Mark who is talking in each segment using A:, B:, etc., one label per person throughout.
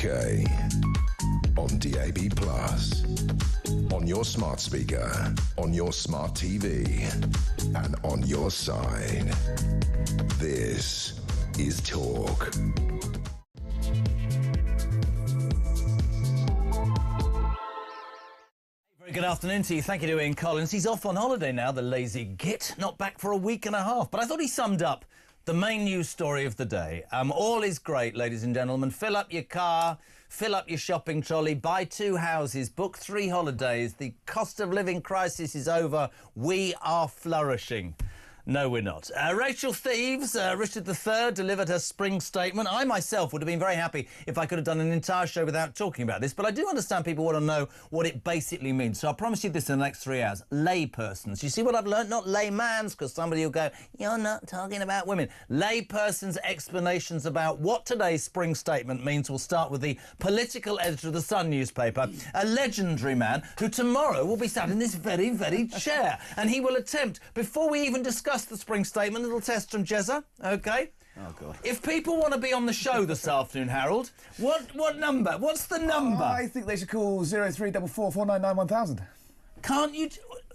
A: UK. On DAB+. On your smart speaker. On your smart TV. And on your side. This is Talk.
B: Very good afternoon to you. Thank you to Ian Collins. He's off on holiday now, the lazy git. Not back for a week and a half. But I thought he summed up the main news story of the day. All is great, ladies and gentlemen. Fill up your car, fill up your shopping trolley, buy 2 houses, book 3 holidays. The cost of living crisis is over. We are flourishing. No, we're not. Rachel Thieves, Richard III, delivered her spring statement. I myself would have been very happy if I could have done an entire show without talking about this, but I do understand people want to know what it basically means. So I'll promise you this in the next 3 hours. Laypersons. You see what I've learnt? Not layman's, because somebody will go, you're not talking about women. Laypersons' explanations about what today's spring statement means. We'll start with the political editor of the Sun newspaper, a legendary man who tomorrow will be sat in this very, very chair. And he will attempt, before we even discuss the spring statement, a little test from Jezza, OK?
C: Oh, God.
B: If people want to be on the show this afternoon, Harold, what number? What's the number?
C: I think they should call 0344 499 1000.
B: Can't you...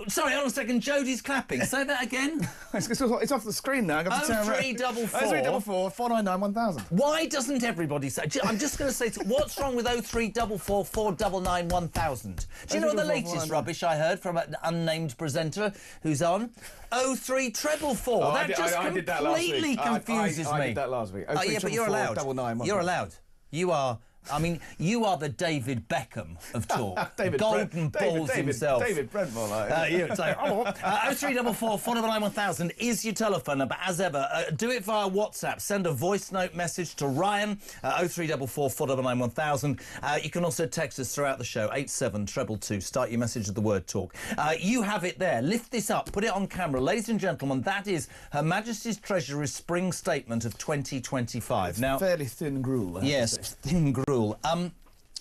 B: Sorry, hold on a second. Jodie's clapping. Say that again.
C: It's off the screen now. I've got to turn around.
B: 0344
C: 499 1000.
B: Why doesn't everybody say... I'm just going to say... What's wrong with 0344 499 1000? Do you know the latest rubbish I heard from an unnamed presenter who's on? 03444.
C: Oh,
B: that just completely confuses me.
C: I did that last week.
B: Oh, yeah, but you're allowed. You're allowed. You are... I mean, you are the David Beckham of talk. Golden balls himself.
C: David Brent, more like.
B: 0344 499 1000 is your telephone number, as ever. Do it via WhatsApp. Send a voice note message to Ryan, 0344 499 1000. You can also text us throughout the show, 87222. Start your message with the word talk. You have it there. Lift this up. Put it on camera. Ladies and gentlemen, that is Her Majesty's Treasury's spring statement of 2025.
C: It's
B: now,
C: fairly thin gruel.
B: Yes, thin gruel.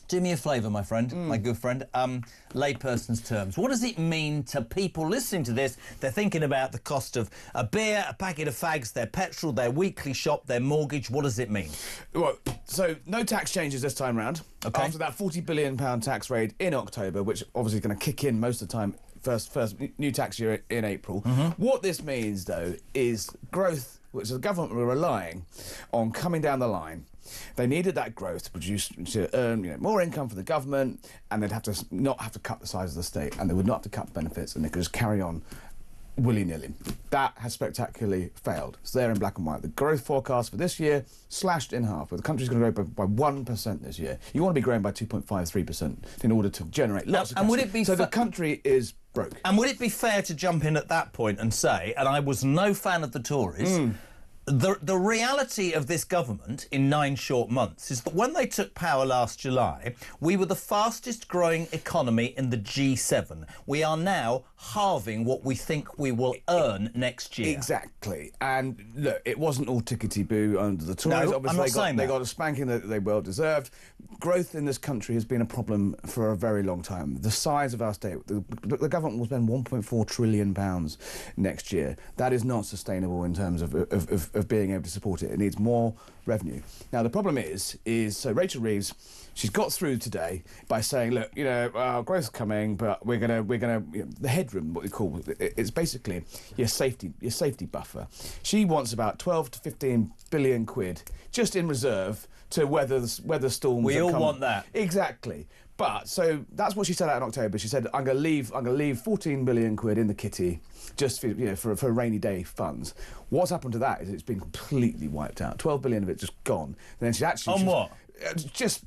B: Do me a favour, my friend, my good friend, layperson's terms. What does it mean to people listening to this? They're thinking about the cost of a beer, a packet of fags, their petrol, their weekly shop, their mortgage. What does it mean?
C: Well, so no tax changes this time round.
B: Okay.
C: After that £40 billion tax raid in October, which obviously is going to kick in most of the time, first new tax year in April. What this means, though, is growth, which the government were relying on coming down the line. They needed that growth to earn more income for the government, and they'd have to not have to cut the size of the state, and they would not have to cut benefits, and they could just carry on willy-nilly. That has spectacularly failed. It's there in black and white. The growth forecast for this year slashed in half, where the country's going to grow by 1% this year. You want to be growing by 2.53% in order to generate lots of cash.
B: And would it be
C: so the country is broke.
B: And would it be fair to jump in at that point and say, and I was no fan of the Tories, the reality of this government in 9 short months is that when they took power last July, we were the fastest growing economy in the G7. We are now halving what we think we will earn next year.
C: Exactly. And look, it wasn't all tickety-boo under the Tories.
B: No,
C: obviously,
B: I'm not saying
C: they
B: that.
C: got a spanking that they well deserved. Growth in this country has been a problem for a very long time. The size of our state, the government will spend £1.4 trillion next year. That is not sustainable in terms of being able to support it. It needs more revenue. Now, the problem is so Rachel Reeves, she's got through today by saying, look, growth's coming, but we're gonna the headroom, what we call it's basically your safety buffer. She wants about 12 to 15 billion quid just in reserve to weather storms.
B: We all want that.
C: Exactly. But so that's what she said out in October. She said, I'm going to leave 14 billion quid in the kitty just for rainy day funds. What's happened to that is it's been completely wiped out. 12 billion of it just gone. And then she's actually
B: what?
C: Just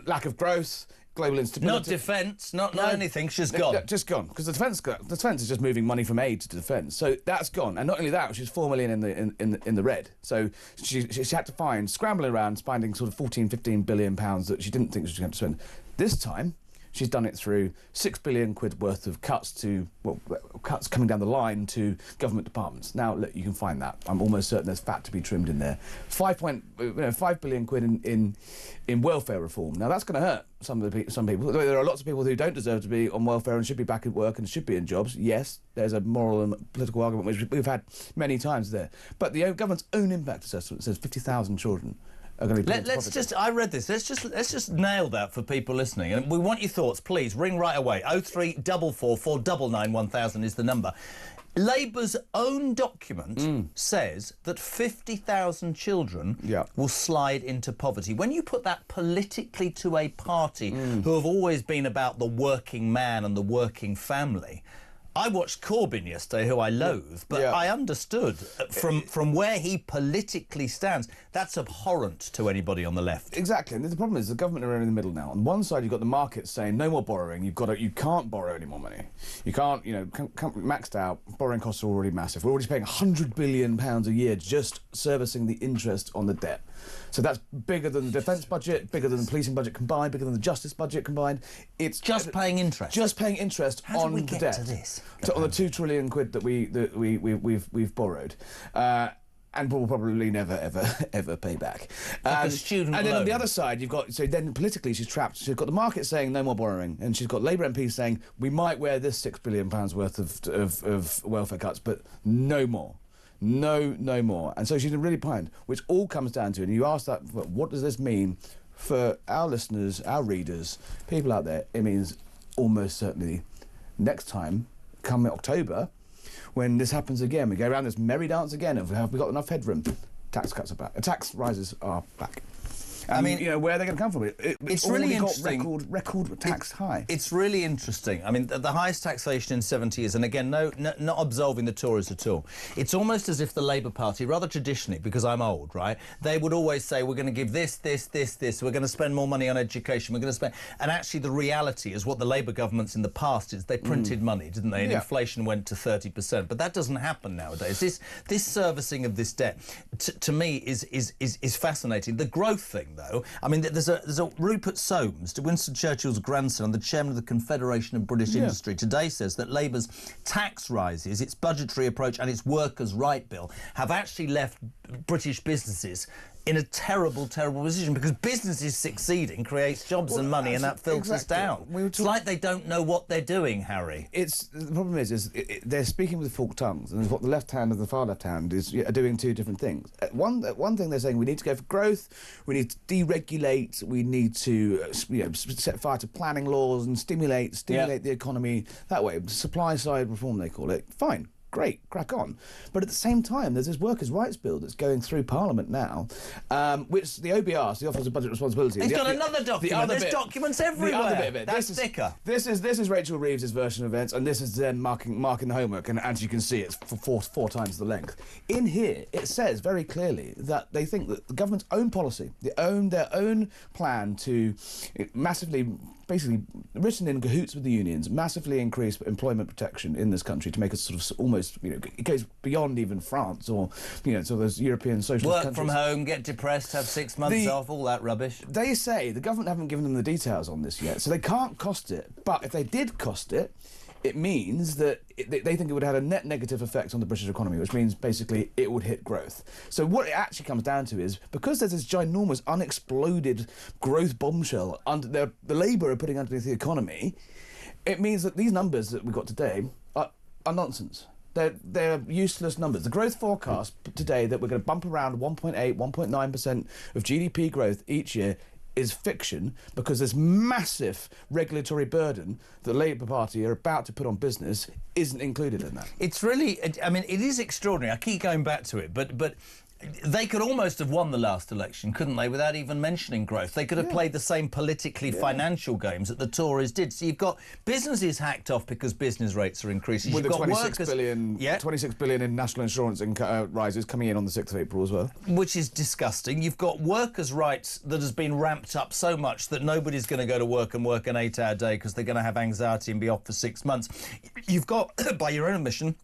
C: lack of growth, global instability.
B: Not defence, not anything. She's gone.
C: Just gone, because the defence is just moving money from aid to defence. So that's gone, and not only that, she's 4 million in the red. So she had to scrambling around, finding sort of 14, 15 billion pounds that she didn't think she was going to spend. This time, she's done it through 6 billion quid worth of cuts coming down the line to government departments. Now, look, you can find that. I'm almost certain there's fat to be trimmed in there. 5 billion quid in welfare reform. Now, that's going to hurt some people. There are lots of people who don't deserve to be on welfare and should be back at work and should be in jobs. Yes, there's a moral and political argument which we've had many times there. But the government's own impact assessment says 50,000 children are going to be put into
B: Let's
C: poverty.
B: just. I read this. Let's just nail that for people listening, and we want your thoughts. Please ring right away. 0344 499 1000 is the number. Labour's own document says that 50,000 children will slide into poverty. When you put that politically to a party who have always been about the working man and the working family, I watched Corbyn yesterday, who I loathe, but I understood from where he politically stands, that's abhorrent to anybody on the left.
C: Exactly, and the problem is the government are in the middle now. On one side, you've got the market saying no more borrowing. You can't borrow any more money. You can't, maxed out. Borrowing costs are already massive. We're already paying £100 billion a year just servicing the interest on the debt. So that's bigger than the defence budget, bigger than the policing budget combined, bigger than the justice budget combined. It's
B: just paying interest.
C: Just paying interest on the debt.
B: How did we get to this?
C: On the £2 trillion that we've borrowed. And will probably never, ever pay back.
B: Like a student
C: and then
B: loan.
C: on the other side, you've got... So then politically, she's trapped. She's got the market saying no more borrowing, and she's got Labour MPs saying we might wear this £6 billion worth of welfare cuts, but no more. No more. And so she's in really behind, which all comes down to, and you ask that, what does this mean for our listeners, our readers, people out there? It means almost certainly next time, come October, when this happens again, we go around this merry dance again of have we got enough headroom? Tax cuts are back. Tax rises are back. I mean, where are they going to come from?
B: It's really interesting.
C: Got record tax high.
B: It's really interesting. I mean, the highest taxation in 70 years, and again, not absolving the Tories at all. It's almost as if the Labour Party, rather traditionally, because I'm old, right, they would always say, we're going to give this, we're going to spend more money on education, we're going to spend... And actually, the reality is what the Labour governments in the past is they printed money, didn't they? And inflation went to 30%. But that doesn't happen nowadays. This servicing of this debt, to me, is fascinating. The growth thing, though, I mean, there's a Rupert Soames, Winston Churchill's grandson, the chairman of the Confederation of British Industry, today says that Labour's tax rises, its budgetary approach and its workers' right bill have actually left British businesses in a terrible position, because businesses succeeding creates jobs and money, and that filters down. It's like they don't know what they're doing, Harry.
C: The problem is they're speaking with forked tongues, and what the left hand and the far left hand are doing two different things. One thing they're saying, we need to go for growth, we need to deregulate, we need to set fire to planning laws and stimulate the economy that way. Supply side reform, they call it. Fine. Great, crack on. But at the same time, there's this workers' rights bill that's going through Parliament now, which the OBR, the Office of Budget Responsibility...
B: It's got another document. There's documents everywhere.
C: The other bit of it.
B: That's thicker.
C: This is Rachel Reeves' version of events, and this is them marking the homework, and as you can see, it's four times the length. In here, it says very clearly that they think that the government's own policy, their own plan to massively... basically written in cahoots with the unions, massively increase employment protection in this country to make us sort of almost, it goes beyond even France or, so those European socialist countries.
B: Work from home, get depressed, have 6 months off, all that rubbish.
C: They say the government haven't given them the details on this yet, so they can't cost it. But if they did cost it, it means that they think it would have a net negative effect on the British economy, which means basically it would hit growth. So what it actually comes down to is, because there's this ginormous unexploded growth bombshell the Labour are putting underneath the economy, it means that these numbers that we've got today are nonsense. They're useless numbers. The growth forecast today that we're going to bump around 1.8, 1.9% of GDP growth each year is fiction, because this massive regulatory burden the Labour Party are about to put on business isn't included in that.
B: It's really, I mean, it is extraordinary. I keep going back to it, but they could almost have won the last election, couldn't they, without even mentioning growth? They could have played the same politically financial games that the Tories did. So you've got businesses hacked off because business rates are increasing.
C: With
B: you've
C: the
B: got
C: 26 billion in national insurance rises coming in on the 6th of April as well.
B: Which is disgusting. You've got workers' rights that has been ramped up so much that nobody's going to go to work and work an 8-hour day because they're going to have anxiety and be off for 6 months. You've got, by your own admission,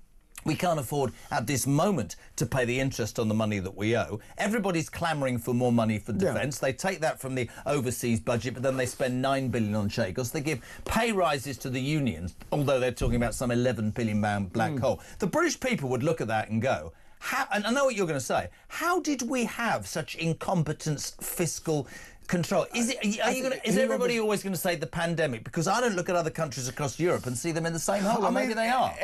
B: we can't afford at this moment to pay the interest on the money that we owe. Everybody's clamouring for more money for defence. They take that from the overseas budget, but then they spend $9 billion on Chagos. They give pay rises to the unions, although they're talking about some £11 billion black hole. The British people would look at that and go, and I know what you're going to say, how did we have such incompetence, fiscal control. Is it? Are you gonna, is everybody always going to say the pandemic? Because I don't look at other countries across Europe and see them in the same hole. Or maybe they are.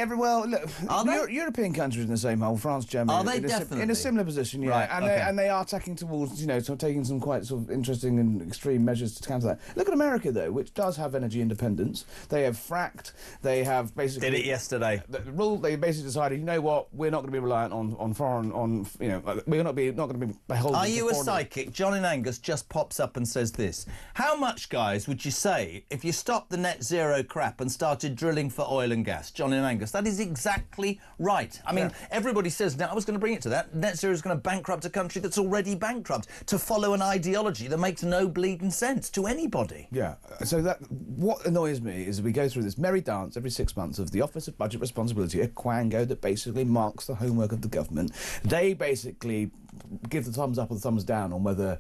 C: Look,
B: are they?
C: European countries in the same hole. France, Germany.
B: Are they definitely
C: in a similar position? Yeah,
B: right,
C: and they are tacking towards sort of taking some quite sort of interesting and extreme measures to counter that. Look at America though, which does have energy independence. They have fracked. They have basically
B: did it yesterday.
C: They basically decided, you know what, we're not going to be reliant on foreign we're not going to be beholden.
B: Are
C: to
B: you a
C: foreign...
B: psychic? John in Angus just pops up and says this. How much, guys, would you say if you stopped the net zero crap and started drilling for oil and gas? John in Angus, that is exactly right. I mean, everybody says, now I was going to bring it to that, net zero is going to bankrupt a country that's already bankrupt, to follow an ideology that makes no bleeding sense to anybody.
C: Yeah, so what annoys me is we go through this merry dance every 6 months of the Office of Budget Responsibility, a quango that basically marks the homework of the government. They basically give the thumbs up or the thumbs down on whether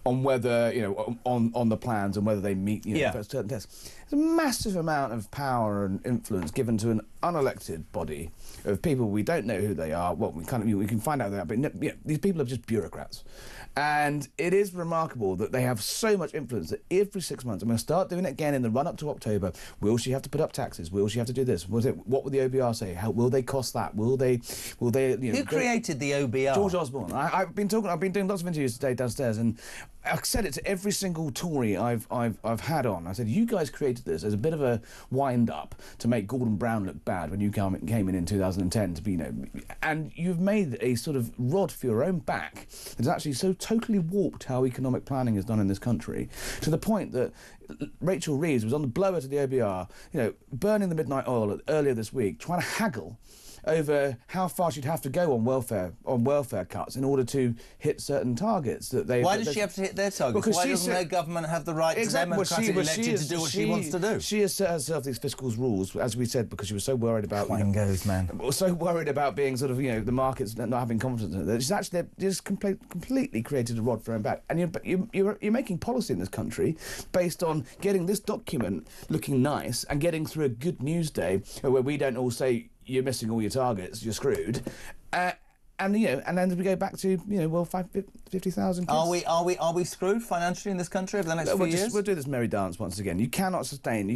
C: on the plans and whether they meet certain tests. There's a massive amount of power and influence given to an unelected body of people we don't know who they are. Well, we can find out that, but these people are just bureaucrats. And it is remarkable that they have so much influence that every 6 months, I'm going to start doing it again in the run-up to October. Will she have to put up taxes? Will she have to do this? What will the OBR say? How will they cost that? Will they?
B: Who created the OBR?
C: George Osborne. I've been doing lots of interviews today downstairs, and I said it to every single Tory I've had on. I said, you guys created this as a bit of a wind-up to make Gordon Brown look bad when you came in 2010 to be, and you've made a sort of rod for your own back that's actually so totally warped how economic planning is done in this country, to the point that Rachel Reeves was on the blower to the OBR, burning the midnight oil earlier this week, trying to haggle over how far she'd have to go on welfare cuts in order to hit certain targets that they.
B: Why does she have to hit their targets?
C: Because
B: why doesn't their government have the right to democratically elected to do what she wants to do?
C: She has set herself these fiscal rules, as we said, because she was so worried about so worried about being sort of the markets not having confidence in it. She's actually just completely created a rod for her own back, and you're making policy in this country based on getting this document looking nice and getting through a good news day where we don't all say, you're missing all your targets, you're screwed. And then we go back to 50,000 kids.
B: Are we screwed financially in this country over the next few years?
C: We'll do this merry dance once again. You cannot sustain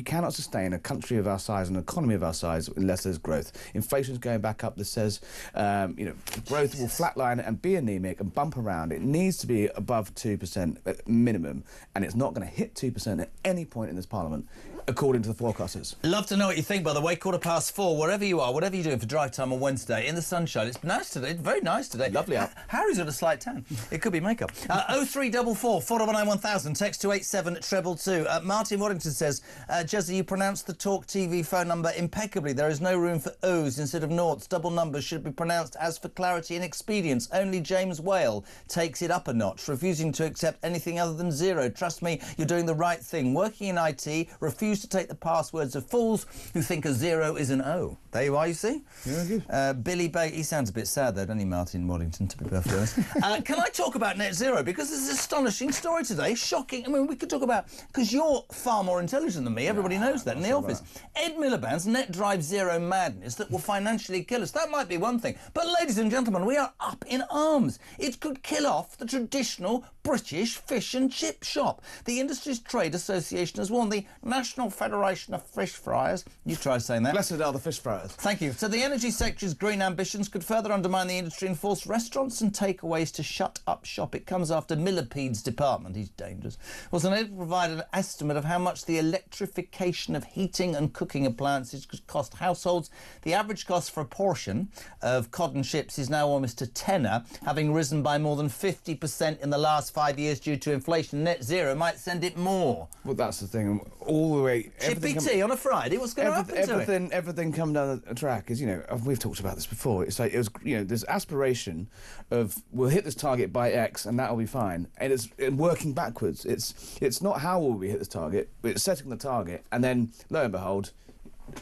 C: a country of our size, an economy of our size, unless there's growth. Inflation's going back up. This says growth will flatline and be anemic and bump around. It needs to be above 2% at minimum, and it's not going to hit 2% at any point in this Parliament, according to the forecasters.
B: Love to know what you think, by the way. 4:15, wherever you are, whatever you're doing for drive time on Wednesday, in the sunshine. It's nice today, very nice today.
C: Lovely out.
B: Harry's got a slight tan. It could be makeup. 0344 499 1000, text to 87222. Martin Waddington says, Jezza, you pronounced the talkTV phone number impeccably. There is no room for O's instead of noughts. Double numbers should be pronounced as for clarity and expedience. Only James Whale takes it up a notch, refusing to accept anything other than zero. Trust me, you're doing the right thing. Working in IT, refuse to take the passwords of fools who think a zero is an O. There you are, you see?
C: Yeah, good.
B: Billy Baker, he sounds a bit sad though, doesn't he, Martin Waddington, to be perfectly honest. Can I talk about net zero? Because this is an astonishing story today, shocking. I mean, we could talk about, because you're far more intelligent than me, everybody knows that in the office. Ed Miliband's net drive zero madness that will financially kill us. That might be one thing. But ladies and gentlemen, we are up in arms. It could kill off the traditional British fish and chip shop. The Industries Trade Association has warned the National Federation of Fish Fryers. You try saying that.
C: Blessed are the fish fryers.
B: Thank you. So the energy sector's green ambitions could further undermine the industry and force restaurants and takeaways to shut up shop. It comes after Millipede's department, he's dangerous, was unable to provide an estimate of how much the electrification of heating and cooking appliances could cost households. The average cost for a portion of cod and chips is now almost a tenner, having risen by more than 50% in the last 5 years due to inflation. Net zero might send it more.
C: Well, that's the thing. All the way...
B: Chippy tea on a Friday, what's going to happen to it?
C: Everything come down the track is, we've talked about this before. It's like, this aspiration of, we'll hit this target by X and that'll be fine. And it's working backwards. It's not how will we hit this target, but it's setting the target. And then, lo and behold,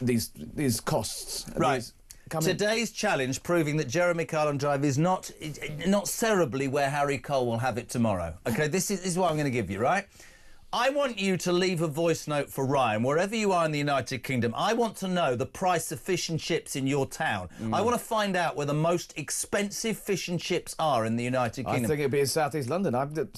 C: these costs...
B: Right. Today's challenge proving that Jeremy Kyle on Drive is not cerebrally where Harry Cole will have it tomorrow. OK, this is what I'm going to give you, right? I want you to leave a voice note for Ryan, wherever you are in the United Kingdom. I want to know the price of fish and chips in your town. I want to find out where the most expensive fish and chips are in the United Kingdom.
C: I think it'd be in South East London.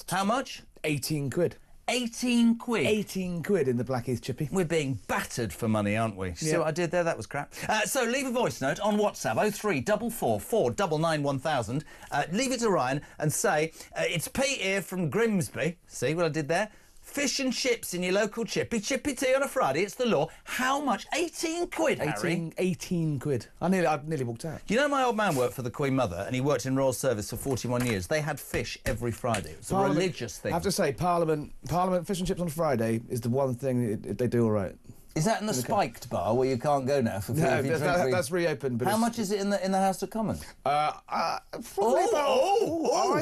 B: How much?
C: 18 quid.
B: 18 quid.
C: 18 quid in the Blackheath chippy.
B: We're being battered for money, aren't we? See
C: Yeah.
B: what I did there? That was crap. So leave a voice note on WhatsApp, 0344 499 1000. Leave it to Ryan and say, it's Pete here from Grimsby. See what I did there? Fish and chips in your local chippy tea on a Friday. It's the law. How much? 18 quid, Harry.
C: 18 quid. I nearly walked out.
B: You know, my old man worked for the Queen Mother and he worked in Royal Service for 41 years. They had fish every Friday. It was a religious thing.
C: I have to say, Parliament, fish and chips on Friday is the one thing they do all right.
B: Is that in the spiked bar where you can't go now for food?
C: No, that's reopened. But
B: how much is it in the House of Commons?
C: Probably I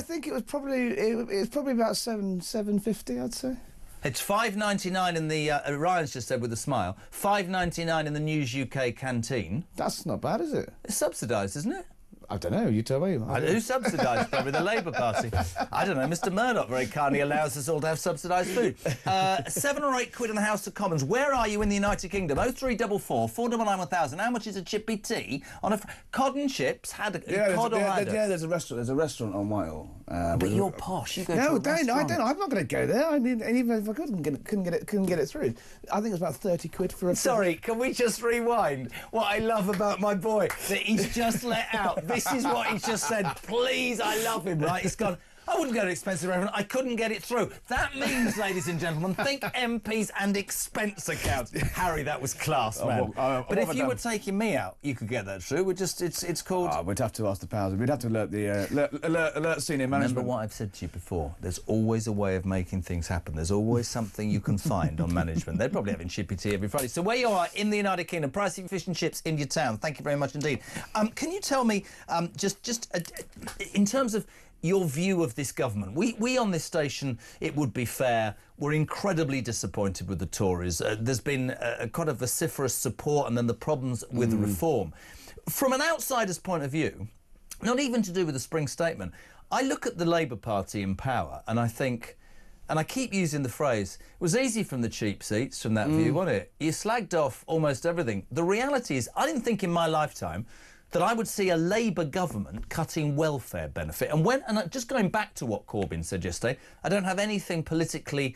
C: think it was probably about 7.50, I'd say.
B: It's $5.99 in the Ryan's just said with a smile. $5.99 in the News UK canteen.
C: That's not bad, is it?
B: It's subsidised, isn't it?
C: I don't know. You tell me.
B: Who subsidised? Probably the Labour Party. I don't know. Mr. Murdoch very kindly allows us all to have subsidised food. 7 or 8 quid in the House of Commons. Where are you in the United Kingdom? 0344 499 1000. How much is a chippy tea on a cod and chips? Cod or haddock?
C: Yeah, there's a restaurant. There's a restaurant on Whitehall.
B: But you're posh. You go to a
C: I
B: restaurant.
C: don't. I'm not going to go there. I mean, and even if I couldn't get it through. I think it's about 30 quid for a.
B: Sorry, can we just rewind? What I love about my boy that he's just let out. This is what he's just said. Please, I love him. Right? He's gone. I wouldn't go to expensive restaurant. I couldn't get it through. That means, ladies and gentlemen, think MPs and expense accounts. Harry, that was class, man. But if you were taking me out, you could get that through. It's called.
C: We'd have to ask the powers. We'd have to alert the alert senior management.
B: Remember what I've said to you before. There's always a way of making things happen. There's always something you can find on management. They're probably having chippy tea every Friday. So where you are in the United Kingdom, pricing fish and chips in your town. Thank you very much indeed. Can you tell me just in terms of your view of this government? We on this station, it would be fair, we're incredibly disappointed with the Tories. There's been a kind of vociferous support and then the problems with reform. From an outsider's point of view, not even to do with the Spring Statement, I look at the Labour Party in power and I think, and I keep using the phrase, it was easy from the cheap seats from that view, wasn't it? You slagged off almost everything. The reality is, I didn't think in my lifetime that I would see a Labour government cutting welfare benefit. And just going back to what Corbyn said yesterday, I don't have anything politically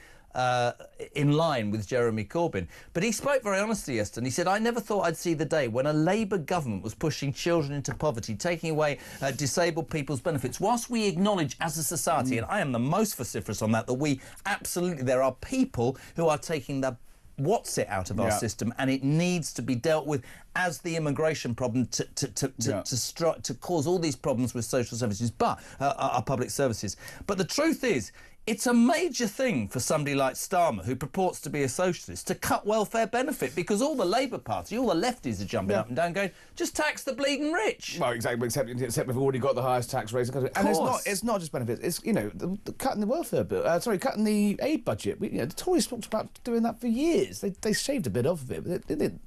B: in line with Jeremy Corbyn. But he spoke very honestly yesterday and he said, I never thought I'd see the day when a Labour government was pushing children into poverty, taking away disabled people's benefits. Whilst we acknowledge as a society, and I am the most vociferous on that we absolutely, there are people who are taking the what's it out of our system, and it needs to be dealt with as the immigration problem to cause all these problems with social services, but our public services. But the truth is, it's a major thing for somebody like Starmer, who purports to be a socialist, to cut welfare benefit, because all the Labour Party, all the lefties are jumping up and down going, just tax the bleeding rich.
C: Well, exactly, except we've already got the highest tax rates. And it's not just benefits, it's, the cutting the welfare bill, cutting the aid budget. The Tories talked about doing that for years. They shaved a bit off of it, but they did.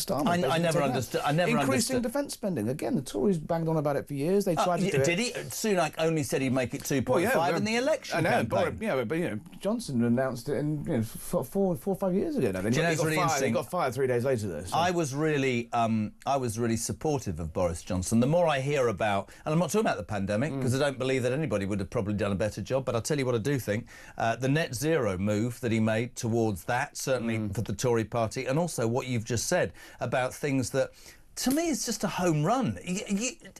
B: I never understood.
C: Increasing defence spending. Again, the Tories banged on about it for years. They tried to do it.
B: Did he? Sunak only said he'd make it 2.5 in the election campaign.
C: But Johnson announced it in 4 or 5 years ago. Now, he got fired 3 days later, though. So.
B: I was really supportive of Boris Johnson. The more I hear about, and I'm not talking about the pandemic because I don't believe that anybody would have probably done a better job. But I'll tell you what I do think: the net zero move that he made towards that, certainly for the Tory party, and also what you've just said about things that, to me, is just a home run.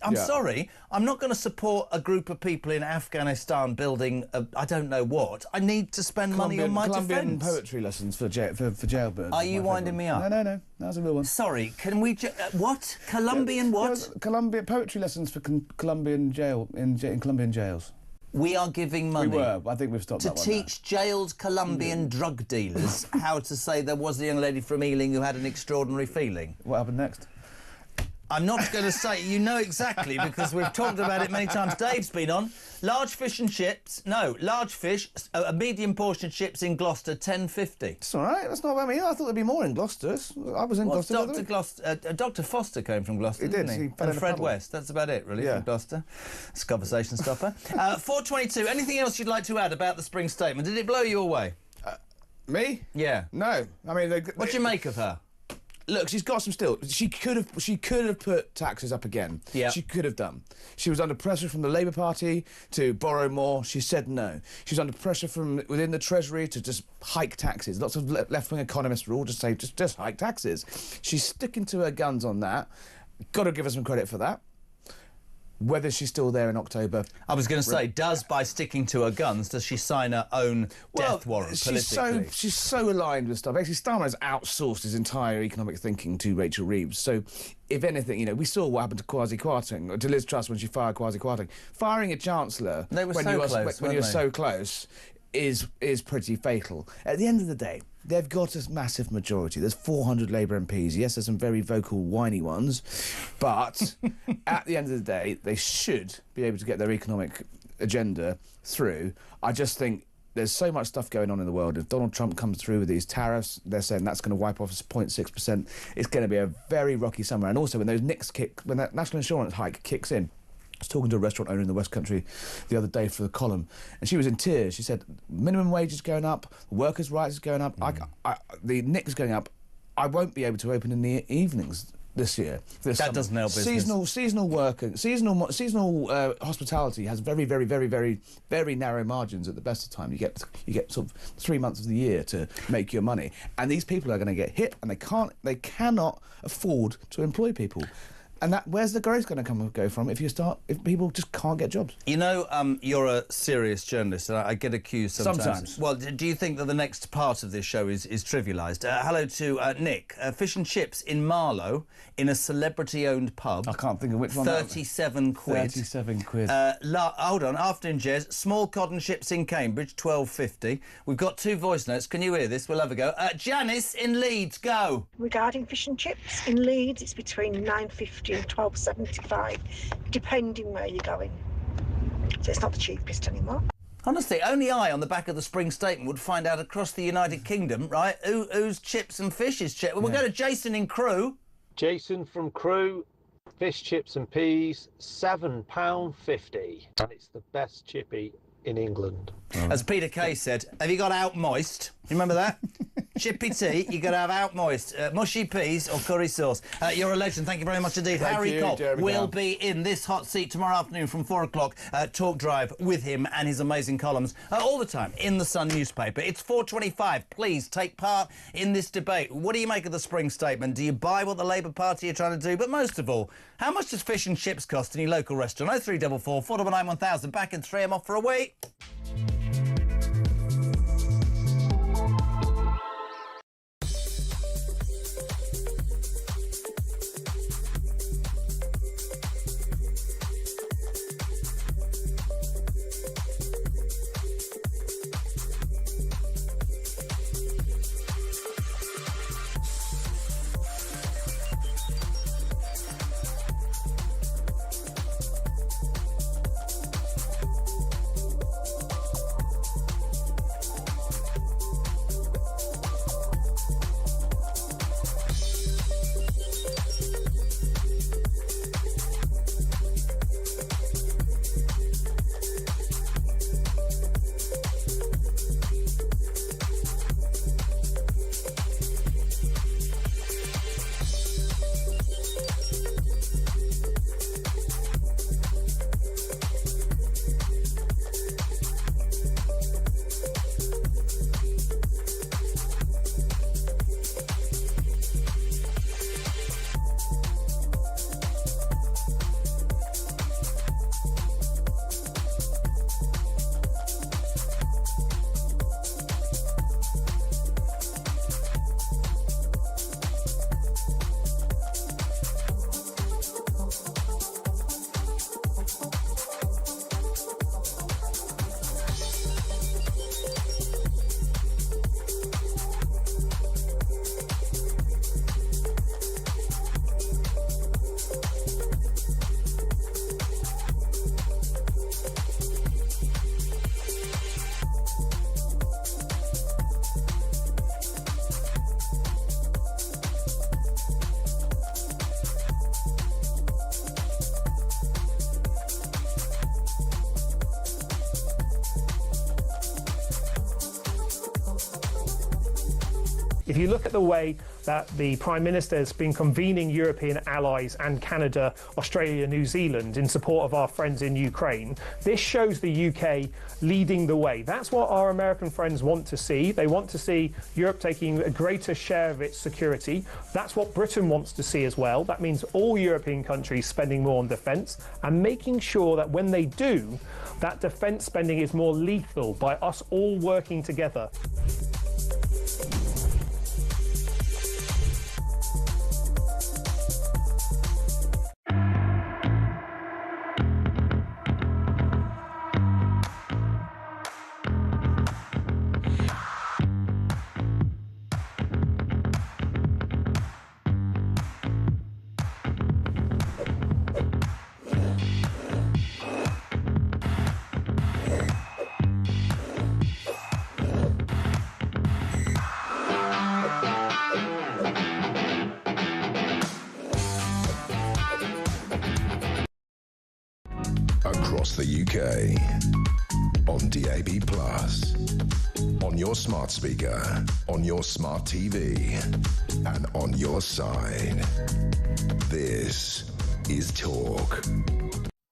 B: I'm sorry, I'm not going to support a group of people in Afghanistan building I don't know what. I need to spend money on my
C: Colombian
B: defence.
C: poetry lessons for jailbirds.
B: Are you winding me up?
C: No. That was a real one.
B: Sorry, can we... what? Colombian what?
C: Colombian poetry lessons for Colombian jail in Colombian jails.
B: We are giving money.
C: We were. I think we've stopped
B: to
C: that one
B: teach jailed Colombian drug dealers how to say there was a young lady from Ealing who had an extraordinary feeling.
C: What happened next?
B: I'm not going to say, you know exactly, because we've talked about it many times. Dave's been on. Large fish and chips. No, large fish, a medium portion chips in Gloucester, £10.50.
C: It's all right. That's not what I mean. I thought there'd be more in Gloucester. I was in Gloucester.
B: Dr. Foster came from Gloucester,
C: he did.
B: didn't he?
C: He fell
B: And
C: in a
B: Fred
C: puddle.
B: West. That's about it, really,
C: Yeah.
B: from Gloucester. It's a conversation stopper. 4:22. Anything else you'd like to add about the Spring Statement? Did it blow you away?
C: Me?
B: Yeah.
C: No. I mean,
B: What do you make of her?
C: Look, she's got some still. She could have put taxes up again.
B: Yeah.
C: She could have done. She was under pressure from the Labour Party to borrow more. She said no. She was under pressure from within the Treasury to just hike taxes. Lots of left-wing economists will all just say, just hike taxes. She's sticking to her guns on that. Got to give her some credit for that. Whether she's still there in October.
B: I was going to say, by sticking to her guns, does she sign her own death warrant politically?
C: She's so aligned with stuff. Actually, Starmer has outsourced his entire economic thinking to Rachel Reeves. So, if anything, you know, we saw what happened to Kwasi Kwarteng, or to Liz Truss when she fired Kwasi Kwarteng. Firing a chancellor
B: when
C: you're so close is pretty fatal. At the end of the day, they've got a massive majority. There's 400 Labour MPs. Yes, there's some very vocal, whiny ones, but at the end of the day, they should be able to get their economic agenda through. I just think there's so much stuff going on in the world. If Donald Trump comes through with these tariffs, they're saying that's going to wipe off 0.6%. It's going to be a very rocky summer. And also, when that national insurance hike kicks in, I was talking to a restaurant owner in the West Country the other day for the column, and she was in tears. She said, minimum wage is going up, workers' rights is going up, the NIC is going up. I won't be able to open in the evenings this year.
B: That doesn't help business.
C: Seasonal hospitality has very, very, very, very, very narrow margins at the best of time. You get sort of 3 months of the year to make your money, and these people are going to get hit, and they cannot afford to employ people. And where's the growth going to go from if people just can't get jobs?
B: You know, you're a serious journalist, and I get accused sometimes. Well, do you think that the next part of this show is trivialised? Hello to Nick. Fish and chips in Marlow in a celebrity-owned pub.
C: I can't think of which one.
B: 37 quid.
C: 37 quid.
B: Hold on. Afternoon, Jez. Small cod and chips in Cambridge, 12.50. We've got 2 voice notes. Can you hear this? We'll have a go. Janice in Leeds, go.
D: Regarding fish and chips in Leeds, it's between £9.50 and £12.75, depending where you're going. So it's not the cheapest anymore.
B: Honestly, only I, on the back of the Spring Statement, would find out across the United Kingdom, right, who's chips and fish is chips. Well, we'll go to Jason in Crewe.
E: Jason from Crewe, fish, chips and peas, £7.50. And it's the best chippy in England.
B: As Peter Kay said, have you got out moist? You remember that? Chippy tea, you got to have out moist. Mushy peas or curry sauce. You're a legend. Thank you very much indeed. Harry Cobb will be in this hot seat tomorrow afternoon from 4 o'clock. Talk Drive with him and his amazing columns all the time in the Sun newspaper. It's 4:25. Please take part in this debate. What do you make of the Spring Statement? Do you buy what the Labour Party are trying to do? But most of all, how much does fish and chips cost in your local restaurant? 0344 499 1000. Back in 3. I'm off for a week.
F: If you look at the way that the Prime Minister has been convening European allies and Canada, Australia, New Zealand in support of our friends in Ukraine. This shows the UK leading the way. That's what our American friends want to see. They want to see Europe taking a greater share of its security. That's what Britain wants to see as well. That means all European countries spending more on defence and making sure that when they do, that defence spending is more lethal by us all working together.
A: Across the UK, on DAB+, on your smart speaker, on your smart TV, and on your side. This is Talk.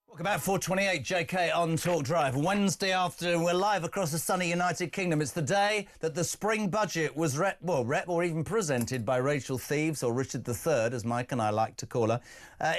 B: Welcome back, 4:28, JK on Talk Drive. Wednesday afternoon, we're live across the sunny United Kingdom. It's the day that the spring budget was read or even presented by Rachel Thieves, or Richard III, as Mike and I like to call her.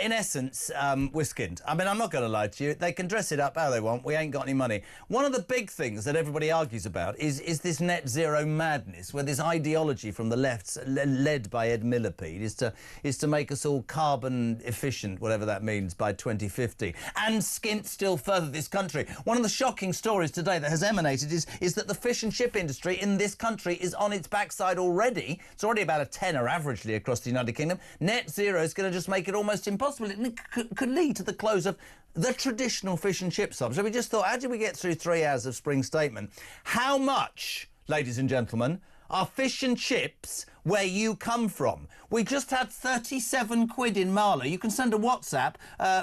B: In essence, we're skinned. I mean, I'm not going to lie to you. They can dress it up how they want. We ain't got any money. One of the big things that everybody argues about is this net zero madness, where this ideology from the left, led by Ed Miliband, is to make us all carbon efficient, whatever that means, by 2050. And skint still further this country. One of the shocking stories today that has emanated is that the fish and chip industry in this country is on its backside already. It's already about a tenner averagely across the United Kingdom. Net zero is going to just make it almost impossible. It could lead to the close of the traditional fish and chip shops. So we just thought, how did we get through 3 hours of spring statement? How much, ladies and gentlemen, are fish and chips where you come from? We just had 37 quid in Marlow. You can send a WhatsApp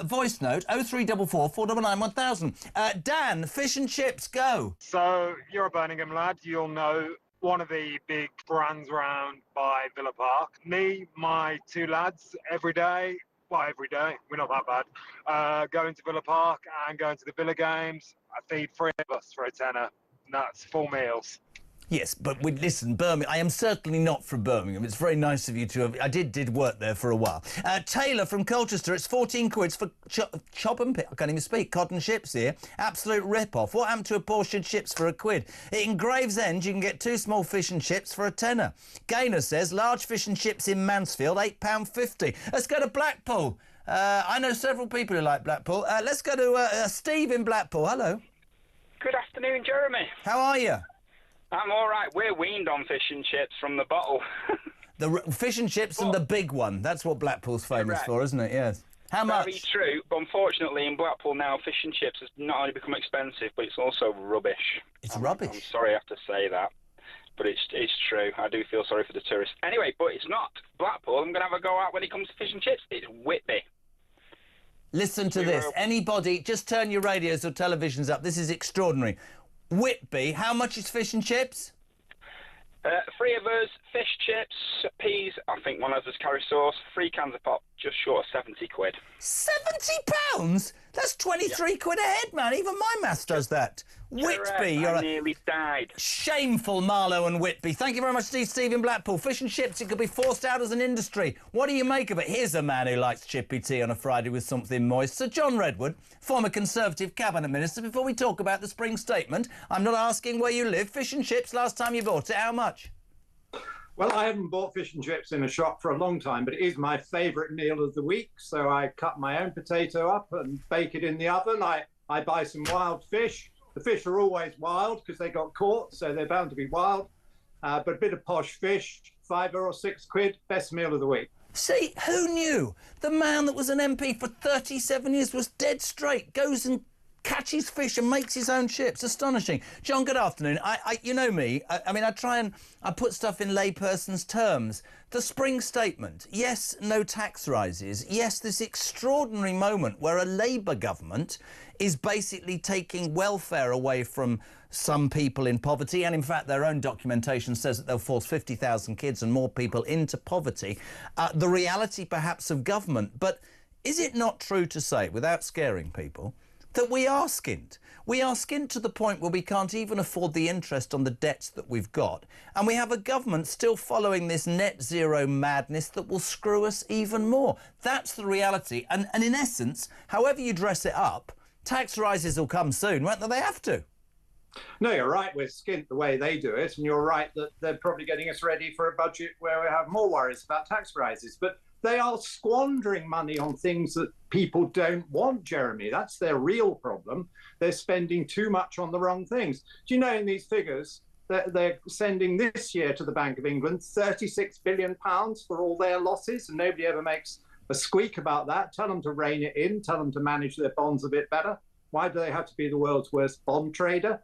B: voice note 0344 499 1000. Dan, fish and chips, go.
G: So you're a Birmingham lad. You'll know one of the big brands round by Villa Park. Me, my two lads, every day, we're not that bad, going to Villa Park and going to the Villa games. I feed 3 of us for a tenner, and that's 4 meals.
B: Yes, but listen, Birmingham, I am certainly not from Birmingham. It's very nice of you to have... I did work there for a while. Taylor from Colchester, it's 14 quid for chop and pick. I can't even speak. Cotton chips here. Absolute rip-off. What happened to apportioned chips for £1? In Gravesend, you can get 2 small fish and chips for a tenner. Gaynor says, large fish and chips in Mansfield, £8.50. Let's go to Blackpool. I know several people who like Blackpool. Let's go to Steve in Blackpool. Hello.
H: Good afternoon, Jeremy.
B: How are you?
H: I'm all right. We're weaned on fish and chips from the bottle.
B: The fish and chips and the big one. That's what Blackpool's famous for, isn't it? Yes. How much?
H: Very true. But unfortunately, in Blackpool now, fish and chips has not only become expensive, but it's also rubbish. It's rubbish? I'm sorry I have to say that. But it's true. I do feel sorry for the tourists. Anyway, but it's not Blackpool. I'm going to have a go out when it comes to fish and chips. It's Whitby.
B: Listen to this. Anybody, just turn your radios or televisions up. This is extraordinary. Whitby, how much is fish and chips?
H: 3 of us, fish, chips, peas, I think one of us curry sauce, 3 cans of pop, just short of 70 quid.
B: £70? That's 23 quid a head, man. Even my maths does that. Whitby, you're
H: I nearly died.
B: Shameful, Marlow and Whitby. Thank you very much, Steve in Blackpool. Fish and chips, it could be forced out as an industry. What do you make of it? Here's a man who likes chippy tea on a Friday with something moist. Sir John Redwood, former Conservative Cabinet Minister. Before we talk about the spring statement, I'm not asking where you live. Fish and chips, last time you bought it, how much?
I: Well, I haven't bought fish and chips in a shop for a long time, but it is my favourite meal of the week. So I cut my own potato up and bake it in the oven. I buy some wild fish. The fish are always wild because they got caught, so they're bound to be wild. But a bit of posh fish, £5 or £6, best meal of the week.
B: See, who knew? The man that was an MP for 37 years was dead straight, goes and catches fish and makes his own chips. Astonishing. John, good afternoon. You know me. I mean, I put stuff in layperson's terms. The spring statement. Yes, no tax rises. Yes, this extraordinary moment where a Labour government is basically taking welfare away from some people in poverty, and in fact their own documentation says that they'll force 50,000 kids and more people into poverty. The reality perhaps of government. But is it not true to say, without scaring people, that we are skint? We are skint to the point where we can't even afford the interest on the debts that we've got. And we have a government still following this net zero madness that will screw us even more. That's the reality. And in essence, however you dress it up, tax rises will come soon, won't they? They have to.
I: No, you're right. We're skint the way they do it. And you're right that they're probably getting us ready for a budget where we have more worries about tax rises. But they are squandering money on things that people don't want, Jeremy. That's their real problem. They're spending too much on the wrong things. Do you know, in these figures, they're sending this year to the Bank of England £36 billion for all their losses, and nobody ever makes a squeak about that. Tell them to rein it in. Tell them to manage their bonds a bit better. Why do they have to be the world's worst bond trader?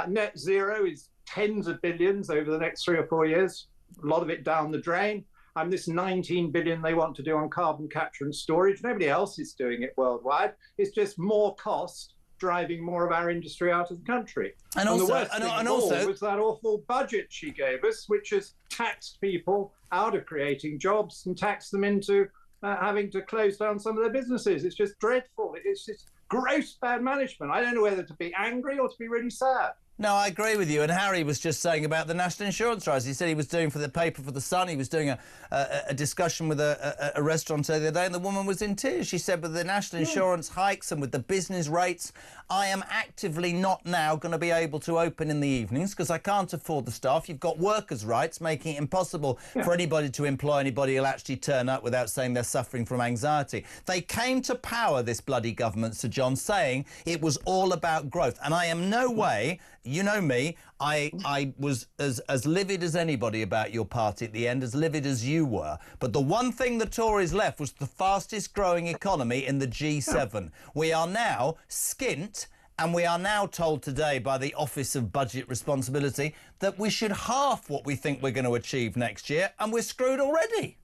I: Net zero is tens of billions over the next 3 or 4 years, a lot of it down the drain. And this 19 billion they want to do on carbon capture and storage, nobody else is doing it worldwide. It's just more cost driving more of our industry out of the country. And the worst thing of all was that awful budget she gave us, which has taxed people out of creating jobs and taxed them into having to close down some of their businesses. It's just dreadful. It's just gross bad management. I don't know whether to be angry or to be really sad.
B: No, I agree with you. And Harry was just saying about the national insurance rise. He said he was doing for the paper for the Sun. He was doing a discussion with a restaurateur the other day, and the woman was in tears. She said, with the national insurance hikes and with the business rates, I am actively not now going to be able to open in the evenings because I can't afford the staff. You've got workers' rights making it impossible for anybody to employ anybody who'll actually turn up without saying they're suffering from anxiety. They came to power, this bloody government, Sir John, saying it was all about growth. And I am no way... You know me, I was as livid as anybody about your party at the end, as livid as you were. But the one thing the Tories left was the fastest growing economy in the G7. We are now skint, and we are now told today by the Office of Budget Responsibility that we should half what we think we're going to achieve next year, and we're screwed already.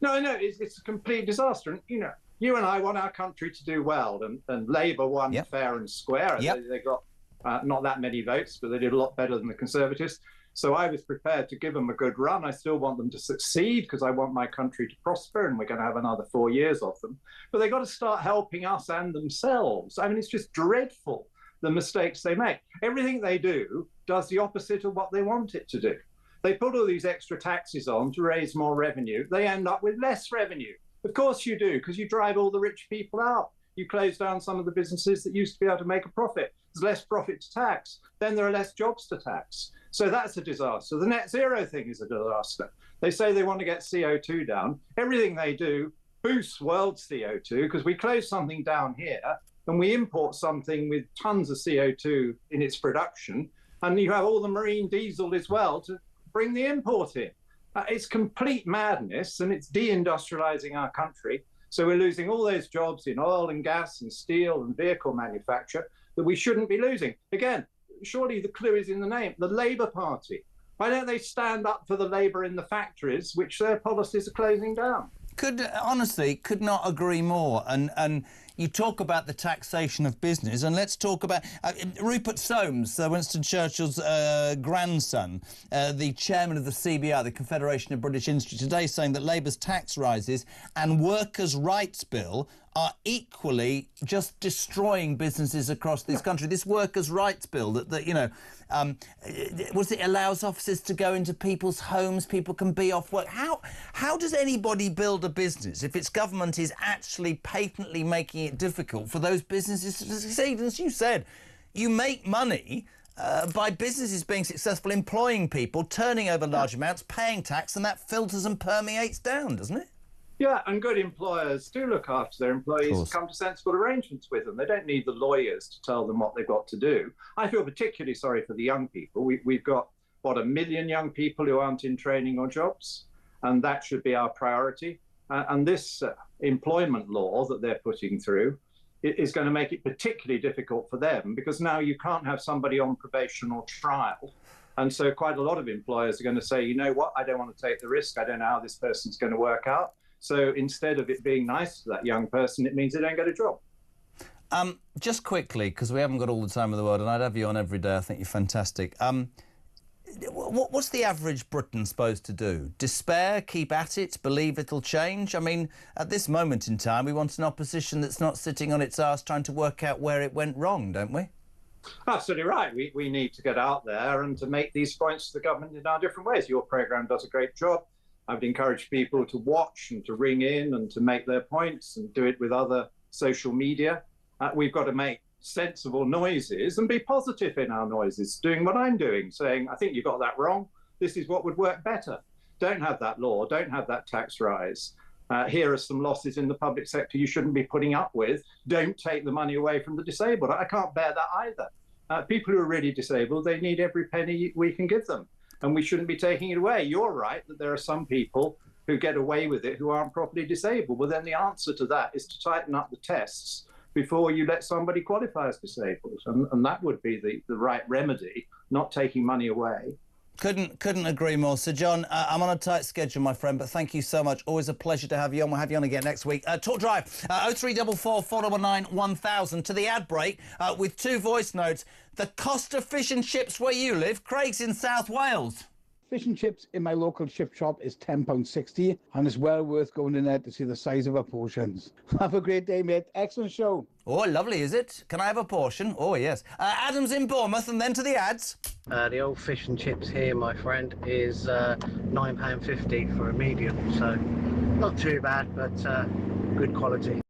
I: No, I know, it's a complete disaster. And, you know, you and I want our country to do well, and Labour won fair and square. They got... not that many votes, but they did a lot better than the Conservatives. So I was prepared to give them a good run. I still want them to succeed because I want my country to prosper, and we're going to have another 4 years of them. But they've got to start helping us and themselves. I mean, it's just dreadful, the mistakes they make. Everything they do does the opposite of what they want it to do. They put all these extra taxes on to raise more revenue. They end up with less revenue. Of course you do, because you drive all the rich people out. You close down some of the businesses that used to be able to make a profit. There's less profit to tax. Then there are less jobs to tax. So that's a disaster. The net zero thing is a disaster. They say they want to get CO2 down. Everything they do boosts world CO2 because we close something down here and we import something with tons of CO2 in its production. And you have all the marine diesel as well to bring the import in. It's complete madness, and it's deindustrializing our country. So we're losing all those jobs in oil and gas and steel and vehicle manufacture that we shouldn't be losing. Again, surely the clue is in the name, the Labour Party. Why don't they stand up for the labour in the factories, which their policies are closing down?
B: Honestly, could not agree more. And you talk about the taxation of business, and let's talk about Rupert Soames, Winston Churchill's grandson, the chairman of the CBI, the Confederation of British Industry, today saying that Labour's tax rises and workers' rights bill are equally just destroying businesses across this country. This workers' rights bill that you know, it allows officers to go into people's homes, people can be off work. How does anybody build a business if its government is actually patently making it difficult for those businesses to succeed? As you said, you make money by businesses being successful, employing people, turning over large amounts, paying tax, and that filters and permeates down, doesn't it?
I: Yeah, and good employers do look after their employees and come to sensible arrangements with them. They don't need the lawyers to tell them what they've got to do. I feel particularly sorry for the young people. We've got, 1 million young people who aren't in training or jobs, and that should be our priority. And this employment law that they're putting through is going to make it particularly difficult for them, because now you can't have somebody on probation or trial. And so quite a lot of employers are going to say, you know what, I don't want to take the risk. I don't know how this person's going to work out. So instead of it being nice to that young person, it means they don't get a job.
B: Just quickly, because we haven't got all the time in the world, and I'd have you on every day. I think you're fantastic. What's the average Briton supposed to do? Despair, keep at it, believe it'll change? I mean, at this moment in time, we want an opposition that's not sitting on its arse trying to work out where it went wrong, don't we?
I: Absolutely right. We need to get out there and to make these points to the government in our different ways. Your programme does a great job. I would encourage people to watch and to ring in and to make their points and do it with other social media. We've got to make sensible noises and be positive in our noises, doing what I'm doing, saying, I think you got that wrong. This is what would work better. Don't have that law, don't have that tax rise. Here are some losses in the public sector you shouldn't be putting up with. Don't take the money away from the disabled. I can't bear that either. People who are really disabled, they need every penny we can give them, and we shouldn't be taking it away. You're right that there are some people who get away with it who aren't properly disabled. Well, then the answer to that is to tighten up the tests before you let somebody qualify as disabled. And that would be the right remedy, not taking money away.
B: Couldn't agree more. Sir John, I'm on a tight schedule, my friend, but thank you so much. Always a pleasure to have you on. We'll have you on again next week. Talk Drive, 0344 419 1000 to the ad break with 2 voice notes. The cost of fish and chips where you live. Craig's in South Wales.
J: Fish and chips in my local chip shop is £10.60, and it's well worth going in there to see the size of our portions. Have a great day, mate. Excellent show.
B: Oh, lovely, is it? Can I have a portion? Oh, yes. Adam's in Bournemouth, and then to the ads.
K: The old fish and chips here, my friend, is £9.50 for a medium, so not too bad, but good quality.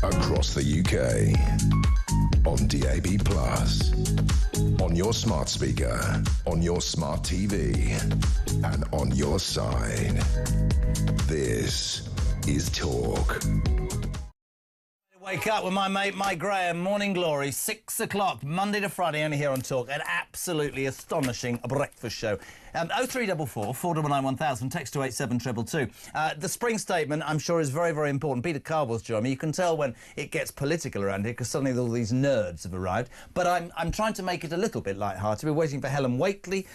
A: Across the UK, on DAB+, on your smart speaker, on your smart TV, and on your side. This is Talk.
B: Wake up with my mate Mike Graham, Morning Glory, 6 o'clock, Monday to Friday, only here on Talk. An absolutely astonishing breakfast show. 0344 499 1000, text to 87222. The spring statement, I'm sure, is very, very important. Peter Carwell's joined me. You can tell when it gets political around here because suddenly all these nerds have arrived. But I'm trying to make it a little bit light-hearted. We're waiting for Helen Waitley,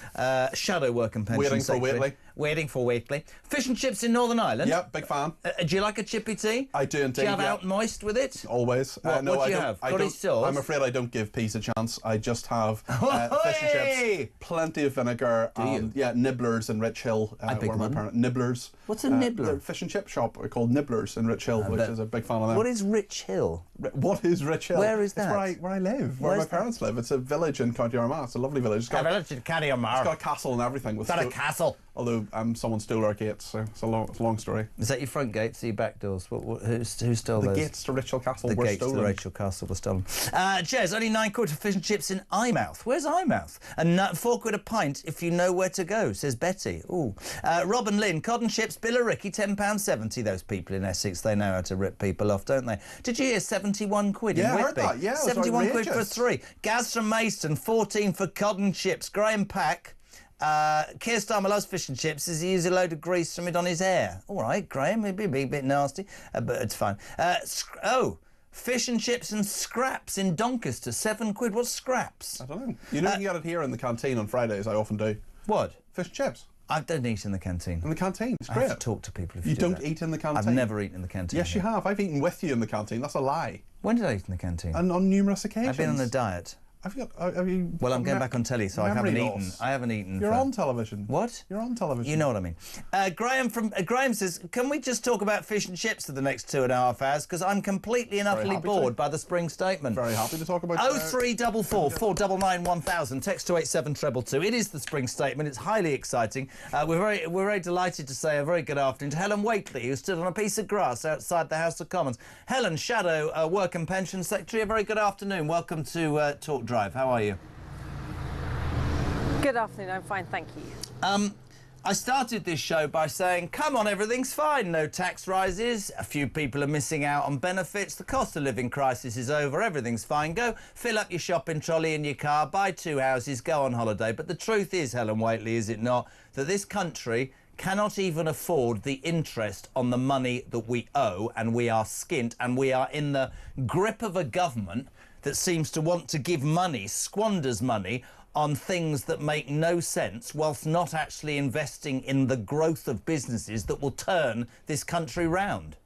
B: Shadow Work and Pension Secretary. Waiting for Waitley. Fish and chips in Northern Ireland.
L: Yep, big fan.
B: Do you like a chippy tea?
L: I do indeed.
B: Do you have
L: yeah.
B: out moist with it?
L: Always.
B: What do you have? Curry sauce?
L: I'm afraid I don't give peas a chance. I just have fish and chips, plenty of vinegar, nibblers in Rich Hill. Nibblers.
B: What's a nibbler?
L: A fish and chip shop called Nibblers in Rich Hill, which is a big fan of that.
B: What is Rich Hill?
L: What is Rich Hill?
B: Where is that?
L: It's where I live, where my parents live. It's a village in County Armagh. It's a lovely village.
B: A village in County Armagh.
L: It's got a castle and everything.
B: It's got a castle.
L: Although someone stole our gates. So it's a long story.
B: Is that your front gates or your back doors? Who stole those?
L: The gates to Rachel Castle
B: the
L: were
B: gates
L: stolen.
B: to Rachel Castle were stolen. Jez, only £9 for fish and chips in Eyemouth. Where's Eyemouth? And £4 a pint if you know where to go, says Betty. Ooh. Rob and Lynn, cod and chips, Billericay, £10.70. Those people in Essex, they know how to rip people off, don't they? Did you hear 71 quid
L: Yeah,
B: in
L: I
B: Whitby?
L: heard that. Yeah, it was
B: 71 quid for
L: outrageous.
B: 3. Gaz from Maidstone, 14 for cod and chips. Graham Pack. Keir Starmer loves fish and chips as he uses a load of grease from it on his hair. All right, Graham, it'd be a bit nasty, but it's fine. Fish and chips and scraps in Doncaster, 7 quid. What's scraps?
L: I don't know. You know you can get it here in the canteen on Fridays, I often do.
B: What?
L: Fish and chips.
B: I don't eat in the canteen.
L: In the canteen? It's
B: I
L: great.
B: have to talk to people if
L: You
B: do
L: don't
B: that.
L: eat in the canteen?
B: I've never eaten in the canteen.
L: Yes, you have. I've eaten with you in the canteen. That's a lie.
B: When did I eat in the canteen?
L: And on numerous occasions.
B: I've been on a diet.
L: Have you
B: Well, I'm going back on telly, so I haven't eaten. I haven't eaten.
L: You're on television.
B: What?
L: You're on television.
B: You know what I mean. Graham says, can we just talk about fish and chips for the next 2.5 hours? Because I'm completely and utterly bored by the spring statement.
L: Very happy to talk about
B: 0344 499 1000. Text to 87222. It is the spring statement. It's highly exciting. We're very delighted to say a very good afternoon to Helen Waitley, who stood on a piece of grass outside the House of Commons. Helen, Shadow Work and Pension Secretary. A very good afternoon. Welcome to Talk Drive. How are you?
M: Good afternoon, I'm fine, thank you.
B: I started this show by saying, come on, everything's fine, no tax rises, a few people are missing out on benefits, the cost of living crisis is over, everything's fine, go fill up your shopping trolley in your car, buy 2 houses, go on holiday. But the truth is, Helen Waitley, is it not, that this country cannot even afford the interest on the money that we owe, and we are skint, and we are in the grip of a government that seems to want to give money, squanders money, on things that make no sense, whilst not actually investing in the growth of businesses that will turn this country round.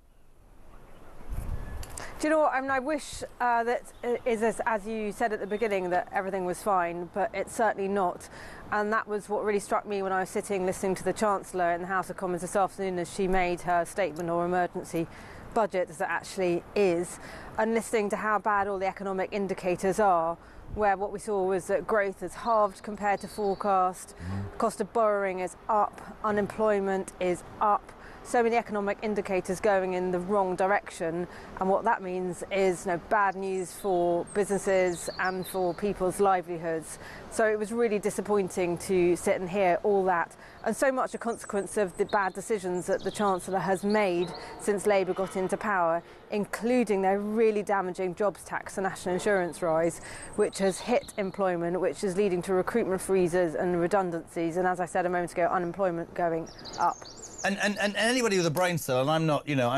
M: Do you know what? I mean, I wish that is as you said at the beginning, that everything was fine, but it's certainly not. And that was what really struck me when I was sitting listening to the Chancellor in the House of Commons this afternoon as she made her statement or emergency budget, as it actually is, and listening to how bad all the economic indicators are, where what we saw was that growth has halved compared to forecast, cost of borrowing is up, unemployment is up, so many economic indicators going in the wrong direction, and what that means is bad news for businesses and for people's livelihoods. So it was really disappointing to sit and hear all that, and so much a consequence of the bad decisions that the Chancellor has made since Labour got into power, including their really damaging jobs tax and national insurance rise, which has hit employment, which is leading to recruitment freezes and redundancies, and as I said a moment ago, unemployment going up.
B: And anybody with a brain cell, and I'm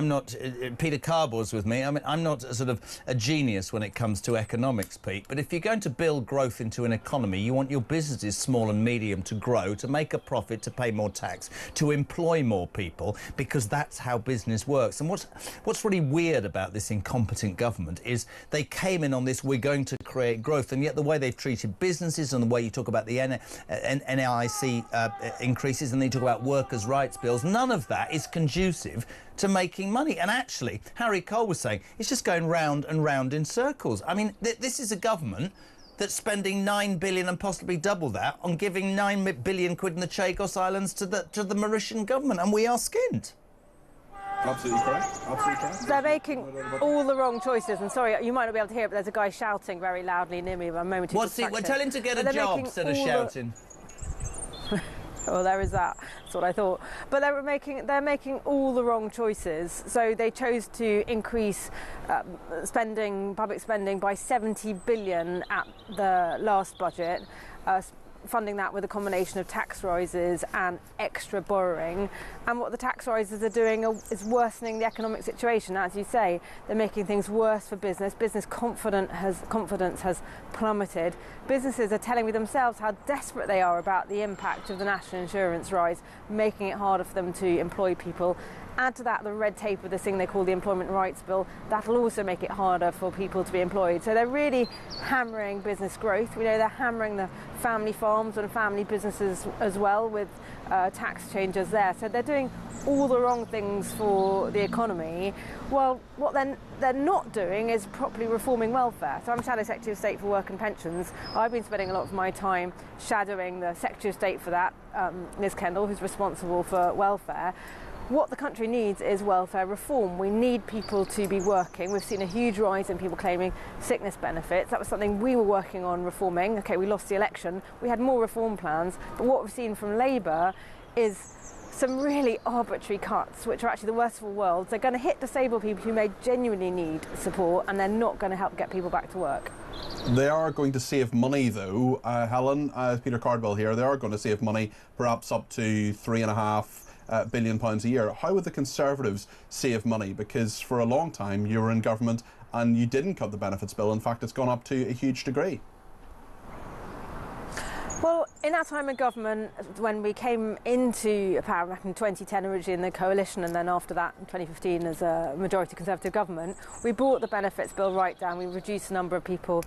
B: not Peter Carbore's with me. I mean, I'm not a genius when it comes to economics, Pete. But if you're going to build growth into an economy, you want your businesses, small and medium, to grow, to make a profit, to pay more tax, to employ more people, because that's how business works. And what's really weird about this incompetent government is they came in on this, we're going to create growth, and yet the way they've treated businesses and the way you talk about the NIC increases, and then you talk about workers' rights bills, none of that is conducive to making money. And actually, Harry Cole was saying, it's just going round and round in circles. I mean, this is a government that's spending 9 billion and possibly double that on giving 9 billion quid in the Chagos Islands to the Mauritian government, and we are skint.
L: Absolutely correct. Absolutely correct.
M: They're making all the wrong choices, and sorry, you might not be able to hear it, but there's a guy shouting very loudly near me. A moment.
B: What's he? Well, tell him to get a job instead of shouting.
M: Well, there is that. That's what I thought. But they're making all the wrong choices. So they chose to increase public spending by 70 billion at the last budget, funding that with a combination of tax rises and extra borrowing. And what the tax rises are doing is worsening the economic situation. As you say, they're making things worse for business. Business confidence has plummeted. Businesses are telling me themselves how desperate they are about the impact of the national insurance rise, making it harder for them to employ people. Add to that the red tape of this thing they call the Employment Rights Bill. That'll also make it harder for people to be employed. So they're really hammering business growth. We know they're hammering the family farm farms and family businesses as well, with tax changes there. So they're doing all the wrong things for the economy. Well, what they're not doing is properly reforming welfare. So I'm Shadow Secretary of State for Work and Pensions. I've been spending a lot of my time shadowing the Secretary of State for that, Ms Kendall, who's responsible for welfare. What the country needs is welfare reform. We need people to be working. We've seen a huge rise in people claiming sickness benefits. That was something we were working on reforming. Okay, we lost the election. We had more reform plans. But what we've seen from Labour is some really arbitrary cuts, which are actually the worst of all worlds. They're going to hit disabled people who may genuinely need support, and they're not going to help get people back to work.
L: They are going to save money, though, Helen, Peter Cardwell here. They are going to save money, perhaps up to £3.5 billion a year. How would the Conservatives save money? Because for a long time you were in government and you didn't cut the benefits bill. In fact, it's gone up to a huge degree.
M: Well, in our time in government, when we came into power back in 2010 originally in the coalition, and then after that in 2015 as a majority Conservative government, we brought the benefits bill right down. We reduced the number of people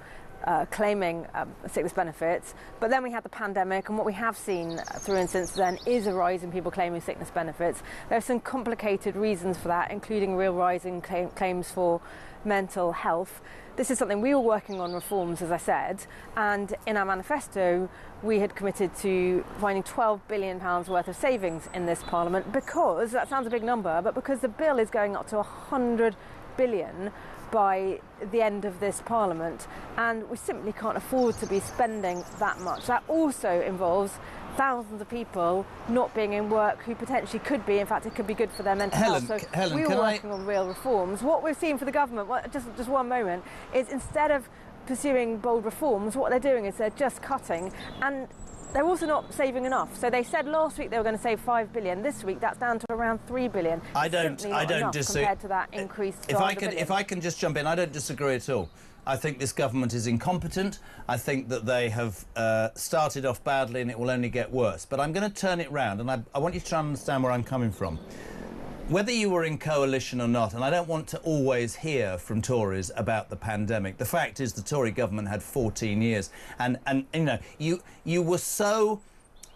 M: claiming sickness benefits. But then we had the pandemic, and what we have seen through and since then is a rise in people claiming sickness benefits. There are some complicated reasons for that, including a real rise in claims for mental health. This is something we were working on reforms, as I said, and in our manifesto we had committed to finding £12 billion worth of savings in this Parliament, because, that sounds a big number, but because the bill is going up to £100 billion by the end of this Parliament, and we simply can't afford to be spending that much. That also involves thousands of people not being in work who potentially could be. In fact, it could be good for their mental health. So
B: Helen,
M: we were working on real reforms. What we've seen for the government, just one moment, is instead of pursuing bold reforms, what they're doing is they're just cutting, and they're also not saving enough. So they said last week they were going to save $5 billion. This week that's down to around $3 billion.
B: I don't disagree
M: compared to that increased.
B: If I can just jump in, I don't disagree at all. I think this government is incompetent. I think that they have started off badly and it will only get worse. But I'm going to turn it round, and I want you to try and understand where I'm coming from. Whether you were in coalition or not, and I don't want to always hear from Tories about the pandemic. The fact is the Tory government had 14 years, and you know, you were so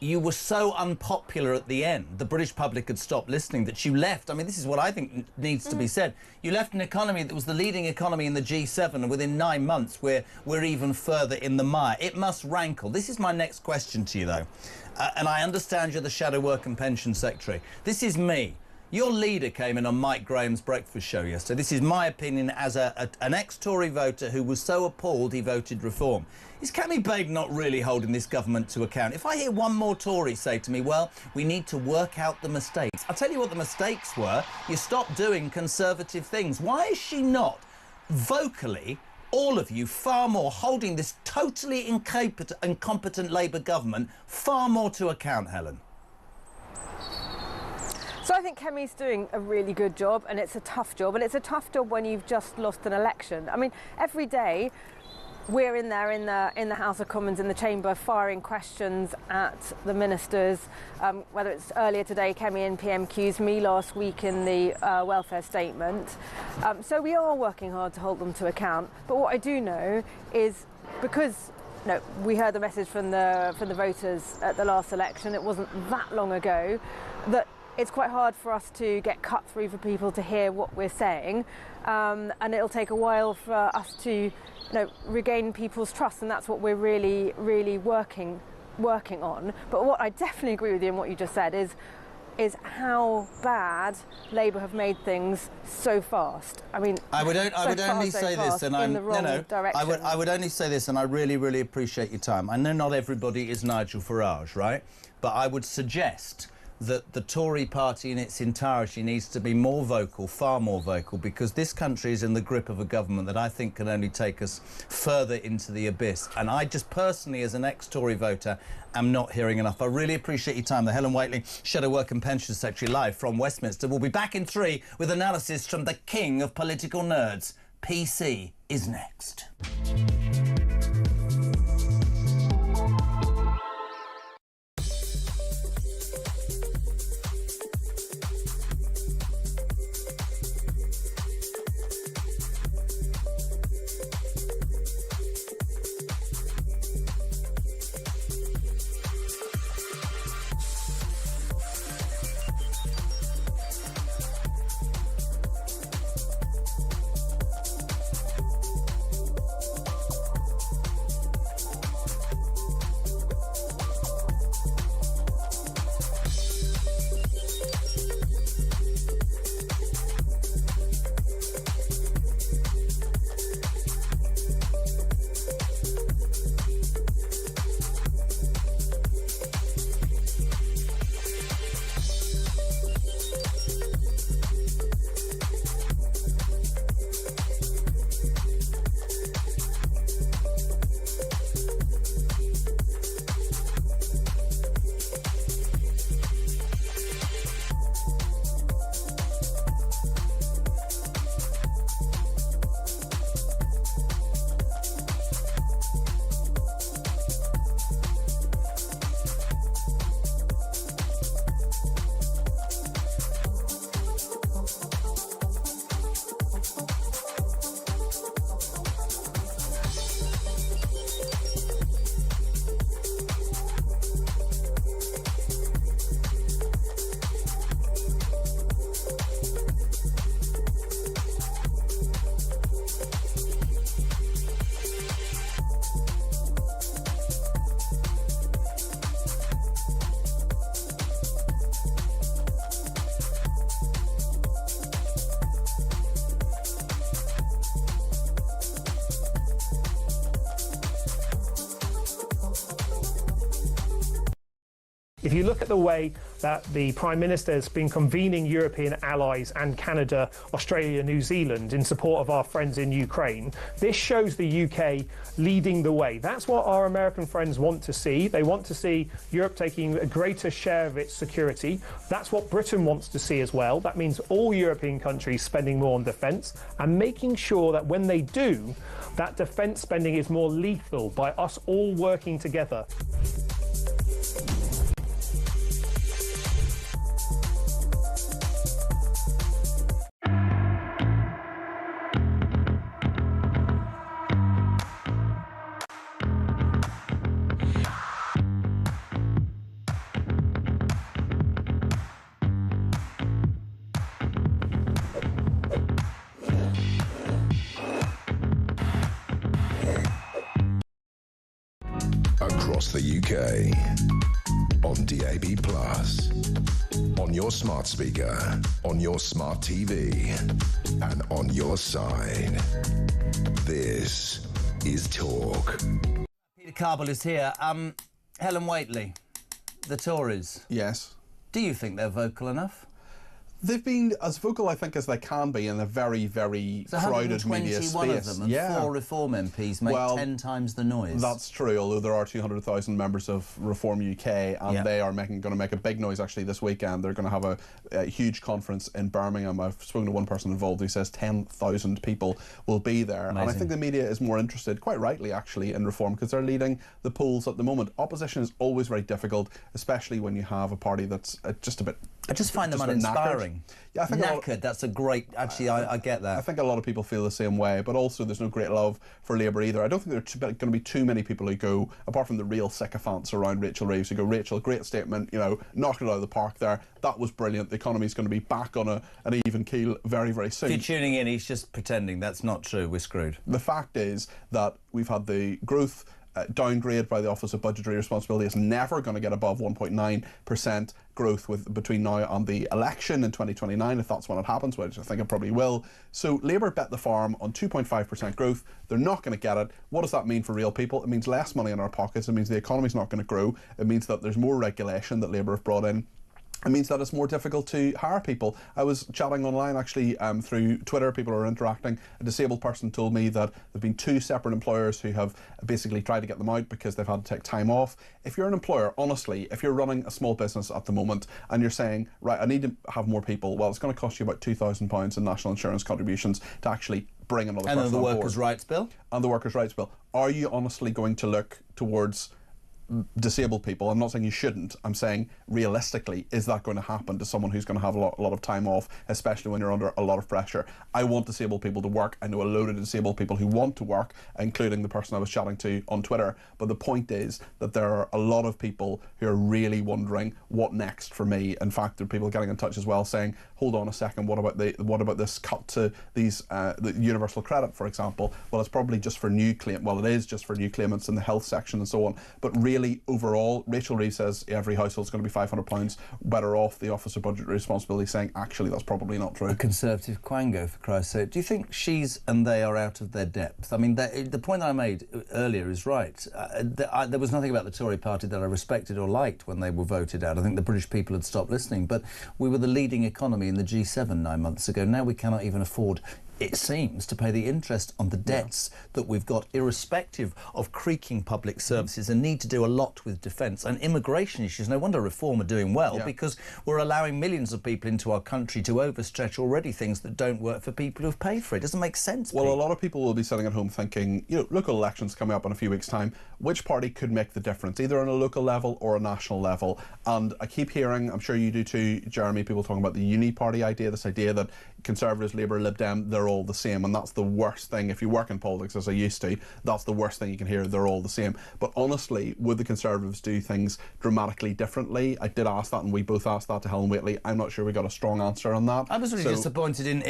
B: unpopular at the end, the British public had stopped listening, that you left. I mean, this is what I think needs to be said. You left an economy that was the leading economy in the G7, and within 9 months we're even further in the mire. It must rankle. This is my next question to you, though. And I understand you're the Shadow Work and Pension Secretary. This is me. Your leader came in on Mike Graham's breakfast show yesterday. This is my opinion as an ex-Tory voter who was so appalled he voted reform. Is Cammy Babe not really holding this government to account? If I hear one more Tory say to me, well, we need to work out the mistakes. I'll tell you what the mistakes were. You stopped doing Conservative things. Why is she not vocally, all of you, far more holding this totally incompetent Labour government far more to account, Helen?
M: So I think Kemi's doing a really good job, and it's a tough job, and it's a tough job when you've just lost an election. I mean, every day we're in there in the House of Commons, in the chamber, firing questions at the ministers, whether it's earlier today, Kemi in PMQs, me last week in the welfare statement. So we are working hard to hold them to account. But what I do know is, because we heard the message from the voters at the last election, it wasn't that long ago, that it's quite hard for us to get cut through for people to hear what we're saying, and it'll take a while for us to regain people's trust, and that's what we're really, really working on. But what I definitely agree with you in what you just said is how bad Labour have made things so fast. I mean, I would only say this, and I
B: would only say this, and I really, really appreciate your time. I know not everybody is Nigel Farage, right? But I would suggest that the Tory party in its entirety needs to be more vocal, far more vocal, because this country is in the grip of a government that I think can only take us further into the abyss. And I just personally, as an ex-Tory voter, am not hearing enough. I really appreciate your time. The Helen Whately, Shadow Work and Pension Secretary, live from Westminster. We'll be back in 3 with analysis from the king of political nerds. PC is next.
F: If you look at the way that the Prime Minister has been convening European allies and Canada, Australia, New Zealand in support of our friends in Ukraine, this shows the UK leading the way. That's what our American friends want to see. They want to see Europe taking a greater share of its security. That's what Britain wants to see as well. That means all European countries spending more on defence and making sure that when they do, that defence spending is more lethal by us all working together.
A: Across the UK, on DAB+, on your smart speaker, on your smart TV, and on your side. This is Talk.
B: Peter Carball is here. Helen Whately, the Tories.
L: Yes.
B: Do you think they're vocal enough?
L: They've been as vocal, I think, as they can be in a very, very crowded media space.
B: 121 of them, and 4 Reform MPs make 10 times the noise.
L: That's true, although there are 200,000 members of Reform UK, and they are going to make a big noise actually this weekend. They're going to have a huge conference in Birmingham. I've spoken to one person involved who says 10,000 people will be there.
B: Amazing.
L: And I think the media is more interested, quite rightly actually, in Reform because they're leading the polls at the moment. Opposition is always very difficult, especially when you have a party that's just a bit...
B: I just find them uninspiring.
L: Yeah, I think
B: knackered, that's a great... Actually, I get that.
L: I think a lot of people feel the same way, but also there's no great love for Labour either. I don't think there are going to be too many people who go, apart from the real sycophants around Rachel Reeves, who go, Rachel, great statement, you know, knocked it out of the park there. That was brilliant. The economy's going to be back on an even keel very, very soon.
B: If you're tuning in, he's just pretending. That's not true. We're screwed.
L: The fact is that we've had the growth downgrade by the Office of Budgetary Responsibility. Is never going to get above 1.9% growth between now and the election in 2029, if that's when it happens, which I think it probably will. So Labour bet the farm on 2.5% growth. They're not going to get it. What does that mean for real people? It means less money in our pockets. It means the economy's not going to grow. It means that there's more regulation that Labour have brought in. It means that it's more difficult to hire people. I was chatting online actually through Twitter, people are interacting. A disabled person told me that there have been 2 separate employers who have basically tried to get them out because they've had to take time off. If you're an employer, honestly, if you're running a small business at the moment and you're saying, right, I need to have more people, well, it's going to cost you about £2,000 in national insurance contributions to actually bring another person on board.
B: And the Workers' Rights Bill?
L: And the Workers' Rights Bill. Are you honestly going to look towards disabled people? I'm not saying you shouldn't. I'm saying realistically, is that going to happen to someone who's going to have a lot of time off, especially when you're under a lot of pressure? I want disabled people to work. I know a load of disabled people who want to work, including the person I was chatting to on Twitter. But the point is that there are a lot of people who are really wondering what next for me. In fact, there are people getting in touch as well saying, hold on a second, what about this cut to these the universal credit, for example? Well, it's probably just for new claim. Well, it is just for new claimants in the health section and so on. But really, overall, Rachel Reeves says every household's going to be £500 better off. The Office of Budgetary Responsibility saying actually that's probably not true.
B: A Conservative quango, for Christ's sake. Do you think she's and they are out of their depth? I mean, the point that I made earlier is right. There was nothing about the Tory party that I respected or liked when they were voted out. I think the British people had stopped listening. But we were the leading economy in the G7 9 months ago. Now we cannot even afford, it seems, to pay the interest on the debts that we've got, irrespective of creaking public services, and need to do a lot with defence and immigration issues. No wonder Reform are doing well, because we're allowing millions of people into our country to overstretch already things that don't work for people who've paid for it. It doesn't make sense.
L: Well, a lot of people will be sitting at home thinking, you know, local elections coming up in a few weeks' time, which party could make the difference, either on a local level or a national level? And I keep hearing, I'm sure you do too, Jeremy, people talking about the uni party idea, this idea that Conservatives, Labour, Lib Dem, they're all the same, and that's the worst thing. If you work in politics, as I used to, that's the worst thing you can hear, they're all the same. But honestly, would the Conservatives do things dramatically differently? I did ask that, and we both asked that to Helen Whately. I'm not sure we got a strong answer on that.
B: I was really disappointed in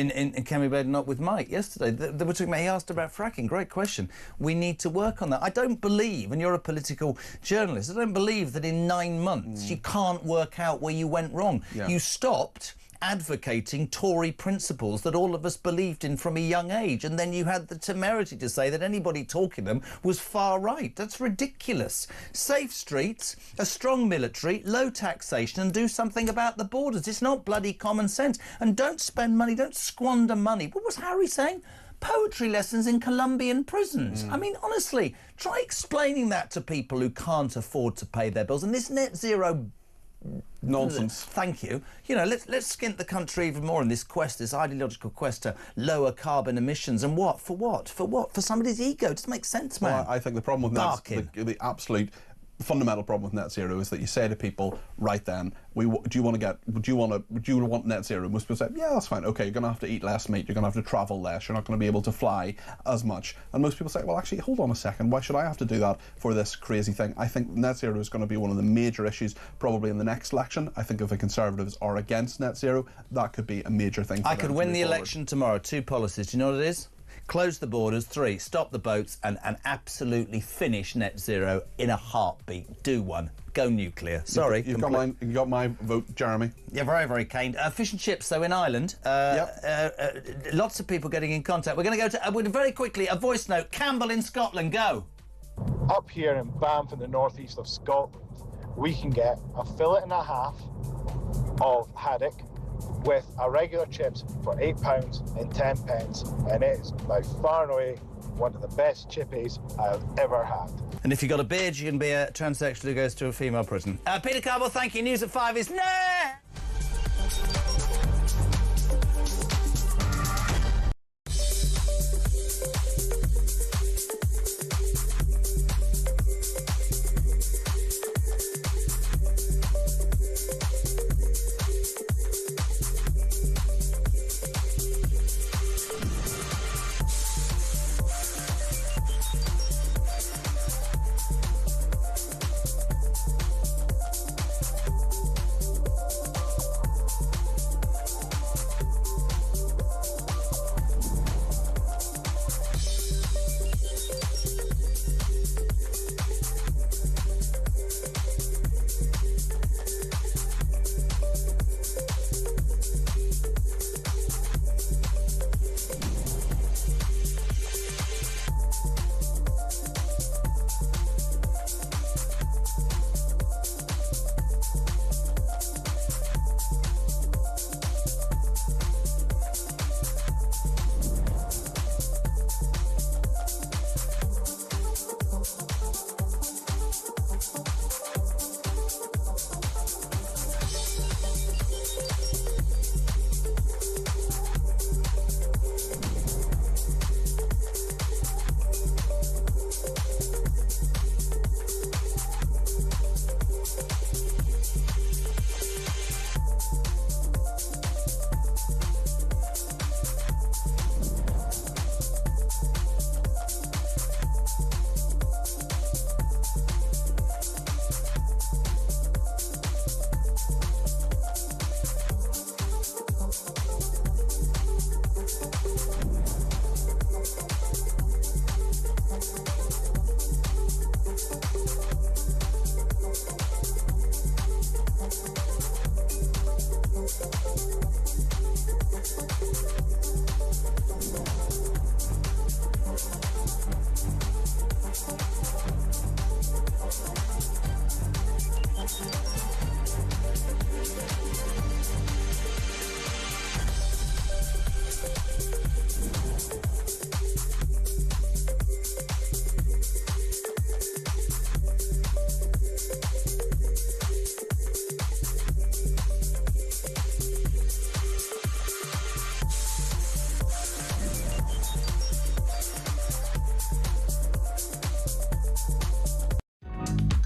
B: Kemi Badenoch with Mike yesterday. They were talking about, he asked about fracking. Great question. We need to work on that. I don't believe, and you're a political journalist, I don't believe that in 9 months you can't work out where you went wrong. You stopped advocating Tory principles that all of us believed in from a young age, and then you had the temerity to say that anybody talking them was far right. That's ridiculous. Safe streets, a strong military, low taxation, and do something about the borders. It's not bloody common sense. And don't spend money, don't squander money. What was Harry saying? Poetry lessons in Colombian prisons. I mean, honestly, try explaining that to people who can't afford to pay their bills. And this net zero
L: nonsense.
B: Thank you. You know, let's skint the country even more in this quest, this ideological quest to lower carbon emissions. And what? For what? For what? For somebody's ego. It doesn't make sense, man.
L: Well, I think the problem with the absolute fundamental problem with net zero is that you say to people, right then, do you want net zero? Most people say, yeah, that's fine. Okay, you're going to have to eat less meat. You're going to have to travel less. You're not going to be able to fly as much. And most people say, well, actually, hold on a second. Why should I have to do that for this crazy thing? I think net zero is going to be one of the major issues probably in the next election. I think if the Conservatives are against net zero, that could be a major thing for them.
B: I could win the election tomorrow. 2 policies. Do you know what it is? Close the borders. 3, stop the boats and absolutely finish net zero in a heartbeat. Do one. Go nuclear. Sorry.
L: You've got my vote, Jeremy.
B: Yeah, very, very kind. Fish and chips, though, in Ireland. Lots of people getting in contact. We're going to go to, very quickly, a voice note. Campbell in Scotland, go.
N: Up here in Banff in the northeast of Scotland, we can get a fillet and a half of haddock with a regular chips for £8 and 10 pence, and it is by far and away one of the best chippies I've ever had.
B: And if you've got a beard, you can be a transsexual who goes to a female prison. Peter Cardwell, thank you. News at 5 is next.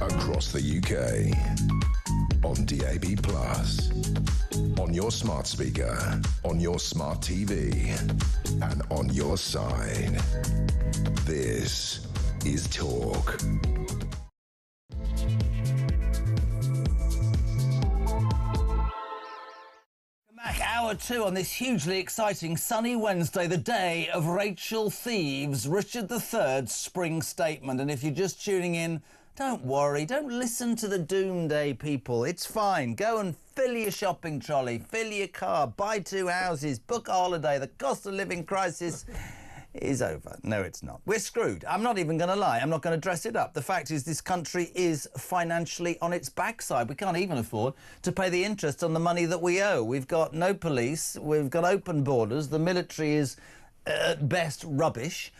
A: Across the UK, on DAB+, on your smart speaker, on your smart TV, and on your side. This is Talk.
B: Back hour 2 on this hugely exciting sunny Wednesday, the day of Rachel Thieves' Richard III's spring statement. And if you're just tuning in, Don't worry, don't listen to the doomsday people. It's fine. Go and fill your shopping trolley, fill your car, buy 2 houses, book a holiday. The cost of living crisis is over. No, it's not. We're screwed. I'm not even going to lie. I'm not going to dress it up. The fact is this country is financially on its backside. We can't even afford to pay the interest on the money that we owe. We've got no police. We've got open borders. The military is at best rubbish.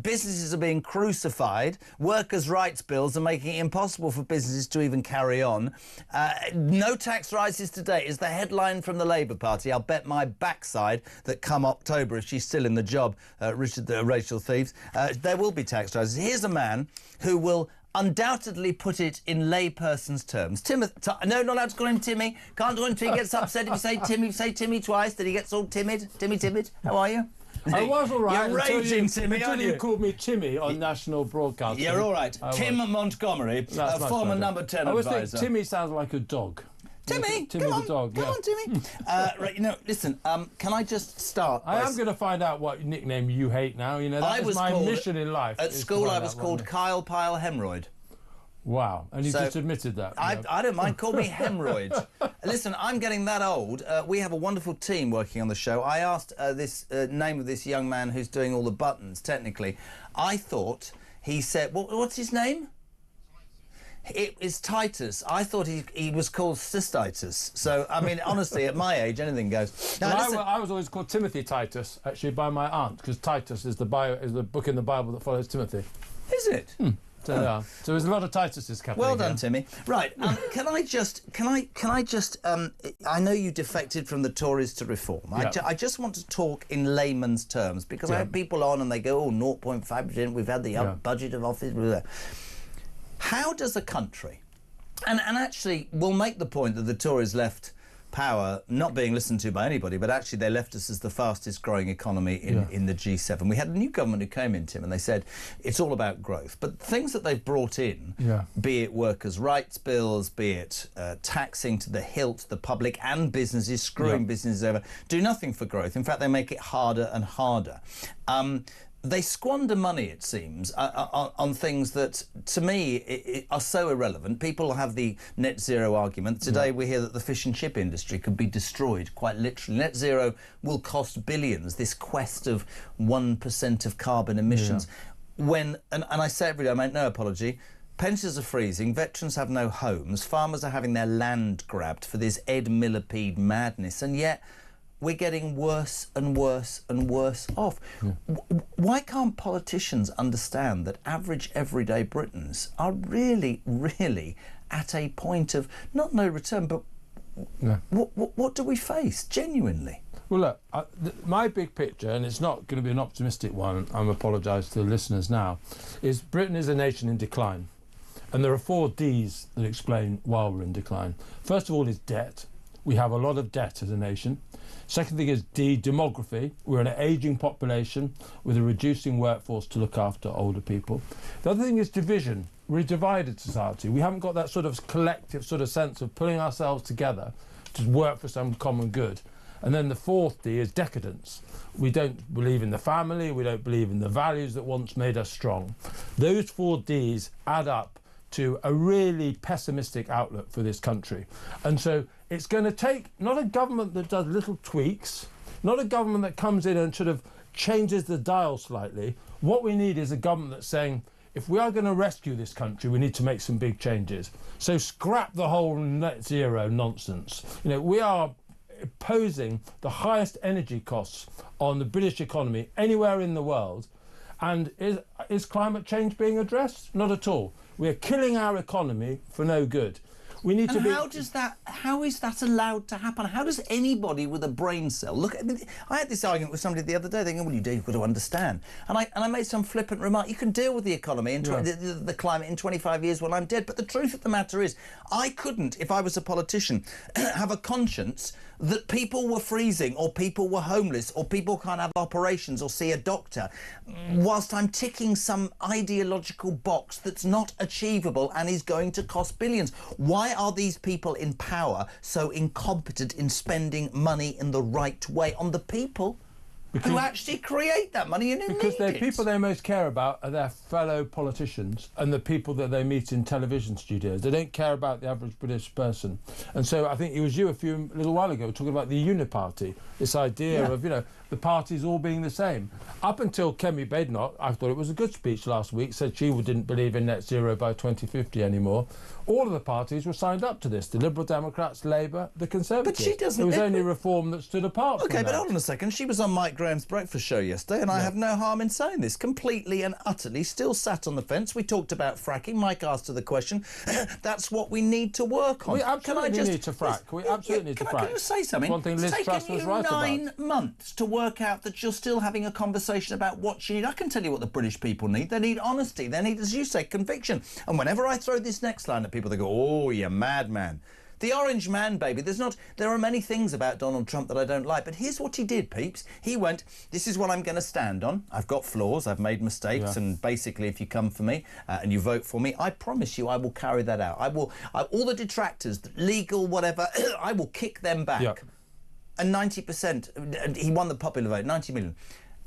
B: Businesses are being crucified. Workers' rights bills are making it impossible for businesses to even carry on. No tax rises today is the headline from the Labour Party. I'll bet my backside that come October, if she's still in the job, Rachel Thieves, there will be tax rises. Here's a man who will undoubtedly put it in layperson's terms. No, not allowed to call him Timmy. Can't do it until he gets upset if you say Timmy. Say Timmy twice, then he gets all timid. Timmy, how are you?
O: I was all right.
B: You're raging, Timmy,
O: until
B: aren't
O: you
B: you?
O: called me Timmy on national broadcasting.
B: You're all right. Tim Montgomery, a former number 10
O: I always
B: advisor.
O: think Timmy sounds like a dog.
B: Timmy,
O: Timmy
B: come
O: the
B: on,
O: dog.
B: come on, Timmy. Right, listen. Can I just start?
O: I am going to find out what nickname you hate now. You know, that is my mission in life.
B: At school, I was called Kyle Pyle Hemorrhoid.
O: Wow, and you just admitted that.
B: I don't mind. Call me Hemorrhoid. Listen, I'm getting that old. We have a wonderful team working on the show. I asked this name of this young man who's doing all the buttons, technically. I thought he said, what's his name? It is Titus. I thought he was called Cystitis. So, I mean, honestly, at my age, anything goes. Now,
O: well, I was always called Timothy Titus, actually, by my aunt, because Titus is the book in the Bible that follows Timothy.
B: Is it?
O: So there's a lot of Tituses happening.
B: Well done, Timmy. Right, can I just? I know you defected from the Tories to Reform.
O: Yeah.
B: I just want to talk in layman's terms because I have people on and they go, 0.5%. We've had the budget of office. Blah, blah. How does a country, and actually, we'll make the point that the Tories left power not being listened to by anybody, but actually they left us as the fastest growing economy in the G7. We had a new government who came in, Tim, and they said it's all about growth. But things that they've brought in, be it workers' rights bills, be it taxing to the hilt the public and businesses, screwing businesses over, do nothing for growth. In fact, they make it harder and harder. They squander money, it seems, on things that, to me, are so irrelevant. People have the net zero argument. Today we hear that the fish and chip industry could be destroyed, quite literally. Net zero will cost billions, this quest of 1% of carbon emissions. And I say every day, I make no apology, pensions are freezing, veterans have no homes, farmers are having their land grabbed for this Ed Millipede madness, and yet we're getting worse and worse and worse off. Why can't politicians understand that average everyday Britons are really, really at a point of not no return, but what do we face genuinely?
O: Well, look, my big picture, and it's not going to be an optimistic one, I apologise to the listeners now, is Britain is a nation in decline. And there are 4 Ds that explain why we're in decline. First of all is debt. We have a lot of debt as a nation. Second thing is demography. We're an ageing population with a reducing workforce to look after older people. The other thing is division. We're a divided society. We haven't got that sort of collective sort of sense of pulling ourselves together to work for some common good. And then the 4th D is decadence. We don't believe in the family. We don't believe in the values that once made us strong. Those 4 Ds add up to a really pessimistic outlook for this country. And so it's going to take not a government that does little tweaks, not a government that comes in and sort of changes the dial slightly. What we need is a government that's saying, if we are going to rescue this country, we need to make some big changes. So scrap the whole net zero nonsense. You know, we are imposing the highest energy costs on the British economy anywhere in the world. And is climate change being addressed? Not at all. We're killing our economy for no good. We need to be.
B: How is that allowed to happen? How does anybody with a brain cell look? I had this argument with somebody the other day. Thinking, well, you've got to understand. And I made some flippant remark. You can deal with the economy and the climate in 25 years when I'm dead. But the truth of the matter is, I couldn't, if I was a politician, have a conscience that people were freezing or people were homeless or people can't have operations or see a doctor whilst I'm ticking some ideological box that's not achievable and is going to cost billions. Why are these people in power so incompetent in spending money in the right way on the people who actually create that money and who
O: because
B: need
O: the
B: it.
O: people they most care about are their fellow politicians and the people that they meet in television studios. They don't care about the average British person. And so I think it was you a little while ago talking about the uniparty, this idea of, you know, the parties all being the same. Up until Kemi Badenoch, I thought it was a good speech last week, said she didn't believe in net zero by 2050 anymore. All of the parties were signed up to this, the Liberal Democrats, Labour, the Conservatives.
B: But she doesn't...
O: There was only Reform that stood apart from that.
B: OK, but hold on a second. She was on Mike Graham's breakfast show yesterday, and I have no harm in saying this. Completely and utterly still sat on the fence. We talked about fracking. Mike asked her the question. That's what we need to work on.
O: We absolutely need to frack. We absolutely need to frack.
B: Can I just say something?
O: One thing Liz Truss was right about.
B: It's taken you 9 months to work out that you're still having a conversation about what you need. I can tell you what the British people need. They need honesty. They need, as you say, conviction. And whenever I throw this next line at people, they go, oh, you madman. The orange man, baby. There are many things about Donald Trump that I don't like, but here's what he did, peeps. He went, this is what I'm going to stand on. I've got flaws, I've made mistakes, and basically if you come for me and you vote for me, I promise you I will carry that out. All the detractors, legal, whatever, I will kick them back.
O: Yep.
B: And 90%, he won the popular vote, 90 million.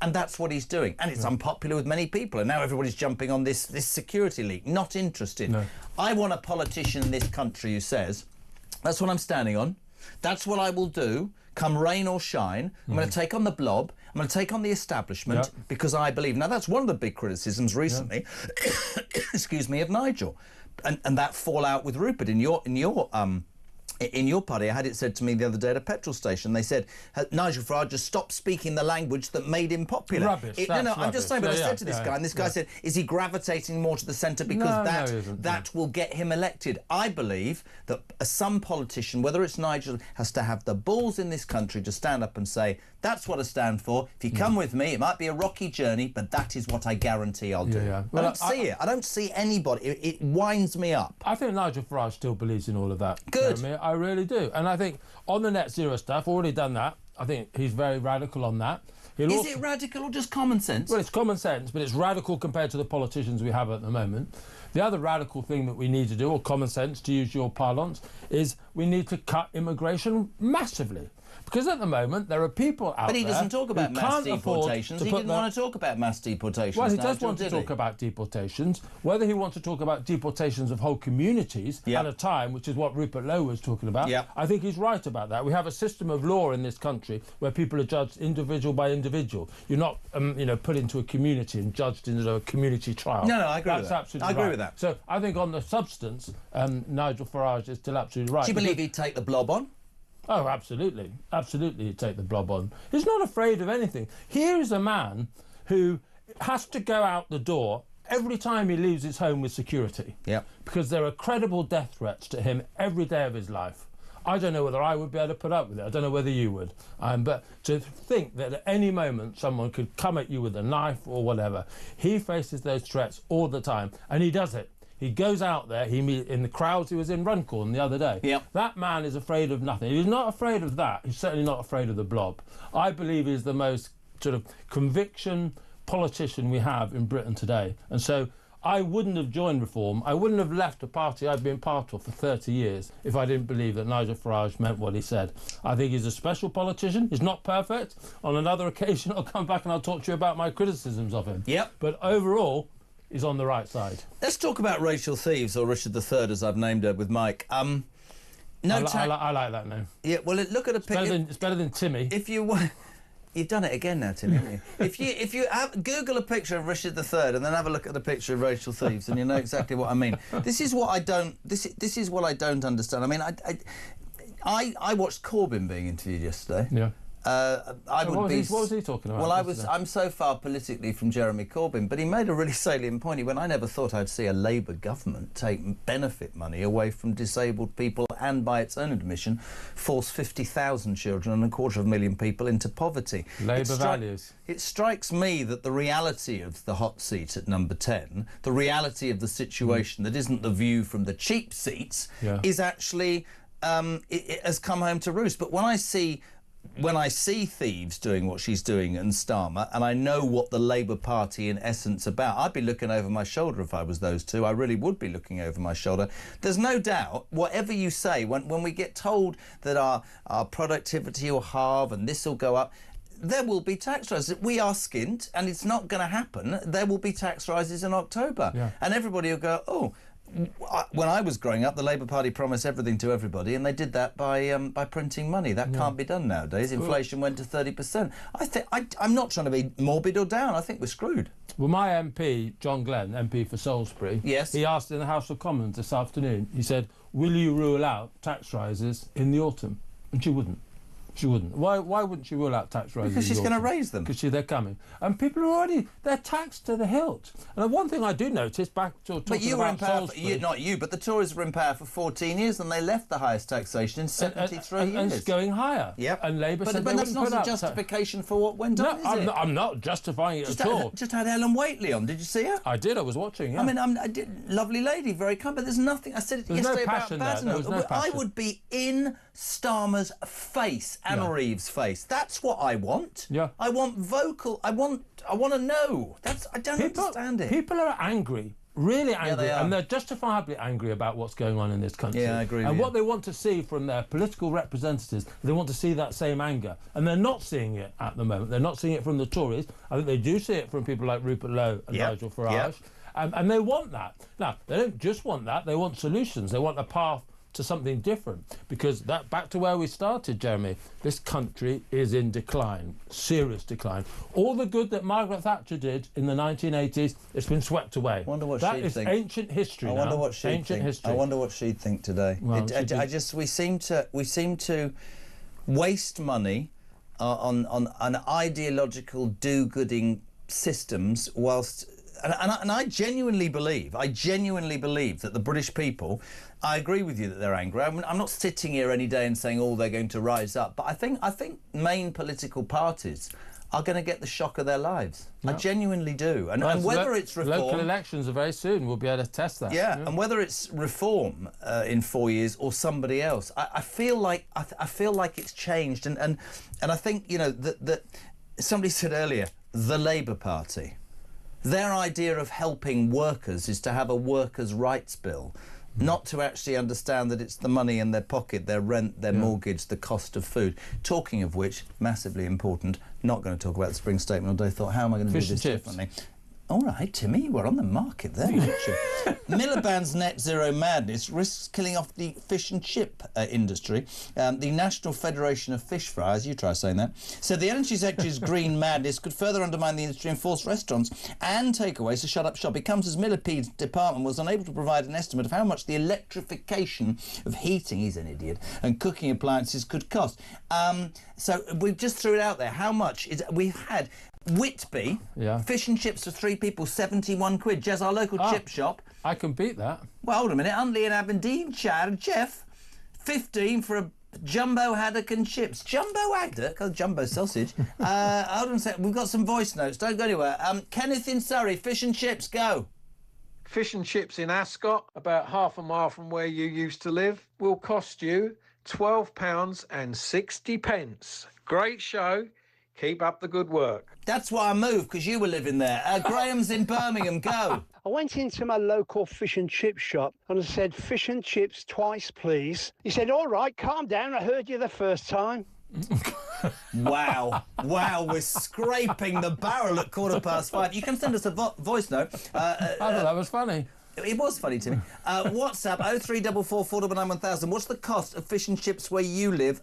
B: And that's what he's doing. And it's unpopular with many people. And now everybody's jumping on this security leak. Not interested. No. I want a politician in this country who says, that's what I'm standing on. That's what I will do, come rain or shine. I'm going to take on the blob. I'm going to take on the establishment because I believe. Now, that's one of the big criticisms recently, excuse me, of Nigel. And that fallout with Rupert in your party. I had it said to me the other day at a petrol station. They said, Nigel Farage just stopped speaking the language that made him popular.
O: Rubbish.
B: I'm just saying, but I said to this guy, and this guy said, is he gravitating more to the centre because that will get him elected? I believe that some politician, whether it's Nigel, has to have the balls in this country to stand up and say, that's what I stand for. If you come with me, it might be a rocky journey, but that is what I guarantee I'll do.
O: Well,
B: I don't see it. I don't see anybody. It winds me up.
O: I think Nigel Farage still believes in all of that.
B: Good.
O: You know what I mean? I really do. And I think on the net zero stuff, already done that. I think he's very radical on that.
B: Is it radical or just common sense?
O: Well, it's common sense, but it's radical compared to the politicians we have at the moment. The other radical thing that we need to do, or common sense, to use your parlance, is we need to cut immigration massively. Because at the moment, there are people out there...
B: But he doesn't talk about mass deportations. He didn't want to talk about mass deportations.
O: Well, he does want to talk about deportations. Whether he wants to talk about deportations of whole communities at a time, which is what Rupert Lowe was talking about, I think he's right about that. We have a system of law in this country where people are judged individual by individual. You're not, put into a community and judged in a community trial.
B: No, I agree with that.
O: That's absolutely right.
B: I agree with that.
O: So I think on the substance, Nigel Farage is still absolutely right.
B: Do you believe he'd take the blob on?
O: Oh, absolutely. Absolutely, he'd take the blob on. He's not afraid of anything. Here is a man who has to go out the door every time he leaves his home with security. Because there are credible death threats to him every day of his life. I don't know whether I would be able to put up with it. I don't know whether you would. But to think that at any moment someone could come at you with a knife or whatever, he faces those threats all the time, and he does it. He goes out there, he meets in the crowds he was in Runcorn the other day. That man is afraid of nothing. He's not afraid of that. He's certainly not afraid of the blob. I believe he's the most sort of conviction politician we have in Britain today. And so I wouldn't have joined Reform. I wouldn't have left a party I've been part of for 30 years if I didn't believe that Nigel Farage meant what he said. I think he's a special politician. He's not perfect. On another occasion, I'll come back and I'll talk to you about my criticisms of him. But overall, is on the right side.
B: Let's talk about Rachel Thieves, or Richard III, as I've named her with Mike.
O: I like that name.
B: Yeah, well, look at a picture.
O: It's better than Timmy.
B: If you want... You've done it again now, Timmy, haven't you? If you Google a picture of Richard III and then have a look at the picture of Rachel Thieves, and you know exactly what I mean. This is what I don't. This is what I don't understand. I mean, I watched Corbyn being interviewed yesterday.
O: What was he talking about?
B: Well, I'm so far politically from Jeremy Corbyn, but he made a really salient point. He went, I never thought I'd see a Labour government take benefit money away from disabled people and, by its own admission, force 50,000 children and 250,000 people into poverty.
O: Labour values.
B: It strikes me that the reality of the hot seat at number 10, the reality of the situation that isn't the view from the cheap seats, is actually, it has come home to roost. But when I see Thieves doing what she's doing and Starmer, and I know what the Labour Party in essence about, I'd be looking over my shoulder if I was those two. I really would be looking over my shoulder. There's no doubt, whatever you say, when we get told that our productivity will halve and this will go up, there will be tax rises. We are skint, and it's not going to happen. There will be tax rises in October.
O: Yeah.
B: And everybody will go, oh... When I was growing up, the Labour Party promised everything to everybody, and they did that by printing money. That can't be done nowadays. Inflation went to 30%. I'm not trying to be morbid or down. I think we're screwed.
O: Well, my MP, John Glenn, MP for Salisbury,
B: yes,
O: he asked in the House of Commons this afternoon, he said, will you rule out tax rises in the autumn? And she wouldn't. She wouldn't. Why wouldn't she rule out tax rises?
B: Because she's going to raise them.
O: Because they're coming. And people are they're taxed to the hilt. And one thing I do notice, back to talking
B: but you were in power, not you, but the Tories were in power for 14 years and they left the highest taxation in 73 years.
O: And it's going higher.
B: Yep.
O: And Labour said
B: but that's not a justification for what went on, is it?
O: I'm not justifying it at all.
B: Just had Ellen Whately on. Did you see her?
O: I did. I was watching, yeah.
B: I mean, lovely lady, very kind, but there's nothing... I said it yesterday about Basingstoke. I would be in Starmer's face, Anna Reeves' face. That's what I want.
O: Yeah.
B: I want vocal. I want to know. I don't understand it.
O: People are angry, really angry,
B: they are.
O: and they're justifiably angry about what's going on in this country.
B: Yeah, I agree.
O: And what they want to see from their political representatives, they want to see that same anger, and they're not seeing it at the moment. They're not seeing it from the Tories. I think they do see it from people like Rupert Lowe and Nigel Farage, and they want that. Now, they don't just want that; they want solutions. They want a path to something different, because back to where we started, Jeremy, this country is in decline, serious decline. All the good that Margaret Thatcher did in the 1980s, it's been swept away.
B: I wonder what
O: that
B: she'd
O: is
B: think.
O: Ancient history.
B: I wonder what she'd think.
O: History.
B: I wonder what she'd think today.
O: Well,
B: we seem to waste money on ideological do-gooding systems whilst. And I genuinely believe that the British people, I agree with you that they're angry. I'm not sitting here any day and saying, oh, they're going to rise up. But I think main political parties are going to get the shock of their lives. No. I genuinely do. And whether it's reform...
O: Local elections are very soon. We'll be able to test that.
B: Yeah, and whether it's reform in 4 years or somebody else, I feel like it's changed. And I think, that somebody said earlier, the Labour Party... Their idea of helping workers is to have a workers' rights bill, not to actually understand that it's the money in their pocket, their rent, their mortgage, the cost of food. Talking of which, massively important, not going to talk about the spring statement all day, thought, how am I going to do this differently? All right, Timmy, you were on the market there, weren't you? Miliband's net zero madness risks killing off the fish and chip industry. The National Federation of Fish Fryers, you try saying that, said the energy sector's green madness could further undermine the industry and force restaurants and takeaways to shut up shop. It comes as Millipede's department was unable to provide an estimate of how much the electrification of heating, he's an idiot, and cooking appliances could cost. So we just threw it out there. How much is we've had... Whitby, fish and chips for 3 people, 71 quid. Jez, our local chip shop.
O: I can beat that.
B: Well, hold a minute. Huntley and Aberdeenshire, Jeff, 15 for a jumbo haddock and chips. Jumbo haddock? Oh, jumbo sausage. Hold on a second. We've got some voice notes. Don't go anywhere. Kenneth in Surrey, fish and chips, go.
P: Fish and chips in Ascot, about half a mile from where you used to live, will cost you £12.60. Great show. Keep up the good work.
B: That's why I moved, because you were living there. Graham's in Birmingham, go.
Q: I went into my local fish and chip shop and I said, fish and chips twice, please. He said, all right, calm down. I heard you the first time.
B: Wow, we're scraping the barrel at 5:15. You can send us a voice note.
O: I thought that was funny.
B: It was funny to me. WhatsApp 0344 499 1000. What's the cost of fish and chips where you live?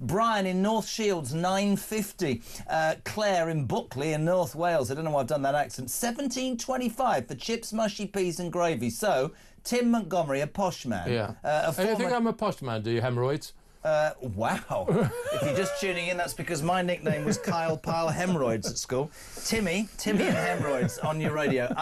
B: Brian in North Shields, £9.50. Claire in Buckley in North Wales. I don't know why I've done that accent. £17.25 for chips, mushy peas and gravy. So, Tim Montgomery, a posh man.
O: Yeah. You think I'm a posh man, do you, hemorrhoids?
B: Wow. If you're just tuning in, that's because my nickname was Kyle Pyle Hemorrhoids at school. Timmy and Hemorrhoids on your radio.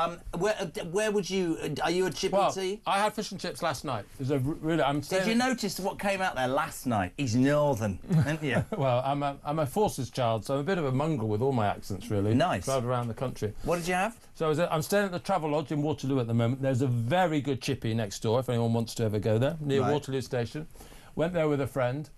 B: Where would you... Are you a chippy tea?
O: I had fish and chips last night. It was a really...
B: Did you notice what came out there last night? He's northern, didn't you?
O: Well, I'm a forces child, so I'm a bit of a mongrel with all my accents, really.
B: Nice.
O: Traveled around the country.
B: What did you have?
O: So I'm staying at the Travelodge in Waterloo at the moment. There's a very good chippy next door, if anyone wants to ever go there, near Waterloo Station. Went there with a friend.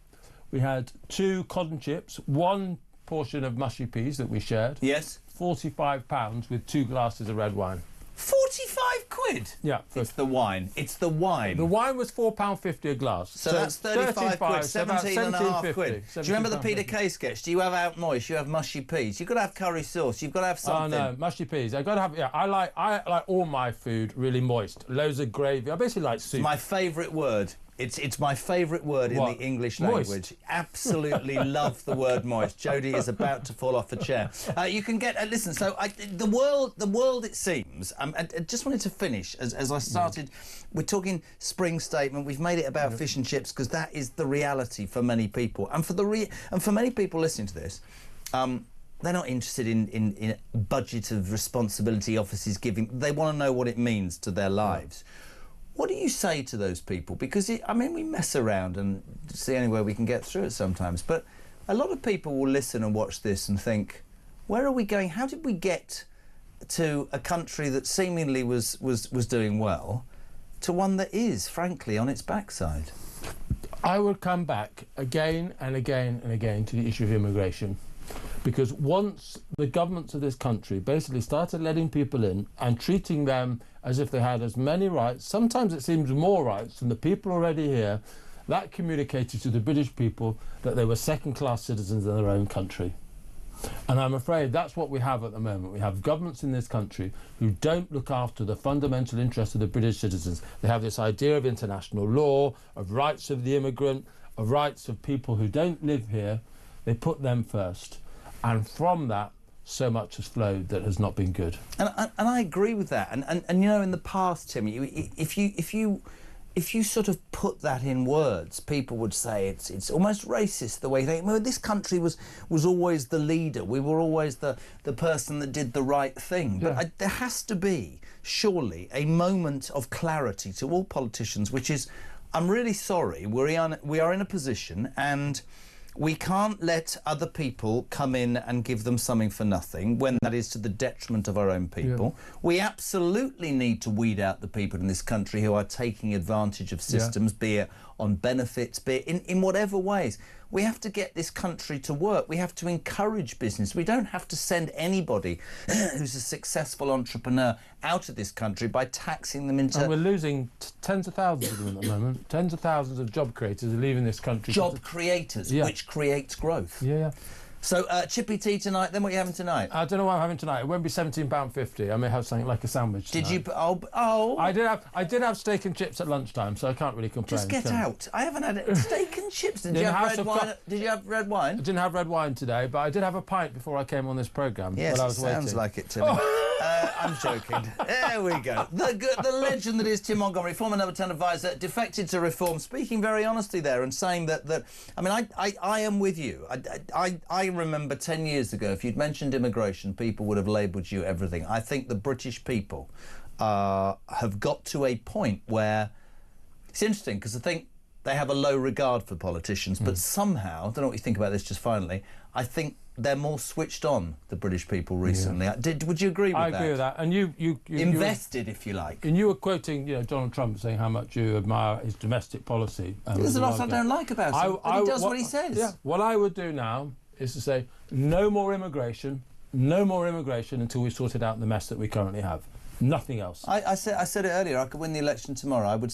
O: We had 2 cod and chips, 1 portion of mushy peas that we shared.
B: Yes.
O: £45 with 2 glasses of red wine.
B: £45? £5?
O: Yeah.
B: It's the wine. It's the wine.
O: The wine was £4.50 a glass.
B: So that's 35 quid, 17 and a half quid. Do you remember the Peter
O: £17.50.
B: Kay sketch? Do you have out moist? You have mushy peas. You've got to have curry sauce. You've got to have something.
O: Oh no, mushy peas. I got to have. Yeah, I like all my food really moist. Loads of gravy. I basically like soup.
B: It's my favourite word. It's my favourite word in the English language. Absolutely love the word moist. Jodie is about to fall off the chair. You can get listen. So the world. It seems. I just wanted to finish as I started. We're talking spring statement. We've made it about fish and chips because that is the reality for many people, and for many people listening to this. They're not interested in budget of responsibility offices giving. They want to know what it means to their lives. What do you say to those people? Because, we mess around and see anywhere we can get through it sometimes. But a lot of people will listen and watch this and think, where are we going? How did we get to a country that seemingly was doing well to one that is, frankly, on its backside?
O: I would come back again and again and again to the issue of immigration. Because once the governments of this country basically started letting people in and treating them as if they had as many rights, sometimes it seems more rights than the people already here, that communicated to the British people that they were second-class citizens in their own country. And I'm afraid that's what we have at the moment. We have governments in this country who don't look after the fundamental interests of the British citizens. They have this idea of international law, of rights of the immigrant, of rights of people who don't live here. They put them first. And from that, so much has flowed that has not been good.
B: And I agree with that. And in the past, Tim, if you sort of put that in words, people would say it's almost racist the way they. This country was always the leader. We were always the person that did the right thing.
O: Yeah.
B: But there has to be, surely, a moment of clarity to all politicians, which is, I'm really sorry, we are in a position and. We can't let other people come in and give them something for nothing when that is to the detriment of our own people. Yeah. We absolutely need to weed out the people in this country who are taking advantage of systems, be it on benefits, be it in whatever ways. We have to get this country to work. We have to encourage business. We don't have to send anybody who's a successful entrepreneur out of this country by taxing them into...
O: And we're losing tens of thousands of them at the moment. Tens of thousands of job creators are leaving this country.
B: Job creators, which creates growth.
O: Yeah.
B: So, chippy tea tonight, then what are you having tonight?
O: I don't know what I'm having tonight. It won't be £17.50. I may have something like a sandwich tonight.
B: Did you... Oh!
O: I did have steak and chips at lunchtime, so I can't really complain.
B: Just get out. I haven't had it. Steak and chips. Did you have red wine? Did you have red wine?
O: I didn't have red wine today, but I did have a pint before I came on this programme.
B: Yes,
O: while I was
B: sounds
O: waiting.
B: like it to me. I'm joking. There we go. The legend that is Tim Montgomery, former number 10 advisor, defected to Reform, speaking very honestly there and saying that I am with you. I remember 10 years ago, if you'd mentioned immigration, people would have labelled you everything. I think the British people have got to a point where it's interesting because I think they have a low regard for politicians, but somehow, I don't know what you think about this just finally, I think they're more switched on, the British people, recently. Yeah. Would you agree with that?
O: I agree with that. And you
B: invested, if you like.
O: And you were quoting, Donald Trump saying how much you admire his domestic policy.
B: There's a lot I don't like about him, but he does what he says.
O: Yeah. What I would do now is to say no more immigration until we've sorted out the mess that we currently have. Nothing else.
B: I said it earlier. I could win the election tomorrow. I would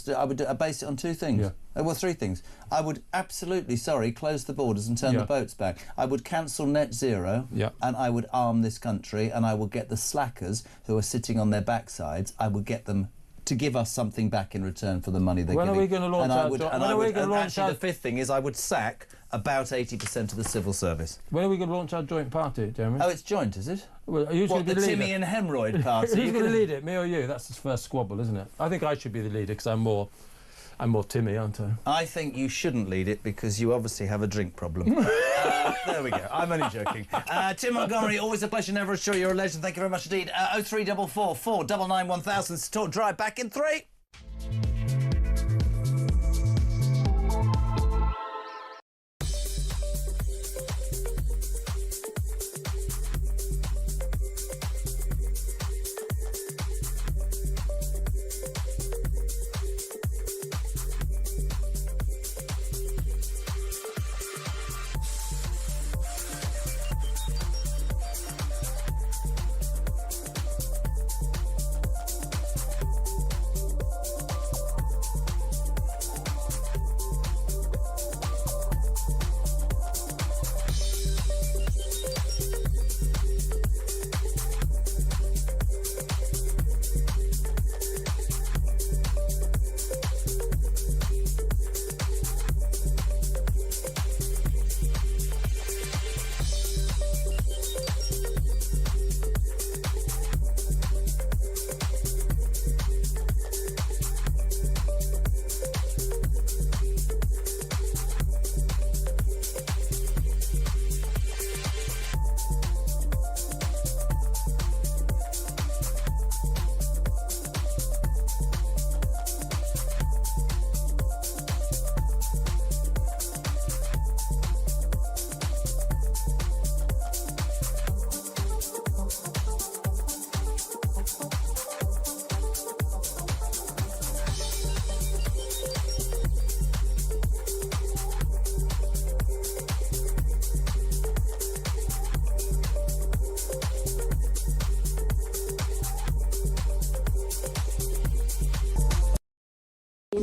B: base it on two things.
O: Yeah.
B: Well, three things. I would absolutely, close the borders and turn the boats back. I would cancel net zero.
O: Yeah.
B: And I would arm this country. And I would get the slackers who are sitting on their backsides. I would get them to give us something back in return for the money they're giving.
O: When are we going to launch
B: the fifth thing is I would sack about 80% of the civil service.
O: When are we going to launch our joint party, Jeremy?
B: Oh, it's joint, is it?
O: Well, who's going to be the leader?
B: Timmy and Hemorrhoid party?
O: Who's going to lead it, me or you? That's the first squabble, isn't it? I think I should be the leader because I'm more Timmy, aren't I?
B: I think you shouldn't lead it because you obviously have a drink problem. There we go. I'm only joking. Tim Montgomery, always a pleasure, never a show. You're a legend. Thank you very much indeed. 0344 499 1000 to talk drive back in 3.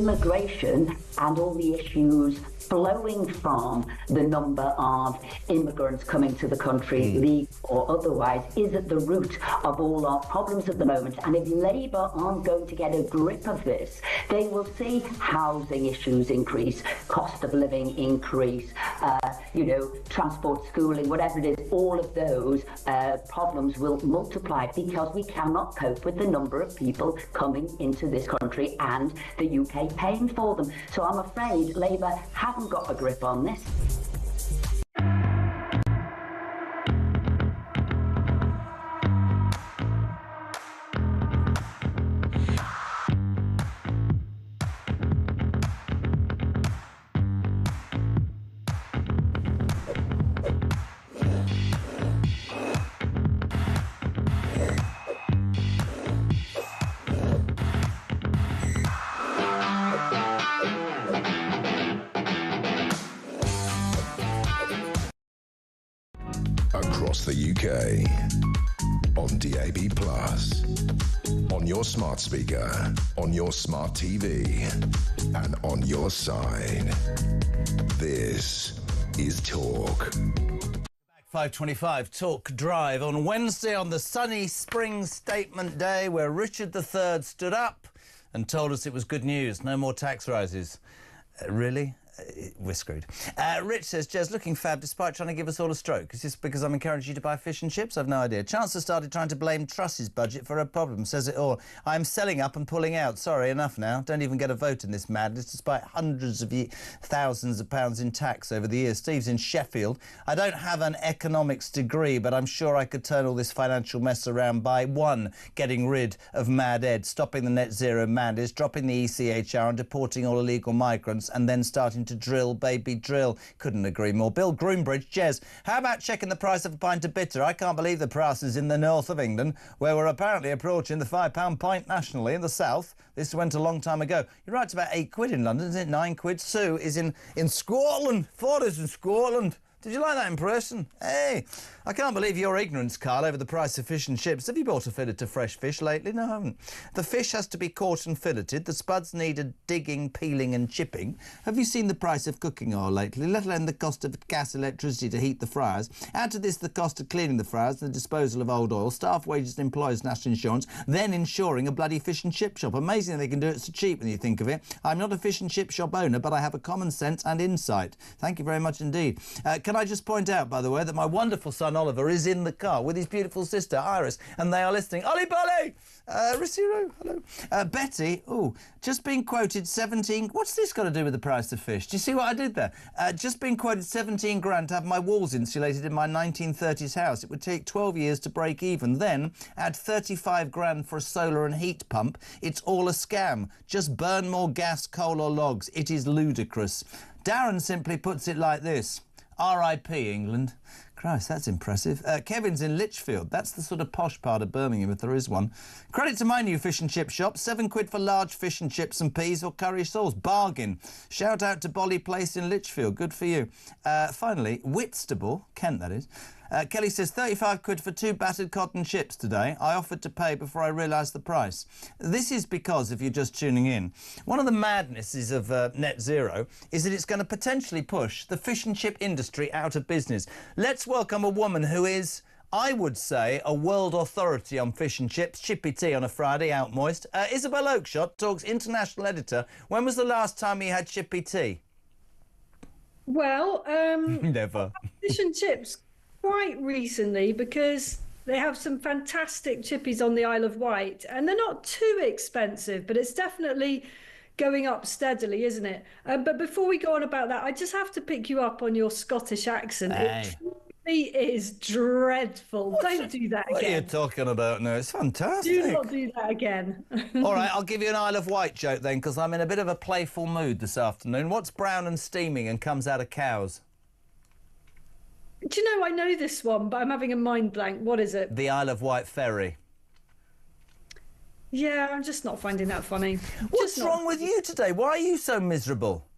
R: immigration and all the issues flowing from the number of immigrants coming to the country, legal or otherwise, is at the root of all our problems at the moment. And if Labour aren't going to get a grip of this, they will see housing issues increase, cost of living increase, transport, schooling, whatever it is, all of those problems will multiply because we cannot cope with the number of people coming into this country and the UK paying for them. So I'm afraid Labour haven't got a grip on this.
A: Across the UK, on DAB+, on your smart speaker, on your smart TV, and on your side. This is Talk.
B: 5:25, Talk Drive on Wednesday on the sunny spring statement day where Richard III stood up and told us it was good news. No more tax rises. Really? We're screwed. Rich says, Jez, looking fab despite trying to give us all a stroke. Is this because I'm encouraging you to buy fish and chips? I've no idea. Chancellor started trying to blame Truss's budget for a problem. Says it all. I'm selling up and pulling out. Sorry, enough now. Don't even get a vote in this madness despite hundreds of thousands of pounds in tax over the years. Steve's in Sheffield. I don't have an economics degree, but I'm sure I could turn all this financial mess around by 1, getting rid of Mad Ed, stopping the net zero madness, dropping the ECHR and deporting all illegal migrants, and then starting to drill, baby, drill. Couldn't agree more. Bill Groombridge, Jez, how about checking the price of a pint of bitter? I can't believe the prices in the north of England, where we're apparently approaching the £5 pint nationally. In the south, this went a long time ago. You're right, it's about £8 in London, isn't it? 9 quid. Sue is in Scotland. Father's in Scotland. Did you like that impression? Hey, I can't believe your ignorance, Carl, over the price of fish and chips. Have you bought a fillet of fresh fish lately? No, I haven't. The fish has to be caught and filleted. The spuds needed digging, peeling and chipping. Have you seen the price of cooking oil lately, let alone the cost of gas, electricity to heat the fryers? Add to this the cost of cleaning the fryers, the disposal of old oil, staff wages and employers' national insurance, then insuring a bloody fish and chip shop. Amazing they can do it so cheap when you think of it. I'm not a fish and chip shop owner, but I have a common sense and insight. Thank you very much indeed. Can I just point out, by the way, that my wonderful son Oliver is in the car with his beautiful sister Iris, and they are listening. Ollie Bolly! Rissiro, hello. Betty, just been quoted 17... What's this got to do with the price of fish? Do you see what I did there? Just been quoted 17 grand to have my walls insulated in my 1930s house. It would take 12 years to break even. Then add 35 grand for a solar and heat pump. It's all a scam. Just burn more gas, coal or logs. It is ludicrous. Darren simply puts it like this. R.I.P. England. Christ, that's impressive. Kevin's in Lichfield. That's the sort of posh part of Birmingham, if there is one. Credit to my new fish and chip shop. £7 for large fish and chips and peas or curry sauce. Bargain. Shout out to Bolly Place in Lichfield. Good for you. Finally, Whitstable, Kent that is. Kelly says £35 for 2 battered cotton chips today. I offered to pay before I realised the price. This is because, if you're just tuning in, one of the madnesses of net zero is that it's going to potentially push the fish and chip industry out of business. Let's welcome a woman who is, I would say, a world authority on fish and chips. Chippy tea on a Friday, out moist. Isabel Oakeshott, Talk's international editor. When was the last time you had chippy tea?
S: Well,
B: never.
S: Fish and chips quite recently, because they have some fantastic chippies on the Isle of Wight, and they're not too expensive, but it's definitely going up steadily, isn't it? But before we go on about that, I just have to pick you up on your Scottish accent.
B: Hey.
S: It truly is dreadful. Don't do that
B: What
S: again.
B: are you talking about now? It's fantastic.
S: Do not do that again.
B: All right, I'll give you an Isle of Wight joke then, because I'm in a bit of a playful mood this afternoon. What's brown and steaming and comes out of cows?
S: Do you know, I know this one, but I'm having a mind blank. What is it?
B: The Isle of Wight ferry.
S: Yeah, I'm just not finding that funny.
B: What's wrong with you today? Why are you so miserable?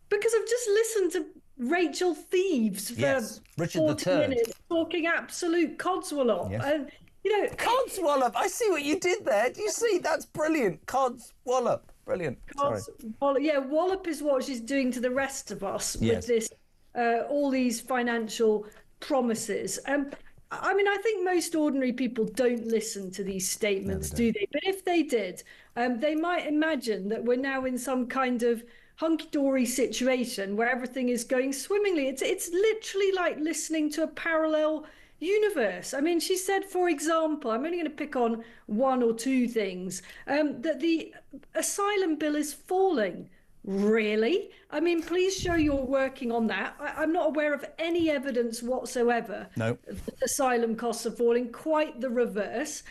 S: Because I've just listened to Rachel Thieves for
B: Richard
S: 40
B: III.
S: minutes talking absolute codswallop.
B: Yes.
S: And, you know...
B: Codswallop! I see what you did there. Do you see? That's brilliant. Codswallop. Brilliant. Sorry.
S: Wallop is what she's doing to the rest of us with this, all these financial promises. I mean, I think most ordinary people don't listen to these statements, do they? But if they did, they might imagine that we're now in some kind of hunky-dory situation where everything is going swimmingly. It's literally like listening to a parallel universe. I mean, she said, for example, I'm only going to pick on one or two things, that the asylum bill is falling. Really? I mean, please show you're working on that. I'm not aware of any evidence whatsoever that asylum costs are falling, quite the reverse.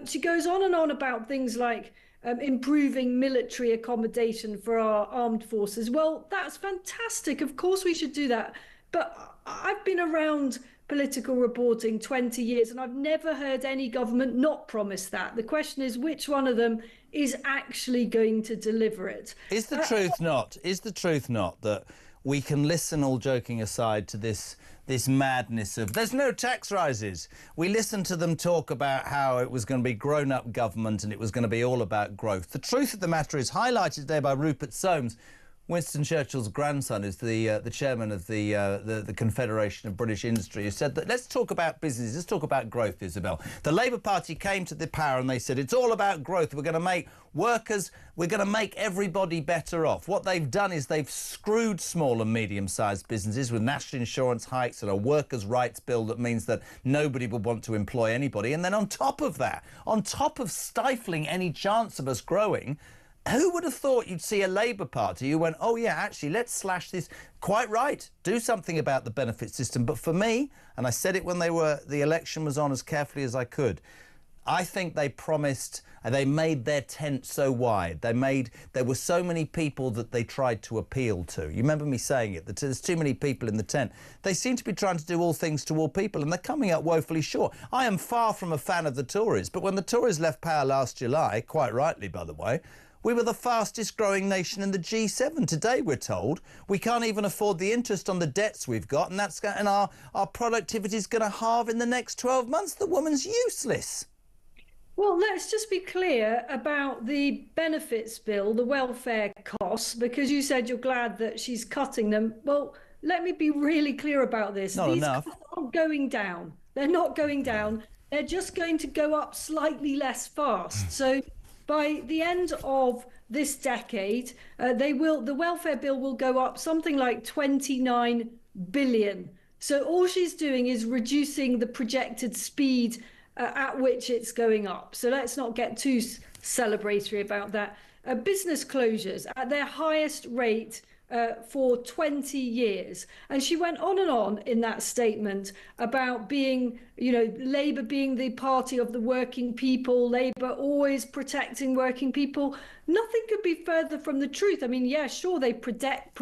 S: She goes on and on about things like improving military accommodation for our armed forces. Well, that's fantastic. Of course we should do that. But I've been around political reporting 20 years and I've never heard any government not promise that. The question is, which one of them is actually going to deliver it?
B: Is the truth not that we can listen, all joking aside, to this madness of there's no tax rises? We listened to them talk about how it was going to be grown-up government and it was going to be all about growth. The truth of the matter is, highlighted today by Rupert Soames, Winston Churchill's grandson, is the chairman of the Confederation of British Industry, who said that let's talk about business, let's talk about growth, Isabel. The Labour Party came to the power and they said it's all about growth. We're going to make workers, we're going to make everybody better off. What they've done is they've screwed small and medium-sized businesses with national insurance hikes and a workers' rights bill that means that nobody will want to employ anybody. And then on top of that, on top of stifling any chance of us growing, who would have thought you'd see a Labour Party who went, oh, yeah, actually, let's slash this. Quite right. Do something about the benefit system. But for me, and I said it when the election was on as carefully as I could, I think they promised, and they made their tent so wide. There were so many people that they tried to appeal to. You remember me saying it, that there's too many people in the tent. They seem to be trying to do all things to all people, and they're coming up woefully short. I am far from a fan of the Tories, but when the Tories left power last July, quite rightly, by the way, we were the fastest growing nation in the G7. Today, we're told, we can't even afford the interest on the debts we've got, and our productivity is going to halve in the next 12 months. The woman's useless.
S: Well, let's just be clear about the benefits bill, the welfare costs, because you said you're glad that she's cutting them. Well, let me be really clear about this. These costs aren't going down. They're not going down. They're just going to go up slightly less fast. So by the end of this decade, the welfare bill will go up something like 29 billion. So all she's doing is reducing the projected speed at which it's going up. So let's not get too celebratory about that. Business closures at their highest rate for 20 years. And she went on and on in that statement about being, Labour being the party of the working people, Labour always protecting working people. Nothing could be further from the truth. I mean, yeah, sure, they protect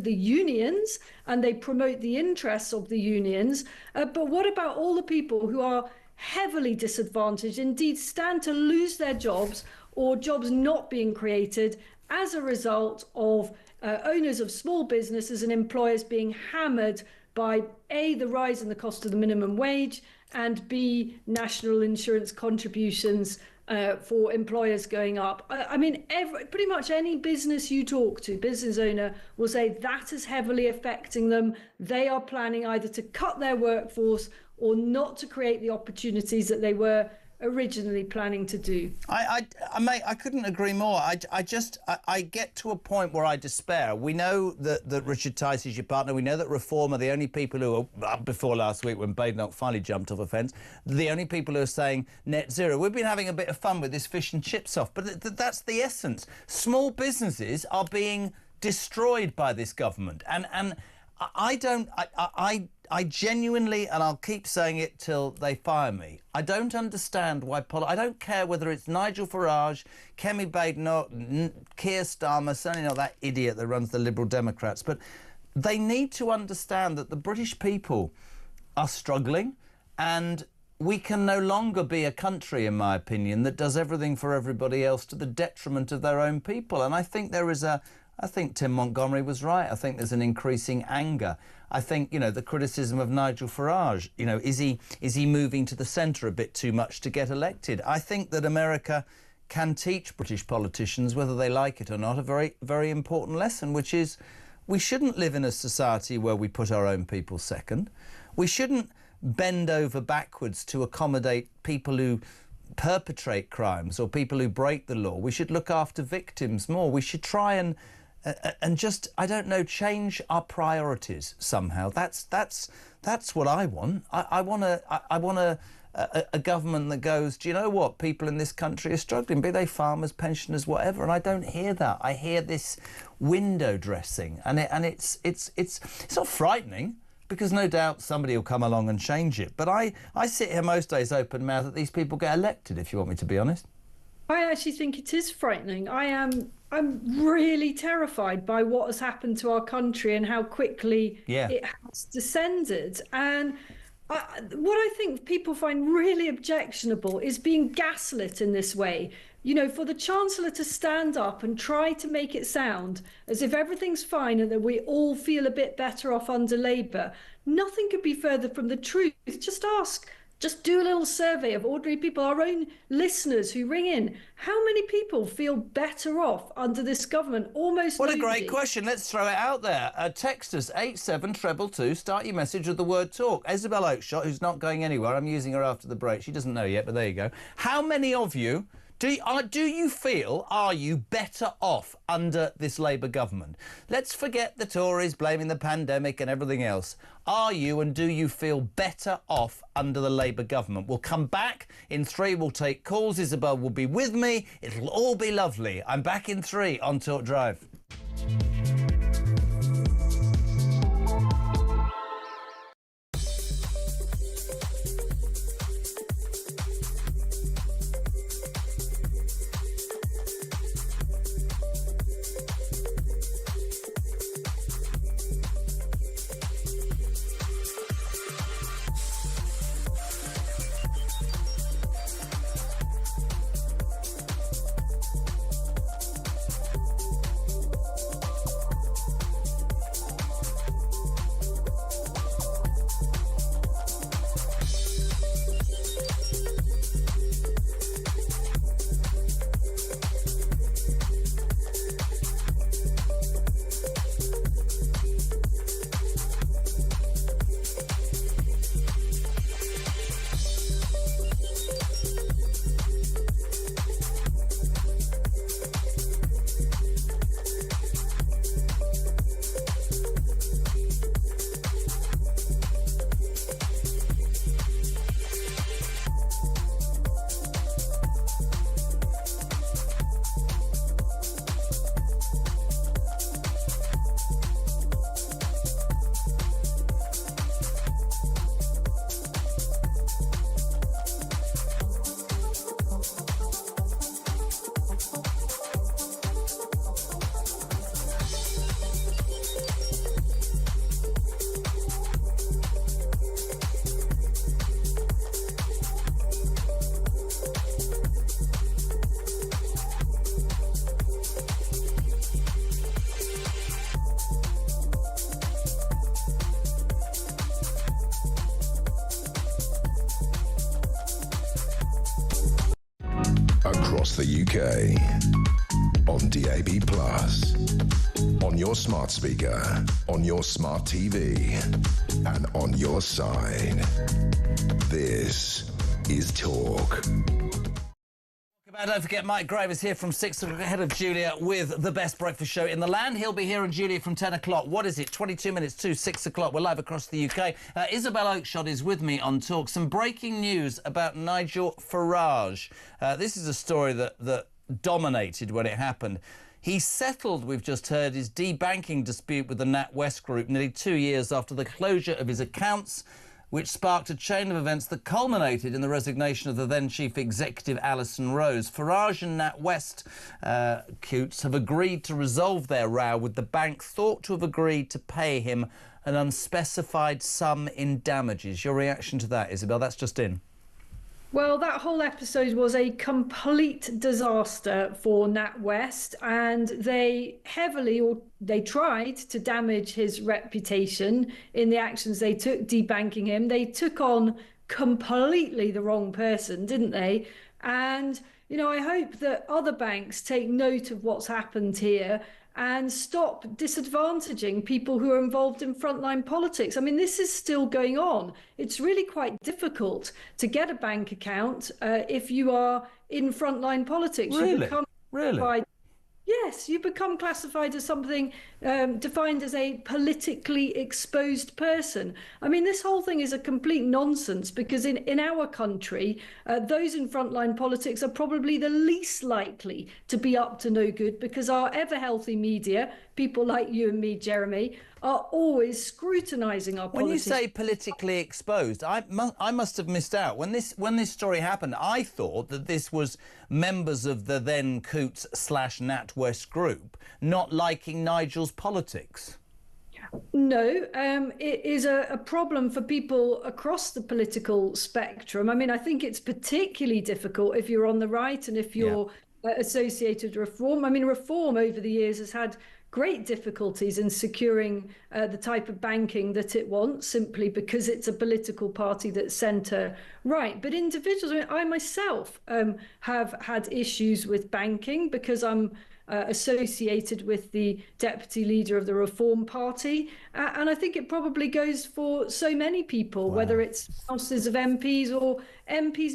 S: the unions and they promote the interests of the unions. But what about all the people who are heavily disadvantaged, indeed stand to lose their jobs or jobs not being created as a result of owners of small businesses and employers being hammered by A, the rise in the cost of the minimum wage, and B, national insurance contributions for employers going up? I mean, pretty much any business you talk to, business owner, will say that is heavily affecting them. They are planning either to cut their workforce or not to create the opportunities that they were originally planning to do.
B: Mate, I couldn't agree more. I get to a point where I despair. We know that Richard Tice is your partner. We know that Reform are the only people who are, before last week when Badenoch finally jumped off a fence, the only people who are saying net zero. We've been having a bit of fun with this fish and chips off, but that's the essence. Small businesses are being destroyed by this government. And I genuinely, and I'll keep saying it till they fire me, I don't understand why I don't care whether it's Nigel Farage, Kemi Badenoch, Keir Starmer, certainly not that idiot that runs the Liberal Democrats, but they need to understand that the British people are struggling, and we can no longer be a country, in my opinion, that does everything for everybody else to the detriment of their own people. And I think I think Tim Montgomery was right. I think there's an increasing anger. I think, the criticism of Nigel Farage, is he moving to the centre a bit too much to get elected? I think that America can teach British politicians, whether they like it or not, a very, very important lesson, which is we shouldn't live in a society where we put our own people second. We shouldn't bend over backwards to accommodate people who perpetrate crimes or people who break the law. We should look after victims more. We should try and just, I don't know, change our priorities somehow. That's what I want. I want a government that goes, do you know what, people in this country are struggling, be they farmers, pensioners, whatever. And I don't hear that. I hear this window dressing, and it's not frightening, because no doubt somebody will come along and change it. But I sit here most days open mouthed that these people get elected, if you want me to be honest.
S: I actually think it is frightening. I'm really terrified by what has happened to our country and how quickly it has descended. And what I think people find really objectionable is being gaslit in this way. You know, for the Chancellor to stand up and try to make it sound as if everything's fine and that we all feel a bit better off under Labour, nothing could be further from the truth. Just do a little survey of ordinary people, our own listeners who ring in. How many people feel better off under this government? Almost
B: What
S: nobody.
B: a great question. Let's throw it out there. Text us 87222. Start your message with the word talk. Isabel Oakeshott, who's not going anywhere. I'm using her after the break. She doesn't know yet, but there you go. How many of you do you feel, are you better off under this Labour government? Let's forget the Tories blaming the pandemic and everything else. Are you and do you feel better off under the Labour government? We'll come back in 3. We'll take calls. Isabel will be with me. It'll all be lovely. I'm back in 3 on Talk Drive.
A: Across the UK, on DAB+, on your smart speaker, on your smart TV, and on your side. This is Talk.
B: Don't forget, Mike Grave is here from 6 o'clock ahead of Julia with the best breakfast show in the land. He'll be here and Julia from 10 o'clock. What is it? 22 minutes to 6 o'clock. We're live across the UK. Isabel Oakeshott is with me on Talk. Some breaking news about Nigel Farage. This is a story that dominated when it happened. He settled, we've just heard, his debanking dispute with the NatWest Group nearly 2 years after the closure of his accounts, which sparked a chain of events that culminated in the resignation of the then chief executive Alison Rose. Farage and NatWest Coots have agreed to resolve their row, with the bank thought to have agreed to pay him an unspecified sum in damages. Your reaction to that, Isabel? That's just in.
S: Well, that whole episode was a complete disaster for NatWest, and they tried to damage his reputation in the actions they took, debanking him. They took on completely the wrong person, didn't they? And you know, I hope that other banks take note of what's happened here and stop disadvantaging people who are involved in frontline politics. I mean, this is still going on. It's really quite difficult to get a bank account if you are in frontline politics.
B: Really?
S: You become
B: Really?
S: Yes, you become classified as something defined as a politically exposed person. I mean, this whole thing is a complete nonsense because in our country, those in frontline politics are probably the least likely to be up to no good because our ever healthy media, people like you and me, Jeremy, are always scrutinising our
B: When
S: politics.
B: you say politically exposed, I must have missed out. When this story happened, I thought that this was members of the then Coots/NatWest group not liking Nigel's politics.
S: No, it is a problem for people across the political spectrum. I mean, I think it's particularly difficult if you're on the right and if you're associated with Reform. I mean, Reform over the years has had great difficulties in securing the type of banking that it wants, simply because it's a political party that's centre right. But individuals, I mean, I myself have had issues with banking because I'm associated with the deputy leader of the Reform Party. And I think it probably goes for so many people, whether it's houses of MPs or MPs,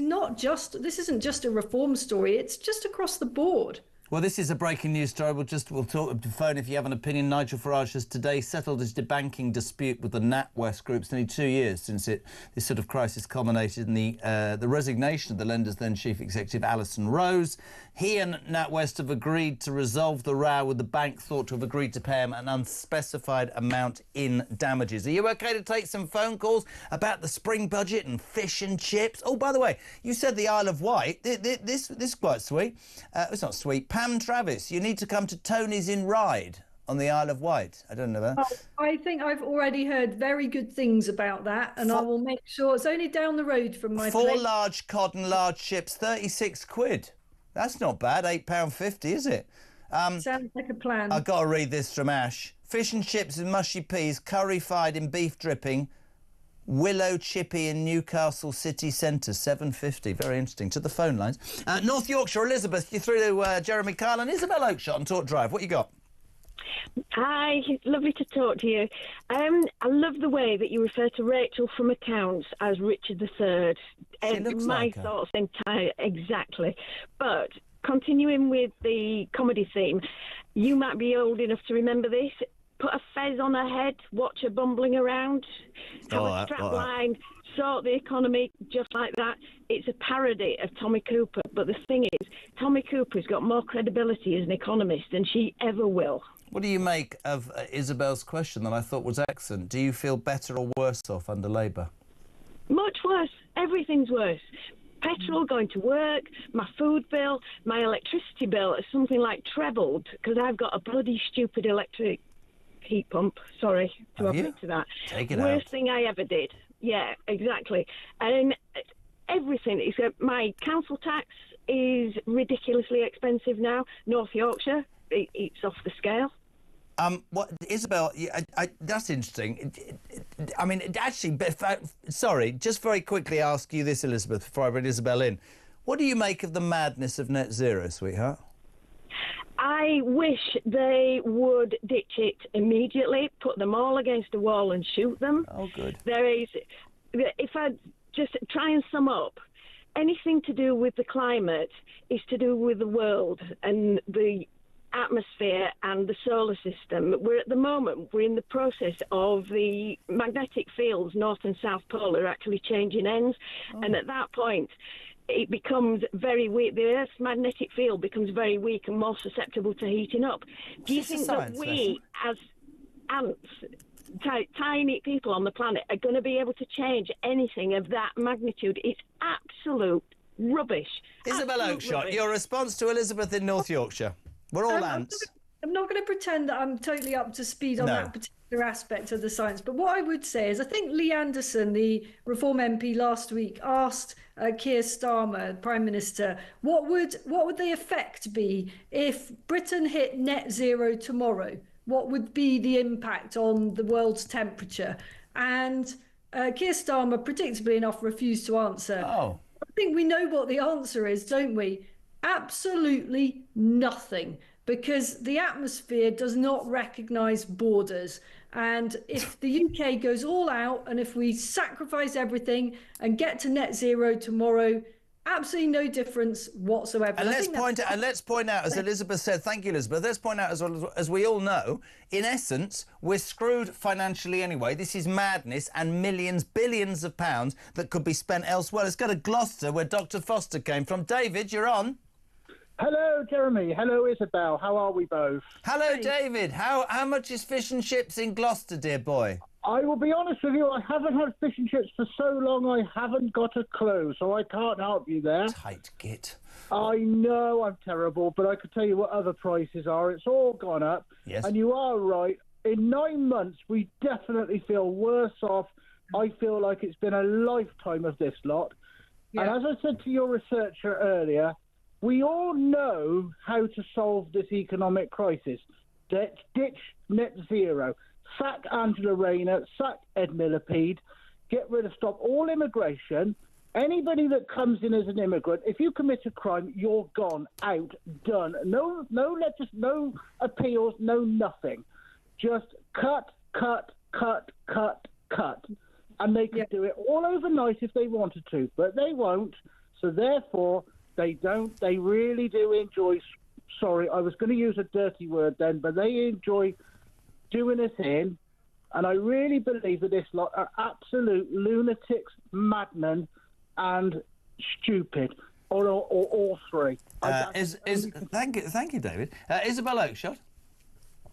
S: this isn't just a Reform story, it's just across the board.
B: Well, this is a breaking news story. We'll talk to phone if you have an opinion. Nigel Farage has today settled his debanking dispute with the NatWest Group. It's nearly 2 years since this sort of crisis culminated in the resignation of the lender's then chief executive, Alison Rose. He and NatWest have agreed to resolve the row, with the bank thought to have agreed to pay him an unspecified amount in damages. Are you OK to take some phone calls about the spring budget and fish and chips? Oh, by the way, you said the Isle of Wight. This is quite sweet. It's not sweet. Pam Travis, you need to come to Tony's in Ryde on the Isle of Wight. I don't know that.
S: I think I've already heard very good things about that, and I will make sure. It's only down the road from my place.
B: 4 large cod and large chips, 36 quid. That's not bad, £8.50, is it?
S: Sounds like a plan.
B: I've got to read this from Ash. Fish and chips with mushy peas, curry-fried in beef dripping, Willow Chippy in Newcastle city centre, £7.50. Very interesting. To the phone lines. North Yorkshire, Elizabeth, you're through to Jeremy Kyle and Isabel Oakeshott on Talk Drive. What you got?
T: Hi, lovely to talk to you. I love the way that you refer to Rachel from Accounts as Richard III. My thoughts entire exactly. But continuing with the comedy theme, you might be old enough to remember this. Put a fez on her head, watch her bumbling around, have a strap line, sort the economy just like that. It's a parody of Tommy Cooper. But the thing is, Tommy Cooper's got more credibility as an economist than she ever will.
B: What do you make of Isabel's question that I thought was excellent? Do you feel better or worse off under Labour?
T: Much worse. Everything's worse. Petrol going to work, my food bill, my electricity bill has something like trebled because I've got a bloody stupid electric heat pump. Sorry to admit to that.
B: Take it
T: Worst
B: out.
T: thing I ever did. Yeah, exactly. And everything. Except my council tax is ridiculously expensive now. North Yorkshire, it's off the scale.
B: Isabel, that's interesting. I mean, actually, sorry, just very quickly ask you this, Elizabeth, before I bring Isabel in. What do you make of the madness of net zero, sweetheart?
T: I wish they would ditch it immediately, put them all against a wall and shoot them.
B: Oh, good.
T: If I just try and sum up, anything to do with the climate is to do with the world and the atmosphere and the solar system. We're in the process of the magnetic fields, North and South Pole, are actually changing ends. And at that point, it becomes very weak. The Earth's magnetic field becomes very weak and more susceptible to heating up. Do you think that we, as ants, tiny people on the planet, are going to be able to change anything of that magnitude? It's absolute rubbish.
B: Isabel Oakeshott, your response to Elizabeth in North Yorkshire. We're all ants.
S: I'm not going to pretend that I'm totally up to speed on that particular aspect of the science, but what I would say is I think Lee Anderson, the Reform MP last week, asked Keir Starmer, Prime Minister, what would the effect be if Britain hit net zero tomorrow? What would be the impact on the world's temperature? And Keir Starmer, predictably enough, refused to answer.
B: Oh.
S: I think we know what the answer is, don't we? Absolutely nothing, because the atmosphere does not recognise borders. And if the UK goes all out and if we sacrifice everything and get to net zero tomorrow, absolutely no difference whatsoever.
B: And let's point out, as Elizabeth said, thank you, Elizabeth, let's point out, as we all know, in essence, we're screwed financially anyway. This is madness, and millions, billions of pounds that could be spent elsewhere. Let's go to Gloucester, where Dr. Foster came from. David, you're on.
U: Hello, Jeremy. Hello, Isabel. How are we both?
B: Hello, David. How much is fish and chips in Gloucester, dear boy?
U: I will be honest with you, I haven't had fish and chips for so long I haven't got a clue, so I can't help you there.
B: Tight git.
U: I know I'm terrible, but I could tell you what other prices are. It's all gone up.
B: Yes.
U: And you are right. In 9 months, we definitely feel worse off. I feel like it's been a lifetime of this lot.
S: Yeah.
U: And as I said to your researcher earlier, we all know how to solve this economic crisis. Ditch net zero. Sack Angela Rayner, sack Ed Millipede, stop all immigration. Anybody that comes in as an immigrant, if you commit a crime, you're gone, out, done. No appeals, no nothing. Just cut. And they could do it all overnight if they wanted to, but they won't. So therefore, they really do enjoy, sorry, I was going to use a dirty word then, but they enjoy doing us in, and I really believe that this lot are absolute lunatics, madmen, and stupid, or all three.
B: Thank you, David. Isabel Oakeshott.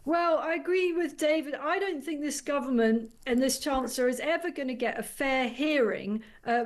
S: Well, I agree with David. I don't think this government and this Chancellor is ever going to get a fair hearing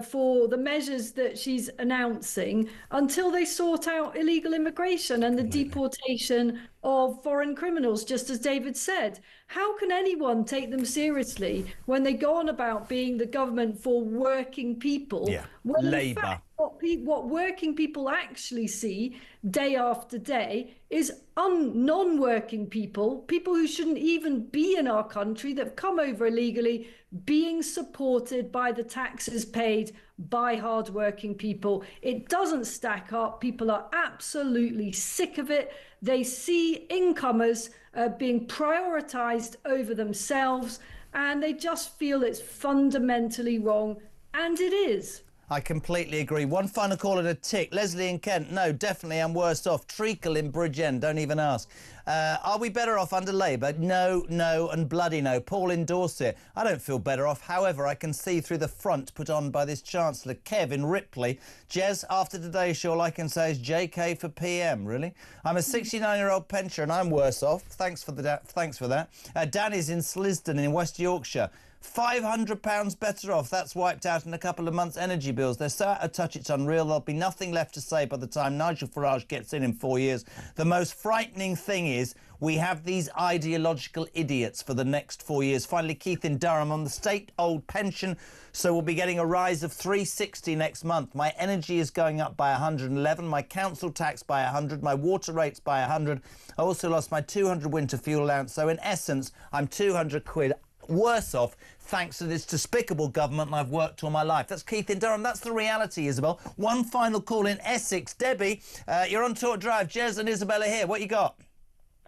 S: for the measures that she's announcing until they sort out illegal immigration and the deportation of foreign criminals, just as David said. How can anyone take them seriously when they go on about being the government for working people?
B: Yeah,
S: when
B: Labour.
S: In fact, what working people actually see day after day is non-working people who shouldn't even be in our country, that have come over illegally, being supported by the taxes paid by hard-working people. It doesn't stack up. People are absolutely sick of it. They see incomers being prioritised over themselves, and they just feel it's fundamentally wrong, and it is.
B: I completely agree. One final call and a tick. Leslie in Kent. No, definitely I'm worse off. Treacle in Bridgend. Don't even ask. Are we better off under Labour? No, and bloody no. Paul in Dorset. I don't feel better off. However, I can see through the front put on by this Chancellor. Kev in Ripley. Jez, after today's show, all I can say is JK for PM, really? I'm a 69-year-old pensioner and I'm worse off. Thanks for that. Danny's in Slisdon in West Yorkshire. £500 better off. That's wiped out in a couple of months' energy bills. They're so out of touch, it's unreal. There'll be nothing left to say by the time Nigel Farage gets in 4 years. The most frightening thing is we have these ideological idiots for the next 4 years. Finally, Keith in Durham on the state-old pension, so we'll be getting a rise of £360 next month. My energy is going up by 111, my council tax by 100, my water rates by 100. I also lost my 200 winter fuel allowance, so in essence, I'm 200 quid worse off thanks to this despicable government I've worked all my life. That's Keith in Durham. That's the reality, Isabel. One final call in Essex. Debbie, you're on Talk Drive. Jez and Isabel are here. What you got?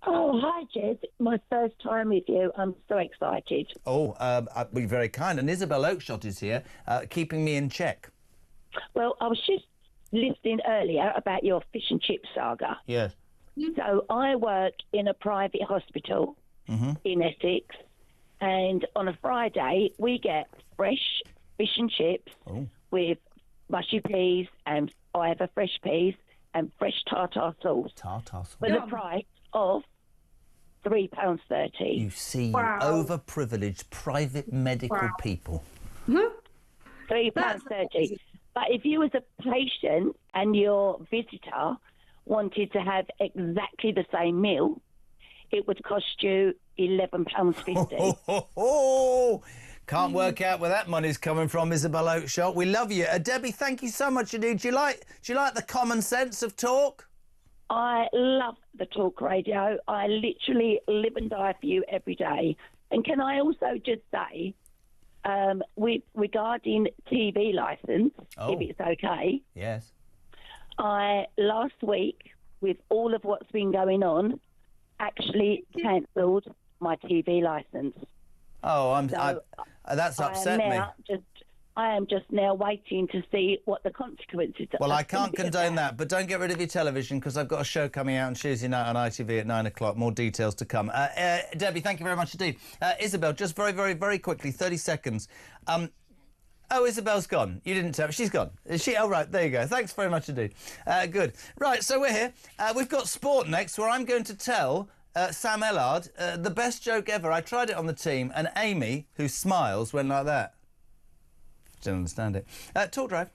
V: Oh, hi, Jez. My first time with you. I'm so excited.
B: Oh, you're very kind. And Isabel Oakeshott is here, keeping me in check.
V: Well, I was just listening earlier about your fish and chip saga.
B: Yes.
V: So I work in a private hospital in Essex. And on a Friday, we get fresh fish and chips with mushy peas, and I have a fresh peas and fresh tartar sauce.
B: Tartar sauce.
V: For the price of £3.30.
B: You see, you overprivileged private medical people.
V: £3.30. But if you as a patient and your visitor wanted to have exactly the same meal, it would cost you
B: £11.50. Can't work out where that money's coming from, Isabel Oakeshott. We love you. Debbie, thank you so much indeed. Do you like the common sense of talk?
V: I love the talk radio. I literally live and die for you every day. And can I also just say, regarding TV licence, if it's okay.
B: Yes.
V: I, last week, with all of what's been going on, actually cancelled my TV licence.
B: Oh, that's upset me.
V: I am just now waiting to see what the consequences are.
B: Well, I can't condone that, but don't get rid of your television, because I've got a show coming out on Tuesday night on ITV at 9 o'clock. More details to come. Debbie, thank you very much indeed. Isabel, just very, very, very quickly, 30 seconds. Oh, Isabel's gone. You didn't tell me. She's gone. Is she? Oh, right. There you go. Thanks very much indeed. Good. Right, so we're here. We've got sport next, where I'm going to tell Sam Ellard the best joke ever. I tried it on the team, and Amy, who smiles, went like that. Didn't understand it. Talk Drive.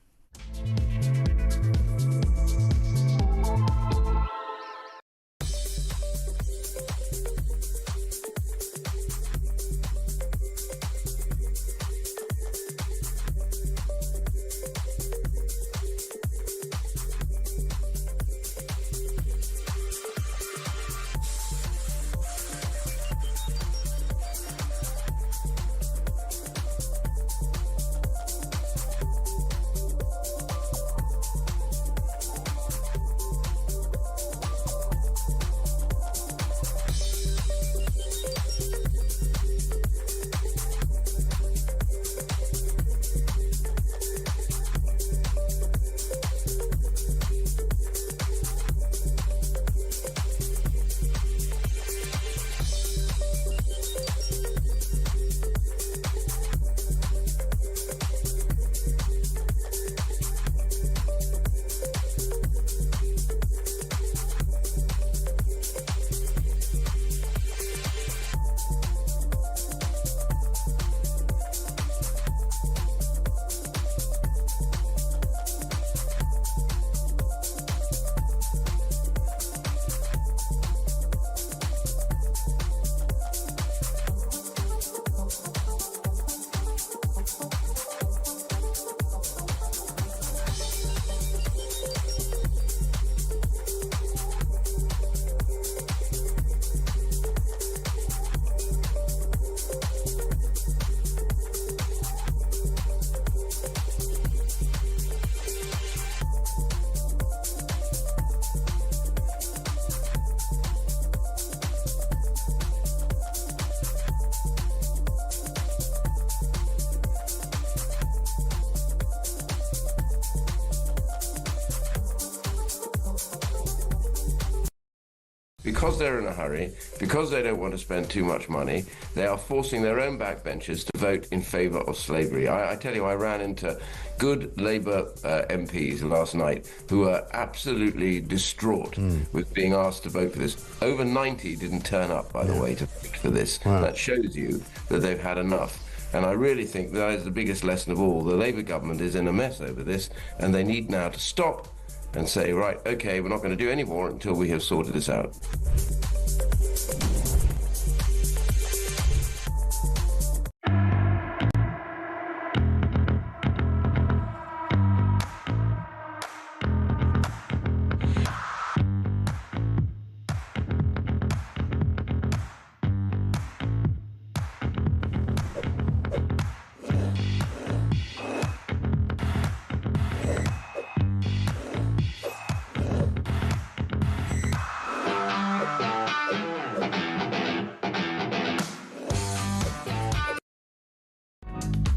C: Because they're in a hurry, because they don't want to spend too much money, they are forcing their own backbenchers to vote in favour of slavery. I tell you, I ran into good Labour MPs last night who were absolutely distraught with being asked to vote for this. Over 90 didn't turn up, by the way, to vote for this. Wow. That shows you that they've had enough. And I really think that is the biggest lesson of all. The Labour government is in a mess over this, and they need now to stop and say, right, OK, we're not going to do any more until we have sorted this out.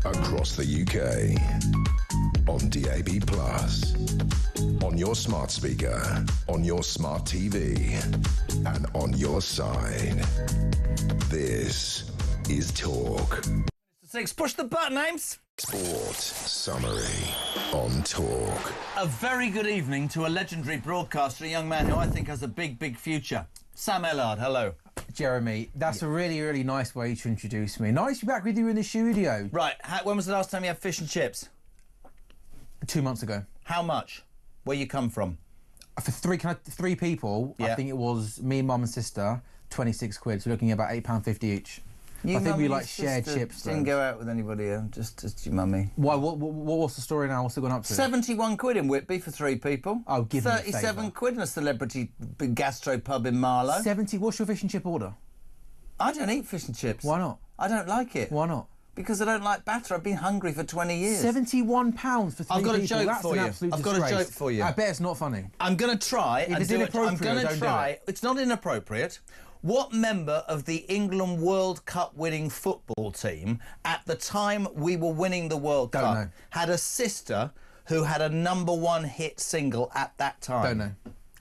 A: Across the UK, on DAB+, on your smart speaker, on your smart TV, and on your side. This is Talk.
B: 6, push the button, Ames.
A: Sport Summary on Talk.
B: A very good evening to a legendary broadcaster, a young man who I think has a big, big future. Sam Ellard, hello.
D: Jeremy, that's a really, really nice way to introduce me. Nice to be back with you in the studio.
B: Right, when was the last time you had fish and chips?
D: 2 months ago.
B: How much? Where you come from?
D: For three people,
B: yeah.
D: I think it was me, mum and sister, 26 quid, so looking at about £8.50 each. I think we like shared chips.
B: Didn't go out with anybody, just your mummy.
D: Why? What's the story now? What's it gone up to?
B: 71 quid in Whitby for 3 people.
D: Oh, give me a
B: 37 quid in a celebrity gastro pub in Marlow.
D: 70. What's your fish and chip order?
B: I don't eat fish and chips.
D: Why not?
B: I don't like it.
D: Why not?
B: Because I don't like batter. I've been hungry for 20 years.
D: £71 for 3 people.
B: I've got a joke
D: That's
B: for
D: an
B: you.
D: absolute
B: I've got a
D: disgrace.
B: joke for you.
D: I bet it's not funny.
B: I'm going to try
D: If
B: and
D: it's
B: do it. I'm
D: inappropriate,
B: going to
D: don't do
B: try.
D: it.
B: It's not inappropriate. What member of the England World Cup winning football team at the time we were winning the World Cup
D: know.
B: had a sister who had a #1 hit single at that time?
D: Don't know.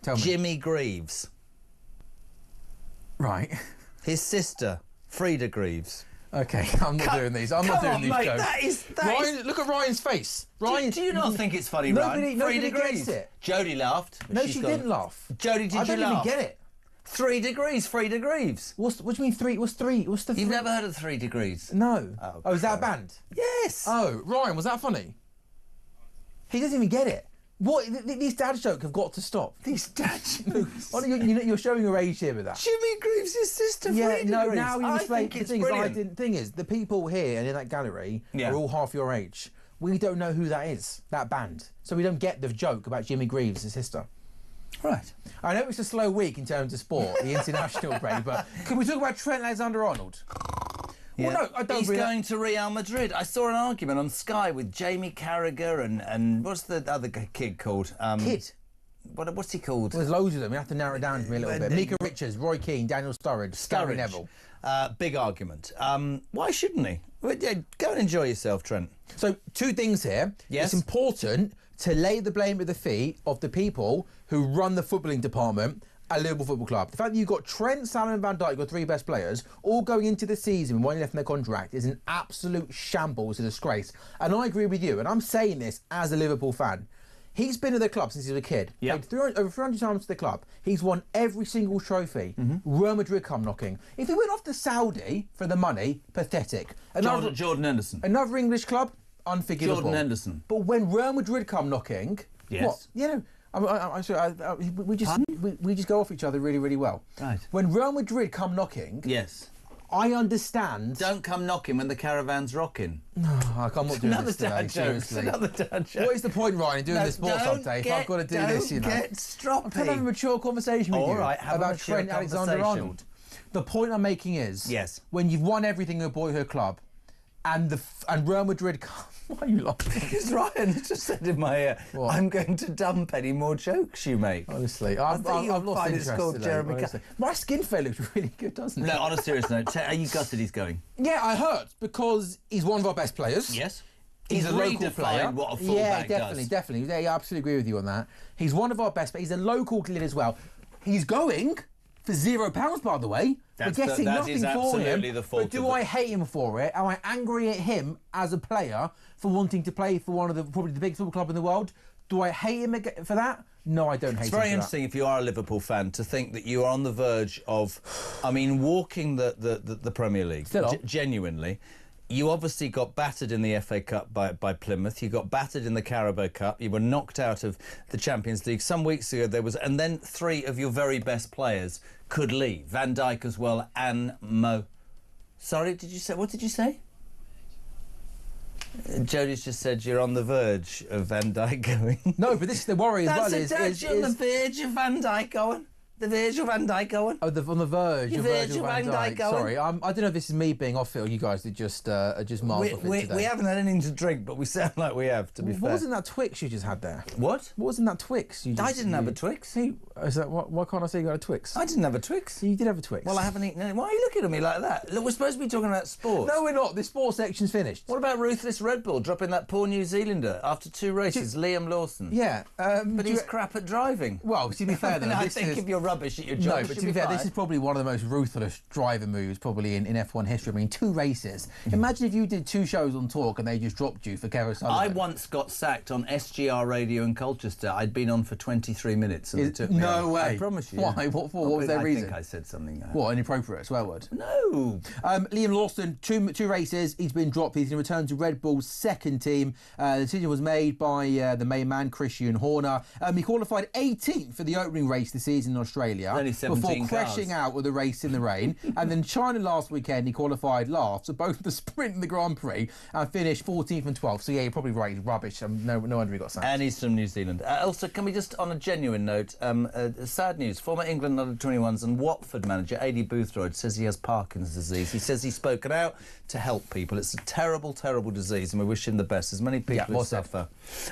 D: Tell me.
B: Jimmy Greaves.
D: Right.
B: His sister, Frida Greaves.
D: Okay, I'm not doing these. I'm not doing these
B: mate,
D: jokes.
B: Ryan,
D: look at Ryan's face. Ryan,
B: do you not think it's funny, Ryan?
D: Nobody
B: Frida
D: gets
B: Greaves.
D: it.
B: Jodie laughed.
D: No, she didn't laugh.
B: Jodie, did you laugh?
D: I don't even get it.
B: 3 Degrees, Frida Greaves.
D: What do you mean 3? What's 3? What's the?
B: You've never heard of 3 Degrees?
D: No. Oh, is that a band?
B: Yes.
D: Oh, Ryan, was that funny? He doesn't even get it. What? These dad jokes have got to stop.
B: These dad jokes.
D: You're showing your age here with that.
B: Jimmy Greaves' sister, Frida
D: no,
B: Greaves.
D: now you explain.
B: think it's
D: The
B: brilliant.
D: thing is, the people here and in that gallery are all half your age. We don't know who that is, that band. So we don't get the joke about Jimmy Greaves' sister.
B: Right.
D: I know it's a slow week in terms of sport, the international break, but can we talk about Trent Alexander-Arnold?
B: Yeah.
D: Well, no, I don't
B: He's
D: really...
B: going to Real Madrid. I saw an argument on Sky with Jamie Carragher and what's the other kid called?
D: Kid?
B: What's he called?
D: Well, there's loads of them. We have to narrow it down for me a little bit. Mika Richards, Roy Keane, Daniel Sturridge, Gary Neville.
B: Big argument. Why shouldn't he? Well, yeah, go and enjoy yourself, Trent.
D: So, 2 things here.
B: Yes.
D: It's important to lay the blame at the feet of the people who run the footballing department at Liverpool Football Club. The fact that you've got Trent, Salah and Van Dijk, your 3 best players, all going into the season with 1 year left in their contract is an absolute shambles, a disgrace. And I agree with you, and I'm saying this as a Liverpool fan. He's been at the club since he was a kid.
B: Yep.
D: Played over 300 times to the club. He's won every single trophy. Real Madrid come knocking. If he went off to Saudi for the money, pathetic.
B: Jordan Henderson.
D: Another English club, unforgivable.
B: Jordan Henderson.
D: But when Real Madrid come knocking,
B: Yes.
D: what? You know, we just go off each other really, really well.
B: Right.
D: When Real Madrid come knocking,
B: yes,
D: I understand.
B: Don't come knocking when the caravan's rocking.
D: No, I'm not doing this today.
B: Another
D: Seriously.
B: Another dad joke.
D: What is the point, Ryan, in doing this sports
B: don't
D: update if
B: get-
D: I've got to do this, you know?
B: Don't get stroppy.
D: I'm trying to have a mature conversation with
B: All
D: you
B: right, have a
D: about
B: mature
D: Trent
B: conversation.
D: Alexander-Arnold. The point I'm making is,
B: yes,
D: when you've won everything at a boyhood club, and Real Madrid come... Why are you laughing?
B: Because Ryan just said in my ear, I'm going to dump any more jokes you make.
D: Honestly,
B: I
D: I've
B: think you'll
D: lost
B: find
D: interest
B: it's called
D: today,
B: Jeremy
D: honestly. My skin fare looks really good, doesn't it?
B: No, on a serious note, are you gutted he's going?
D: Yeah, I heard, because he's one of our best players.
B: Yes.
D: He's a local player.
B: What a fullback
D: definitely. Yeah, I absolutely agree with you on that. He's one of our best, but he's a local kid as well. He's going for £0, by the way. We're getting nothing for him. But do I hate him for it? Am I angry at him as a player for wanting to play for one of probably the biggest football club in the world? Do I hate him for that? No, I don't hate him for that.
B: It's very interesting, if you are a Liverpool fan, to think that you are on the verge of, walking the Premier League. Genuinely. You obviously got battered in the FA Cup by Plymouth. You got battered in the Carabao Cup. You were knocked out of the Champions League. Some weeks ago and then 3 of your very best players could leave. Van Dijk as well and Mo. Sorry, what did you say? Jodie's just said you're on the verge of Van Dijk going.
D: No, but this is the worry as well.
B: You're on the verge of Van Dijk going. The Virgil van Dijk going.
D: Oh, on the verge of Virgil van Dijk
B: going.
D: Sorry, I don't know if this is me being off it or you guys are just miles off it today.
B: We haven't had anything to drink, but we sound like we have, to be fair.
D: What was in that Twix you just had there?
B: What?
D: What was in that Twix?
B: I didn't have a Twix.
D: Is that why can't I say you got a Twix?
B: I didn't have a Twix.
D: You did have a Twix.
B: Well, I haven't eaten any. Why are you looking at me like that? Look, we're supposed to be talking about sport.
D: No, we're not. The sports section's finished.
B: What about Ruthless Red Bull dropping that poor New Zealander after 2 races, Liam Lawson?
D: Yeah.
B: But he's crap at driving.
D: Well, to be fair, though,
B: I think if you're rubbish at your job,
D: but to be fair, this is probably one of the most ruthless driver moves probably in F1 history. I mean, 2 races. Imagine if you did 2 shows on Talk and they just dropped you for Kev O'Sullivan.
B: I once got sacked on SGR Radio in Colchester. I'd been on for 23 minutes and they took me
D: No
B: off.
D: way.
B: I promise you.
D: Why? What for? What was their reason?
B: I think I said something.
D: What, inappropriate swear word?
B: No.
D: Liam Lawson, two races. He's been dropped. He's going to return to Red Bull's second team. The decision was made by the main man, Christian Horner. He qualified 18th for the opening race this season in Australia. Australia
B: Only 17
D: before crashing out with a race in the rain. And then China last weekend, he qualified last, so both the sprint and the Grand Prix, and finished 14th and 12th. So yeah, you're probably right, he's rubbish. No wonder he got sacked.
B: And he's from New Zealand. Also, can we just, on a genuine note, sad news. Former England under-21s and Watford manager Adi Boothroyd says he has Parkinson's disease. He says he's spoken out to help people. It's a terrible, terrible disease, and we wish him the best. There's many people who suffer.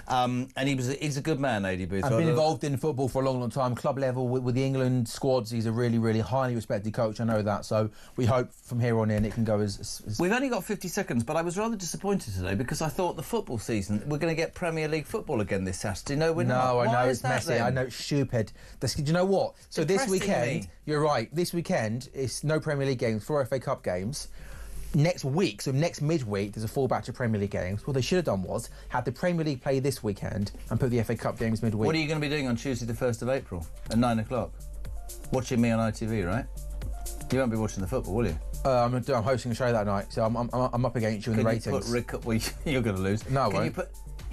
B: And he's a good man, Adi Boothroyd.
D: I've been involved in football for a long, long time, club level with the England squads. He's a really, really highly respected coach. I know that. So we hope from here on in it can go as...
B: We've only got 50 seconds, but I was rather disappointed today because I thought the football season, we're going to get Premier League football again this Saturday. No, we're not.
D: No, I know,
B: it's
D: messy.
B: then?
D: I know, it's stupid. Do you know what? So this weekend, you're right, this weekend, it's no Premier League games, 4 FA Cup games. Next week, so next midweek, there's a full batch of Premier League games. What they should have done was had the Premier League play this weekend and put the FA Cup games midweek.
B: What are you going to be doing on Tuesday the 1st of April at 9 o'clock? Watching me on ITV, right? You won't be watching the football, will you?
D: I'm hosting a show that night, so I'm up against you in the ratings.
B: Well, you're going to lose.
D: No, I won't.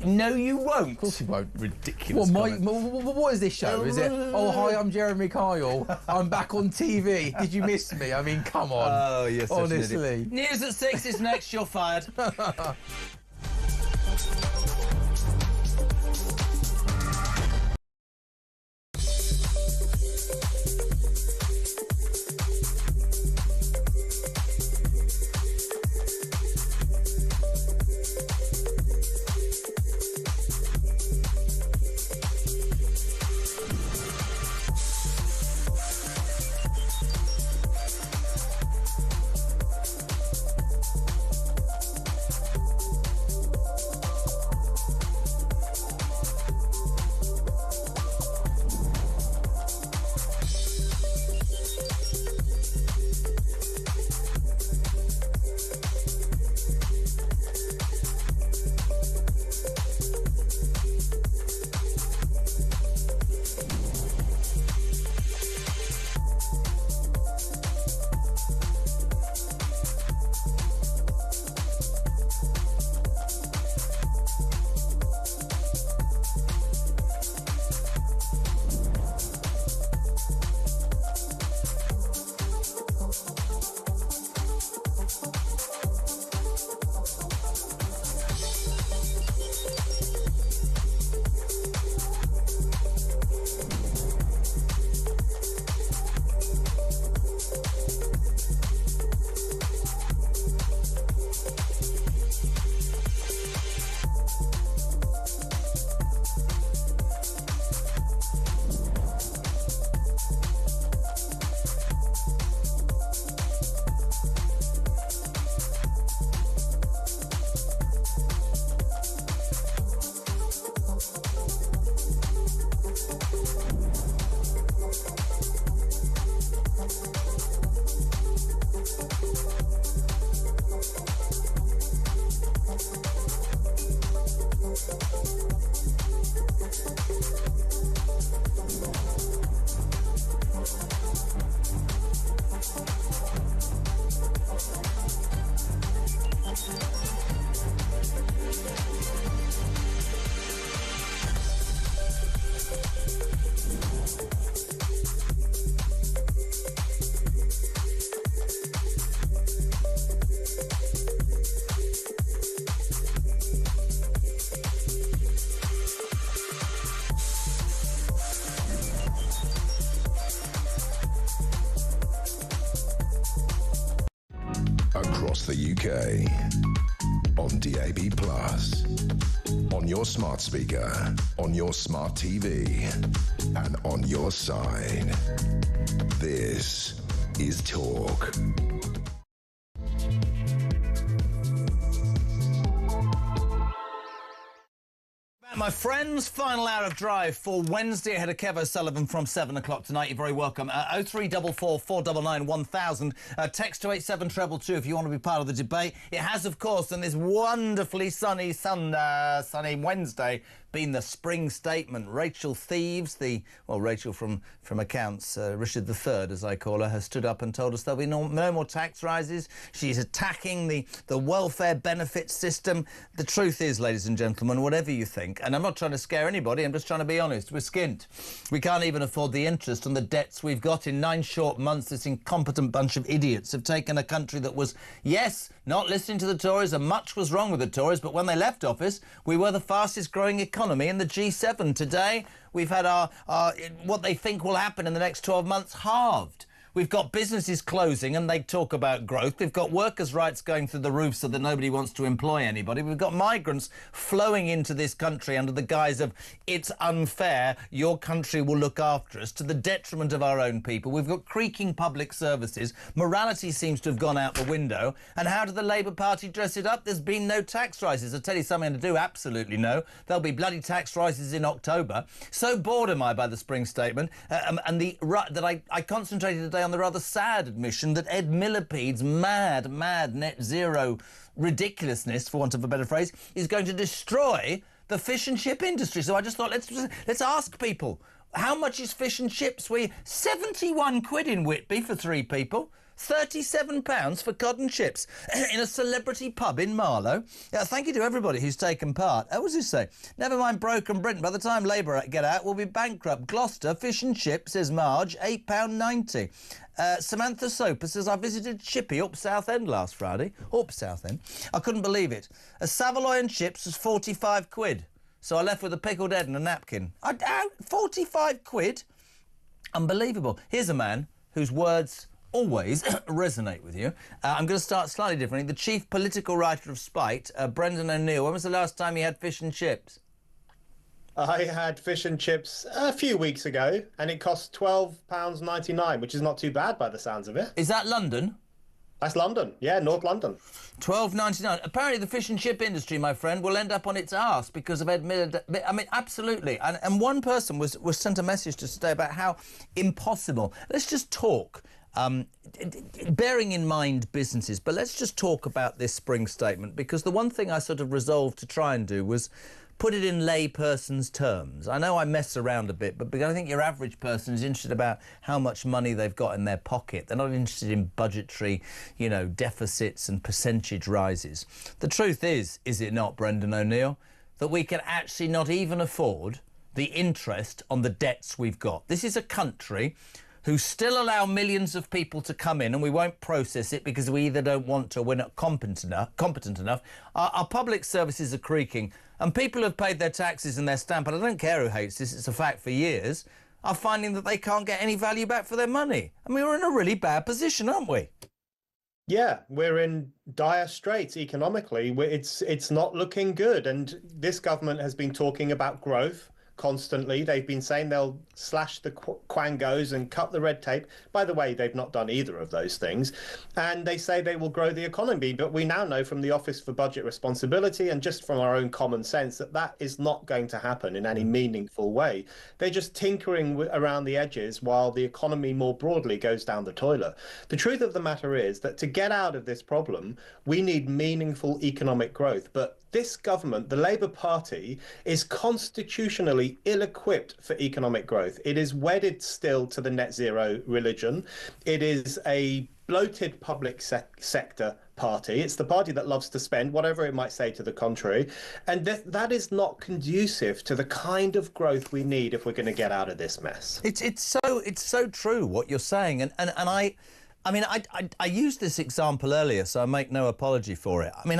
B: No, you won't.
D: Of course you won't.
B: Ridiculous.
D: What is this show? Is it? Oh, hi, I'm Jeremy Kyle. I'm back on TV. Did you miss me? I mean, come on.
B: Oh, yes.
D: Honestly.
B: News at 6 is next. You're fired.
A: Across the UK, on DAB+, on your smart speaker, on your smart TV, and on your side. This is Talk.
B: My friends, final hour of drive for Wednesday ahead of Kev O'Sullivan from 7 o'clock tonight. You're very welcome. 0344 499 1000. Text to 87222 if you want to be part of the debate. It has, of course, on this wonderfully sunny Wednesday, been the spring statement. Rachel Thieves, Rachel from accounts, Richard III, as I call her, has stood up and told us there'll be no more tax rises. She's attacking the welfare benefit system. The truth is, ladies and gentlemen, whatever you think, and And I'm not trying to scare anybody, I'm just trying to be honest. We're skint. We can't even afford the interest on the debts we've got. In 9 short months, this incompetent bunch of idiots have taken a country that was, yes, not listening to the Tories, and much was wrong with the Tories, but when they left office, we were the fastest growing economy in the G7. Today, we've had our what they think will happen in the next 12 months halved. We've got businesses closing and they talk about growth. We've got workers' rights going through the roof so that nobody wants to employ anybody. We've got migrants flowing into this country under the guise of it's unfair, your country will look after us, to the detriment of our own people. We've got creaking public services. Morality seems to have gone out the window. And how did the Labour Party dress it up? There's been no tax rises. I'll tell you something to do, absolutely no. There'll be bloody tax rises in October. So bored am I by the Spring Statement and that I concentrated today on the rather sad admission that Ed Millipede's mad net zero ridiculousness, for want of a better phrase, is going to destroy the fish and chip industry. So I just thought, let's ask people, how much is fish and chips? 71 quid in Whitby for 3 people. £37 for cod and chips in a celebrity pub in Marlow. Thank you to everybody who's taken part. What does this say? Never mind broken Britain. By the time Labour get out, we'll be bankrupt. Gloucester, fish and chips, says Marge, £8.90. Samantha Soper says, I visited Chippy up Southend last Friday. Up Southend. I couldn't believe it. A Savoy and chips was 45 quid. So I left with a pickled head and a napkin. 45 quid? Unbelievable. Here's a man whose words always resonate with you. I'm going to start slightly differently. The chief political writer of Spite, Brendan O'Neill. When was the last time you had fish and chips?
E: I had fish and chips a few weeks ago, and it cost £12.99, which is not too bad by the sounds of it.
B: Is that London?
E: That's London, yeah, North London.
B: £12.99. Apparently the fish and chip industry, my friend, will end up on its arse because of Ed Miller. I mean, absolutely. And one person was sent a message to today about how impossible. Let's just talk. Bearing in mind businesses, but let's just talk about this Spring Statement, because the one thing I sort of resolved to try and do was put it in layperson's terms. I know I mess around a bit, but because I think your average person is interested about how much money they've got in their pocket. They're not interested in budgetary, deficits and percentage rises. The truth is it not, Brendan O'Neill, that we can actually not even afford the interest on the debts we've got. This is a country who still allow millions of people to come in, and we won't process it because we either don't want to or we're not competent enough. Our public services are creaking, and people who have paid their taxes and their stamp, and I don't care who hates this, it's a fact for years, are finding that they can't get any value back for their money. I mean, we're in a really bad position, aren't we?
E: Yeah, we're in dire straits economically. It's not looking good, and this government has been talking about growth constantly. They've been saying they'll slash the quangos and cut the red tape. By the way, they've not done either of those things. And they say they will grow the economy. But we now know from the Office for Budget Responsibility and just from our own common sense that that is not going to happen in any meaningful way. They're just tinkering around the edges while the economy more broadly goes down the toilet. The truth of the matter is that to get out of this problem, we need meaningful economic growth. But this government, the Labour Party, is constitutionally ill-equipped for economic growth. It is wedded still to the net zero religion. It is a bloated public sector party. It's the party that loves to spend, whatever it might say to the contrary. And that is not conducive to the kind of growth we need if we're going to get out of this mess.
B: It's so true what you're saying. And I used this example earlier, so I make no apology for it. I mean,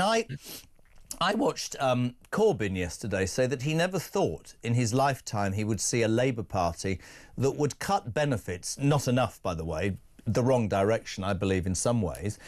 B: I watched Corbyn yesterday say that he never thought in his lifetime he would see a Labour Party that would cut benefits, not enough, by the way, the wrong direction, I believe, in some ways,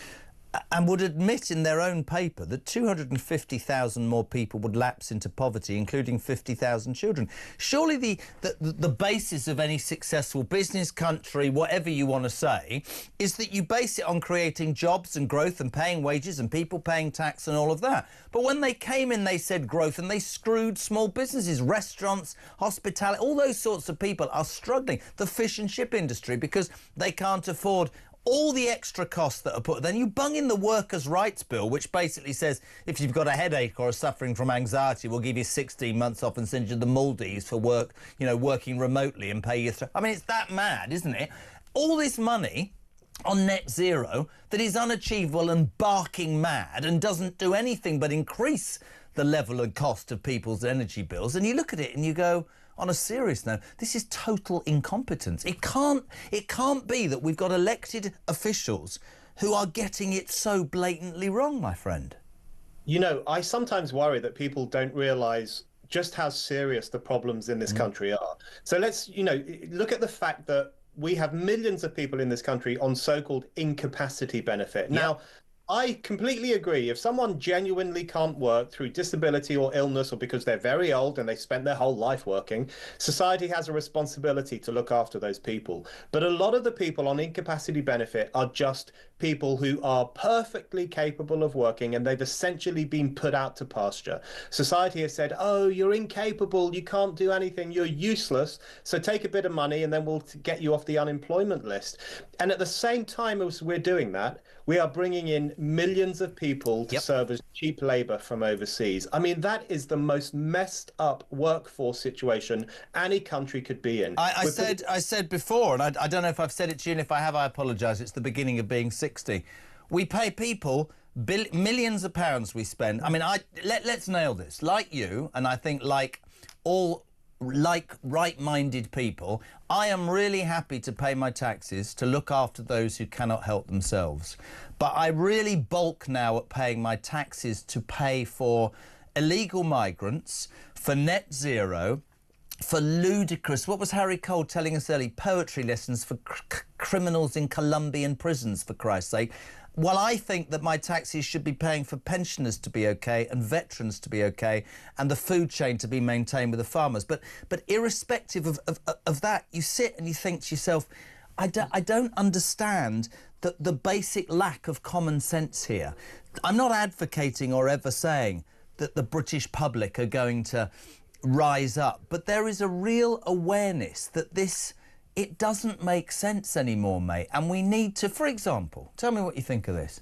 B: and would admit in their own paper that 250,000 more people would lapse into poverty, including 50,000 children. Surely the basis of any successful business, country, whatever you want to say, is that you base it on creating jobs and growth and paying wages and people paying tax and all of that. But when they came in, they said growth, and they screwed small businesses, restaurants, hospitality, all those sorts of people are struggling. The fish and chip industry, because they can't afford all the extra costs that are put. Then you bung in the workers' rights bill, which basically says if you've got a headache or are suffering from anxiety, we'll give you 16 months off and send you the Maldives for work, working remotely and pay you. I mean, it's that mad, isn't it? All this money on net zero that is unachievable and barking mad and doesn't do anything but increase the level and cost of people's energy bills. And you look at it and you go, on a serious note, this is total incompetence. It can't be that we've got elected officials who are getting it so blatantly wrong, my friend.
E: You know, I sometimes worry that people don't realise just how serious the problems in this country are. So let's, look at the fact that we have millions of people in this country on so-called incapacity benefit. Now, I completely agree. If someone genuinely can't work through disability or illness, or because they're very old and they spent their whole life working, society has a responsibility to look after those people. But a lot of the people on incapacity benefit are just people who are perfectly capable of working, and they've essentially been put out to pasture. Society has said, oh, you're incapable, you can't do anything, you're useless, so take a bit of money and then we'll get you off the unemployment list. And at the same time as we're doing that, we are bringing in millions of people to serve as cheap labour from overseas. I mean, that is the most messed up workforce situation any country could be in.
B: I said before, and I don't know if I've said it to you, and if I have, I apologise. It's the beginning of being 60. We pay people millions of pounds we spend. I mean, let's nail this. Like you, and I think like all right-minded people, I am really happy to pay my taxes to look after those who cannot help themselves. But I really balk now at paying my taxes to pay for illegal migrants, for net zero, for ludicrous, what was Harry Cole telling us earlier, poetry lessons for criminals in Colombian prisons, for Christ's sake. Well, I think that my taxes should be paying for pensioners to be OK and veterans to be OK and the food chain to be maintained with the farmers. But irrespective of that, you sit and you think to yourself, I don't understand the basic lack of common sense here. I'm not advocating or ever saying that the British public are going to rise up, but there is a real awareness that it doesn't make sense anymore, mate. And we need to, for example, tell me what you think of this.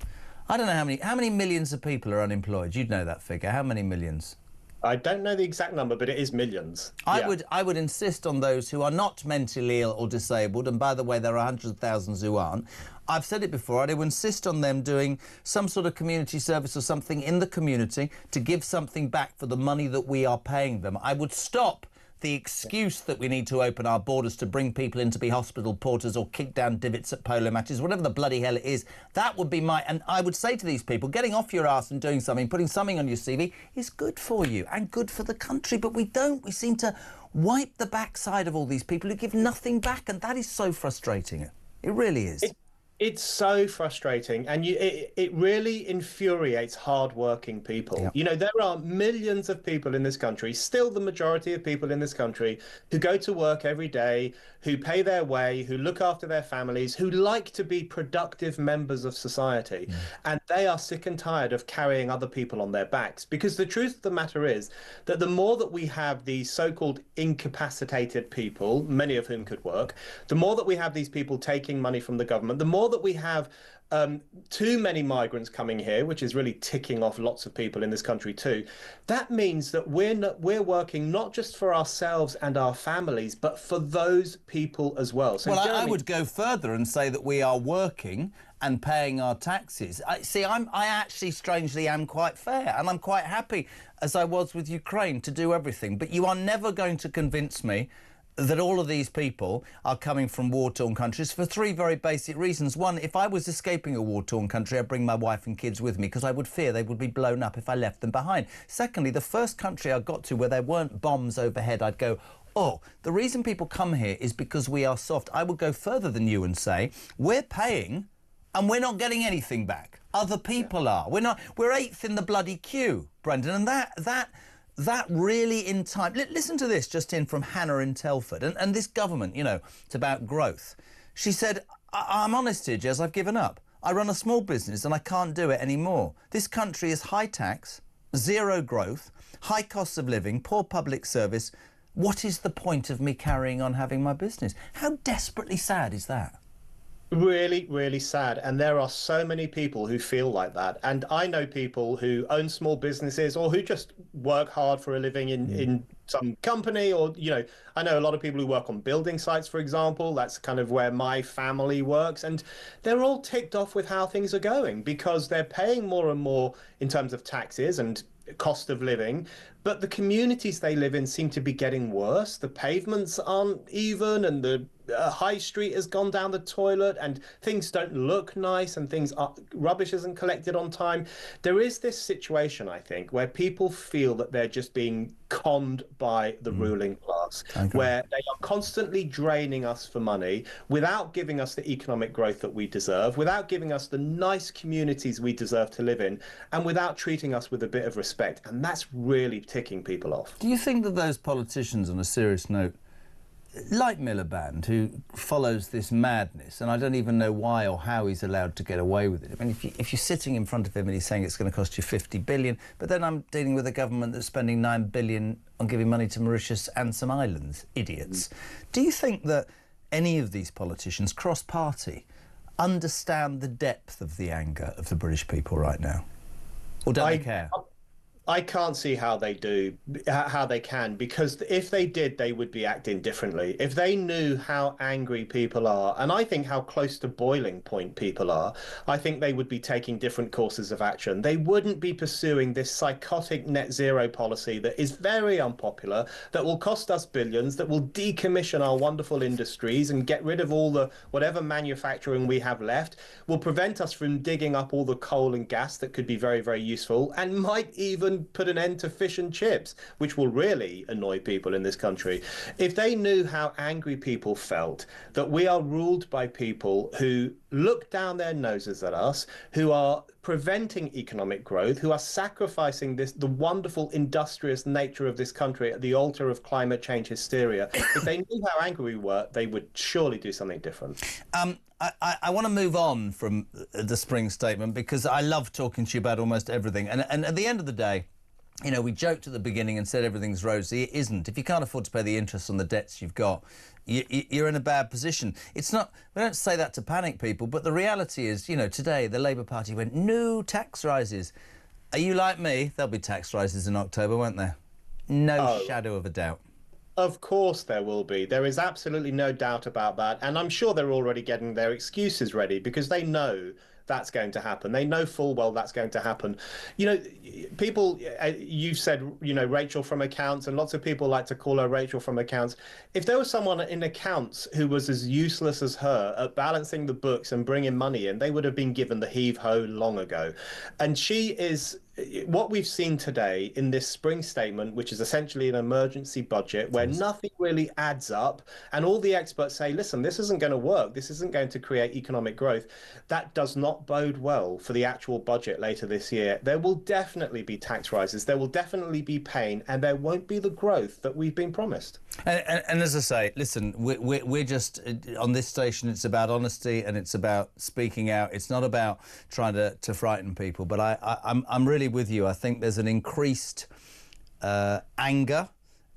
B: I don't know how many millions of people are unemployed. You'd know that figure. How many millions?
E: I don't know the exact number, but it is millions.
B: I would insist on those who are not mentally ill or disabled, and by the way, there are hundreds of thousands who aren't. I've said it before, I'd insist on them doing some sort of community service or something in the community to give something back for the money that we are paying them. I would stop the excuse that we need to open our borders to bring people in to be hospital porters or kick down divots at polo matches, whatever the bloody hell it is. That would be and I would say to these people, getting off your arse and doing something, putting something on your CV is good for you and good for the country, but we seem to wipe the backside of all these people who give nothing back, and that is so frustrating. It really is.
E: It's so frustrating, and it really infuriates hard-working people. Yeah. You know, there are millions of people in this country, still the majority of people in this country, who go to work every day, who pay their way, who look after their families, who like to be productive members of society. Yeah. And they are sick and tired of carrying other people on their backs. Because the truth of the matter is that the more that we have these so-called incapacitated people, many of whom could work, the more that we have these people taking money from the government, the more that we have too many migrants coming here, which is really ticking off lots of people in this country too. That means that we're working not just for ourselves and our families, but for those people as well. So
B: well, I would go further and say that we are working and paying our taxes. I actually strangely am quite fair, and I'm quite happy, as I was with Ukraine, to do everything. But you are never going to convince me that all of these people are coming from war-torn countries for three very basic reasons. One, if I was escaping a war-torn country, I'd bring my wife and kids with me because I would fear they would be blown up if I left them behind. Secondly, the first country I got to where there weren't bombs overhead, I'd go, oh, the reason people come here is because we are soft. I would go further than you and say, we're paying and we're not getting anything back. Other people are. We're eighth in the bloody queue, Brendan, and that really in time... Listen to this just in from Hannah in Telford. And this government, you know, it's about growth. She said, I'm honest here, Jez, I've given up. I run a small business and I can't do it anymore. This country is high tax, zero growth, high costs of living, poor public service. What is the point of me carrying on having my business? How desperately sad is that?
E: Really, really sad. And there are so many people who feel like that. And I know people who own small businesses or who just work hard for a living in some company, or, you know, I know a lot of people who work on building sites, for example. That's kind of where my family works. And they're all ticked off with how things are going because they're paying more and more in terms of taxes. And cost of living, but the communities they live in seem to be getting worse. The pavements aren't even, and the high street has gone down the toilet, and things don't look nice, and rubbish isn't collected on time. There is this situation, I think, where people feel that they're just being conned by the ruling class, where they are constantly draining us for money without giving us the economic growth that we deserve, without giving us the nice communities we deserve to live in, and without treating us with a bit of respect. And that's really ticking people off.
B: Do you think that those politicians, on a serious note, like Miliband, who follows this madness, and I don't even know why or how he's allowed to get away with it. I mean, if you're sitting in front of him and he's saying it's going to cost you 50 billion, but then I'm dealing with a government that's spending 9 billion on giving money to Mauritius and some islands, idiots. Do you think that any of these politicians, cross-party, understand the depth of the anger of the British people right now? Or don't they care?
E: I can't see how they can, because if they did, they would be acting differently. If they knew how angry people are, and I think how close to boiling point people are, I think they would be taking different courses of action. They wouldn't be pursuing this psychotic net zero policy that is very unpopular, that will cost us billions, that will decommission our wonderful industries and get rid of all the whatever manufacturing we have left, will prevent us from digging up all the coal and gas that could be very, very useful, and might even put an end to fish and chips, which will really annoy people in this country. If they knew how angry people felt, that we are ruled by people who look down their noses at us, who are preventing economic growth, who are sacrificing the wonderful industrious nature of this country at the altar of climate change hysteria, if they knew how angry we were, they would surely do something different.
B: I want to move on from the spring statement, because I love talking to you about almost everything. And at the end of the day, you know, we joked at the beginning and said everything's rosy. It isn't. If you can't afford to pay the interest on the debts you've got, you're in a bad position. It's not, we don't say that to panic people, but the reality is, you know, today the Labour Party went, no tax rises. Are you like me? There'll be tax rises in October, won't there? No shadow of a doubt.
E: Of course there will be. There is absolutely no doubt about that. And I'm sure they're already getting their excuses ready, because they know that's going to happen. They know full well that's going to happen. You know, people, you've said, you know, Rachel from accounts, and lots of people like to call her Rachel from accounts. If there was someone in accounts who was as useless as her at balancing the books and bringing money in, they would have been given the heave-ho long ago. And she is... What we've seen today in this spring statement, which is essentially an emergency budget where nothing really adds up, and all the experts say, listen, this isn't going to work, this isn't going to create economic growth, that does not bode well for the actual budget later this year. There will definitely be tax rises, there will definitely be pain, and there won't be the growth that we've been promised.
B: And as I say, listen, we're just, on this station, it's about honesty and it's about speaking out. It's not about trying to frighten people, but I'm really with you. I think there's an increased anger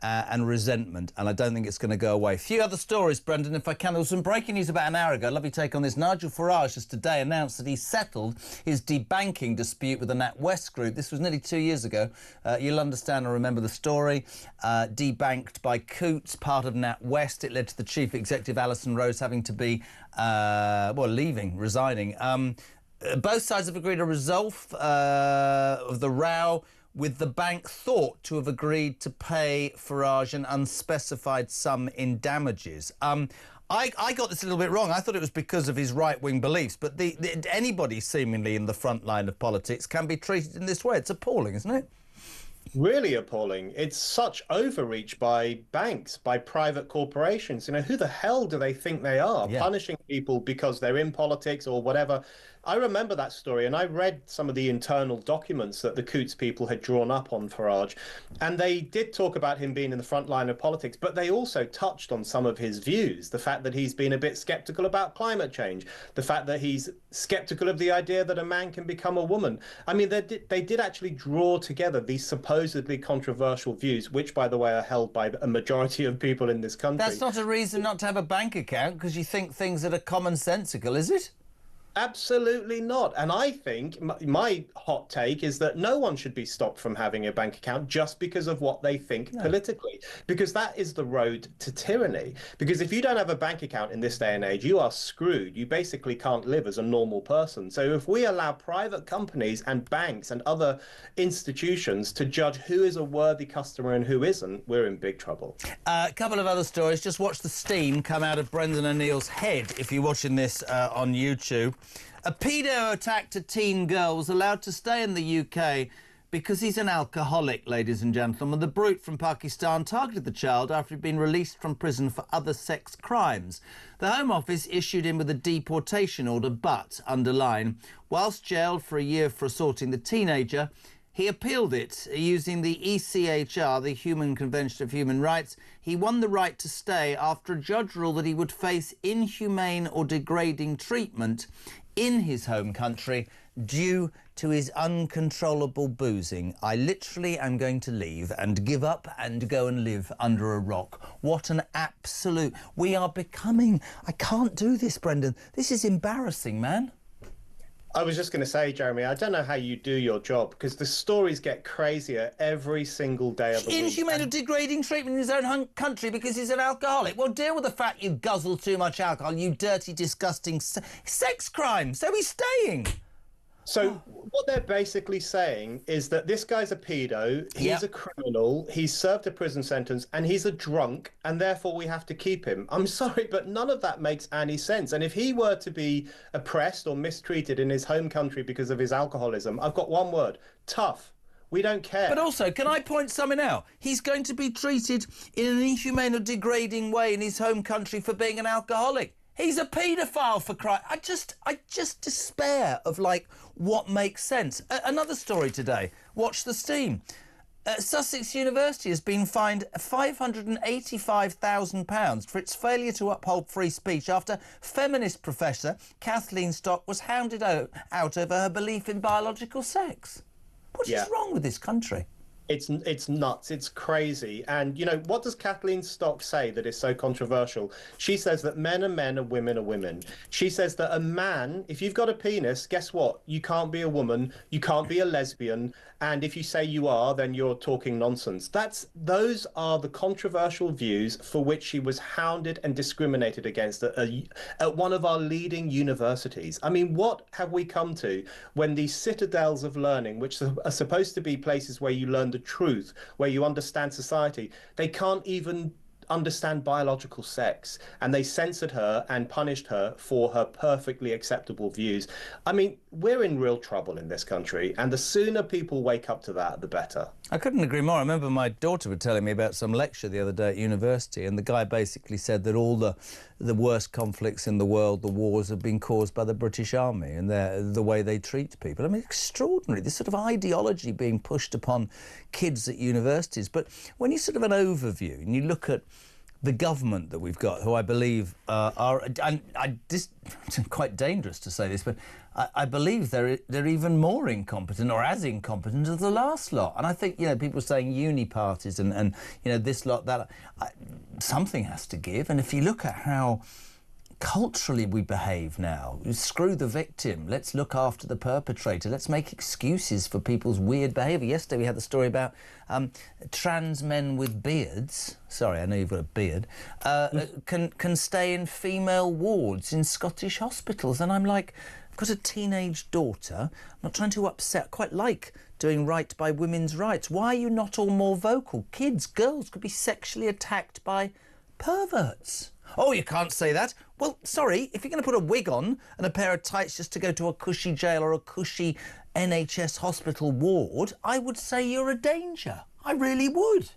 B: and resentment, and I don't think it's going to go away. A few other stories, Brendan, if I can. There was some breaking news about an hour ago. Love your take on this. Nigel Farage has today announced that he settled his debanking dispute with the NatWest Group. This was nearly 2 years ago. You'll understand or remember the story. Debanked by Coutts, part of NatWest. It led to the chief executive, Alison Rose, having to be, resigning. Both sides have agreed a resolve of the row, with the bank thought to have agreed to pay Farage an unspecified sum in damages. I got this a little bit wrong. I thought it was because of his right-wing beliefs, but anybody seemingly in the front line of politics can be treated in this way. It's appalling, isn't it?
E: Really appalling. It's such overreach by banks, by private corporations. You know, who the hell do they think they are? Yeah. Punishing people because they're in politics or whatever. I remember that story, and I read some of the internal documents that the Coutts people had drawn up on Farage, and they did talk about him being in the front line of politics, but they also touched on some of his views, the fact that he's been a bit skeptical about climate change, the fact that he's skeptical of the idea that a man can become a woman. I mean, they did actually draw together these supposedly controversial views, which, by the way, are held by a majority of people in this country.
B: That's not a reason not to have a bank account, because you think things that are commonsensical, is it?
E: Absolutely not. And I think my hot take is that no one should be stopped from having a bank account just because of what they think politically, because that is the road to tyranny. Because if you don't have a bank account in this day and age, you are screwed. You basically can't live as a normal person. So if we allow private companies and banks and other institutions to judge who is a worthy customer and who isn't, we're in big trouble.
B: A couple of other stories. Just watch the steam come out of Brendan O'Neill's head if you're watching this on YouTube. A pedo attacked a teen girl was allowed to stay in the UK because he's an alcoholic, ladies and gentlemen. The brute from Pakistan targeted the child after he'd been released from prison for other sex crimes. The Home Office issued him with a deportation order, but, underline, whilst jailed for a year for assaulting the teenager, he appealed it using the ECHR, the Human Convention of Human Rights. He won the right to stay after a judge ruled that he would face inhumane or degrading treatment in his home country due to his uncontrollable boozing. I literally am going to leave and give up and go and live under a rock. What an absolute... We are becoming... I can't do this, Brendan. This is embarrassing, man.
E: I was just going to say, Jeremy, I don't know how you do your job, because the stories get crazier every single day of the week.
B: Inhumane or degrading treatment in his own country because he's an alcoholic. Well, deal with the fact you guzzle too much alcohol, you dirty, disgusting sex crime. So he's staying.
E: So what they're basically saying is that this guy's a pedo, he's a criminal, he's served a prison sentence, and he's a drunk, and therefore we have to keep him. I'm sorry, but none of that makes any sense. And if he were to be oppressed or mistreated in his home country because of his alcoholism, I've got one word: tough. We don't care.
B: But also, can I point something out? He's going to be treated in an inhumane or degrading way in his home country for being an alcoholic. He's a paedophile, for Christ. I just despair of, like, what makes sense. Another story today. Watch the steam. Sussex University has been fined £585,000 for its failure to uphold free speech after feminist professor Kathleen Stock was hounded out over her belief in biological sex. What is wrong with this country?
E: It's nuts. It's crazy. And, you know, what does Kathleen Stock say that is so controversial? She says that men are men and women are women. She says that a man, if you've got a penis, guess what? You can't be a woman. You can't be a lesbian. And if you say you are, then you're talking nonsense. Those are the controversial views for which she was hounded and discriminated against at one of our leading universities. I mean, what have we come to when these citadels of learning, which are supposed to be places where you learn the truth, where you understand society, they can't even understand biological sex, and they censored her and punished her for her perfectly acceptable views. I mean, we're in real trouble in this country, and the sooner people wake up to that, the better.
B: I couldn't agree more. I remember my daughter was telling me about some lecture the other day at university, and the guy basically said that all the worst conflicts in the world, the wars, have been caused by the British Army and the way they treat people. I mean, extraordinary, this sort of ideology being pushed upon kids at universities. But when you sort of an overview and you look at the government that we've got, who I believe it's quite dangerous to say this, but I believe they're even more incompetent, or as incompetent as the last lot. And I think, you know, people saying uni parties and you know, this lot, that, something has to give. And if you look at how culturally we behave now, screw the victim, let's look after the perpetrator, let's make excuses for people's weird behaviour. Yesterday we had the story about trans men with beards, sorry, I know you've got a beard, can stay in female wards in Scottish hospitals. And I'm like, I've got a teenage daughter, I'm not trying to upset, quite like doing right by women's rights. Why are you not all more vocal? Kids, girls could be sexually attacked by perverts. Oh, you can't say that. Well, sorry, if you're going to put a wig on and a pair of tights just to go to a cushy jail or a cushy NHS hospital ward, I would say you're a danger. I really would.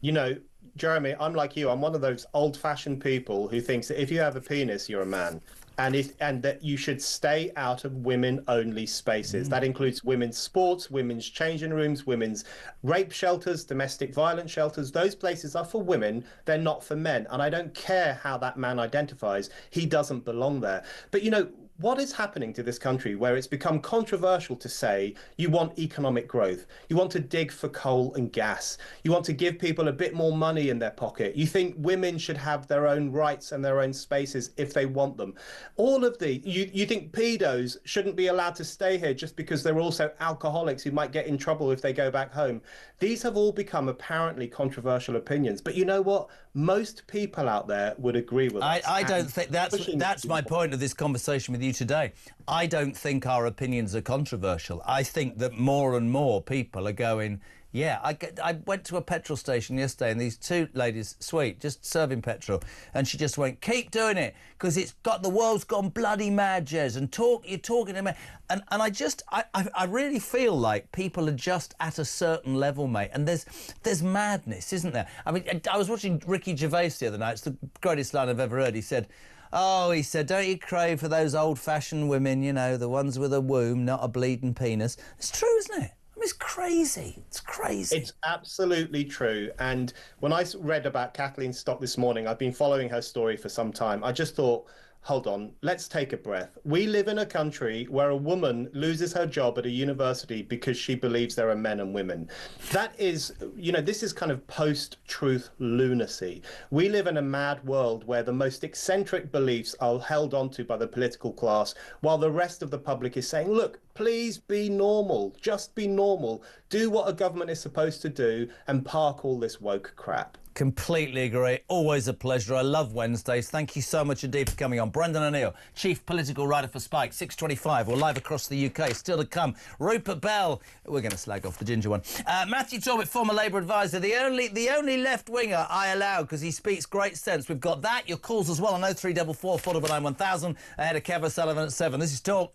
E: You know, Jeremy, I'm like you. I'm one of those old-fashioned people who thinks that if you have a penis, you're a man. And that you should stay out of women-only spaces. That includes women's sports, women's changing rooms, women's rape shelters, domestic violence shelters. Those places are for women. They're not for men. And I don't care how that man identifies. He doesn't belong there. But, you know, what is happening to this country where it's become controversial to say you want economic growth, you want to dig for coal and gas, you want to give people a bit more money in their pocket, you think women should have their own rights and their own spaces if they want them. All of you think pedos shouldn't be allowed to stay here just because they're also alcoholics who might get in trouble if they go back home. These have all become apparently controversial opinions. But you know what? Most people out there would agree with us.
B: I don't think that's my point of this conversation with you today. I don't think our opinions are controversial. I think that more and more people are going, yeah, I went to a petrol station yesterday and these two ladies, sweet, just serving petrol, and she just went, keep doing it, because the world's gone bloody mad, Jez, and you're talking to me. And I really feel like people are just at a certain level, mate, and there's madness, isn't there? I mean, I was watching Ricky Gervais the other night. It's the greatest line I've ever heard. He said, don't you crave for those old-fashioned women, you know, the ones with a womb, not a bleeding penis? It's true, isn't it? I mean, it's crazy. It's crazy.
E: It's absolutely true. And when I read about Kathleen Stock this morning, I've been following her story for some time. I just thought, hold on, let's take a breath. We live in a country where a woman loses her job at a university because she believes there are men and women. That is, you know, this is kind of post-truth lunacy. We live in a mad world where the most eccentric beliefs are held onto by the political class, while the rest of the public is saying, look, please be normal, just be normal, do what a government is supposed to do, and park all this woke crap.
B: Completely agree. Always a pleasure. I love Wednesdays. Thank you so much indeed for coming on. Brendan O'Neill, Chief Political Writer for Spike, 6:25. We're live across the UK. Still to come, Rupert Bell. We're going to slag off the ginger one. Matthew Talbot, former Labour advisor. The only left-winger I allow because he speaks great sense. We've got that. Your calls as well on 0344 499 1000. Ahead of Kev O'Sullivan at 7. This is Talk.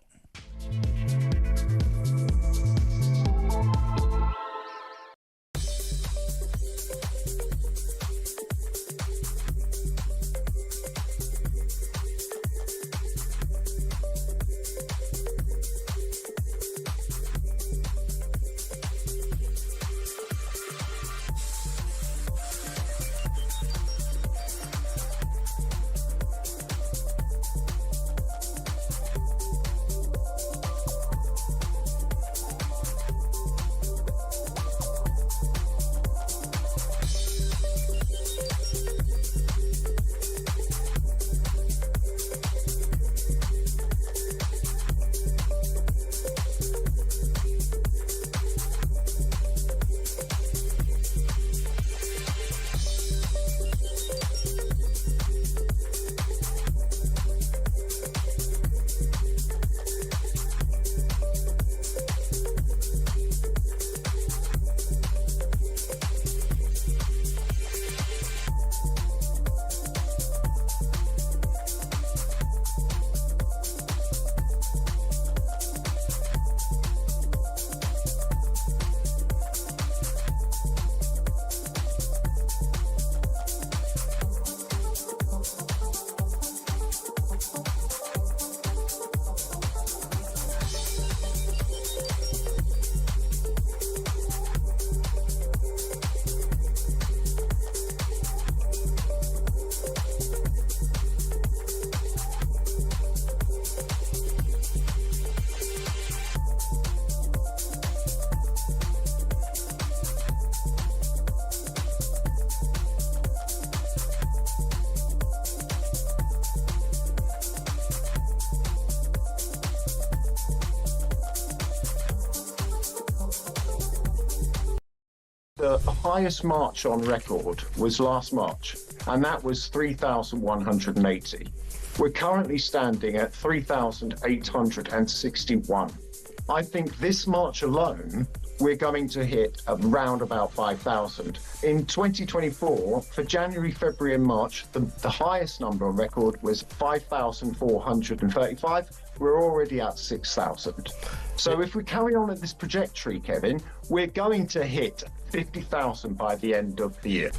G: The highest march on record was last March, and that was 3,180. We're currently standing at 3,861. I think this March alone, we're going to hit around about 5,000. In 2024, for January, February and March, the highest number on record was 5,435. We're already at 6,000. So if we carry on at this trajectory, Kevin, we're going to hit 50,000 by the end of the year.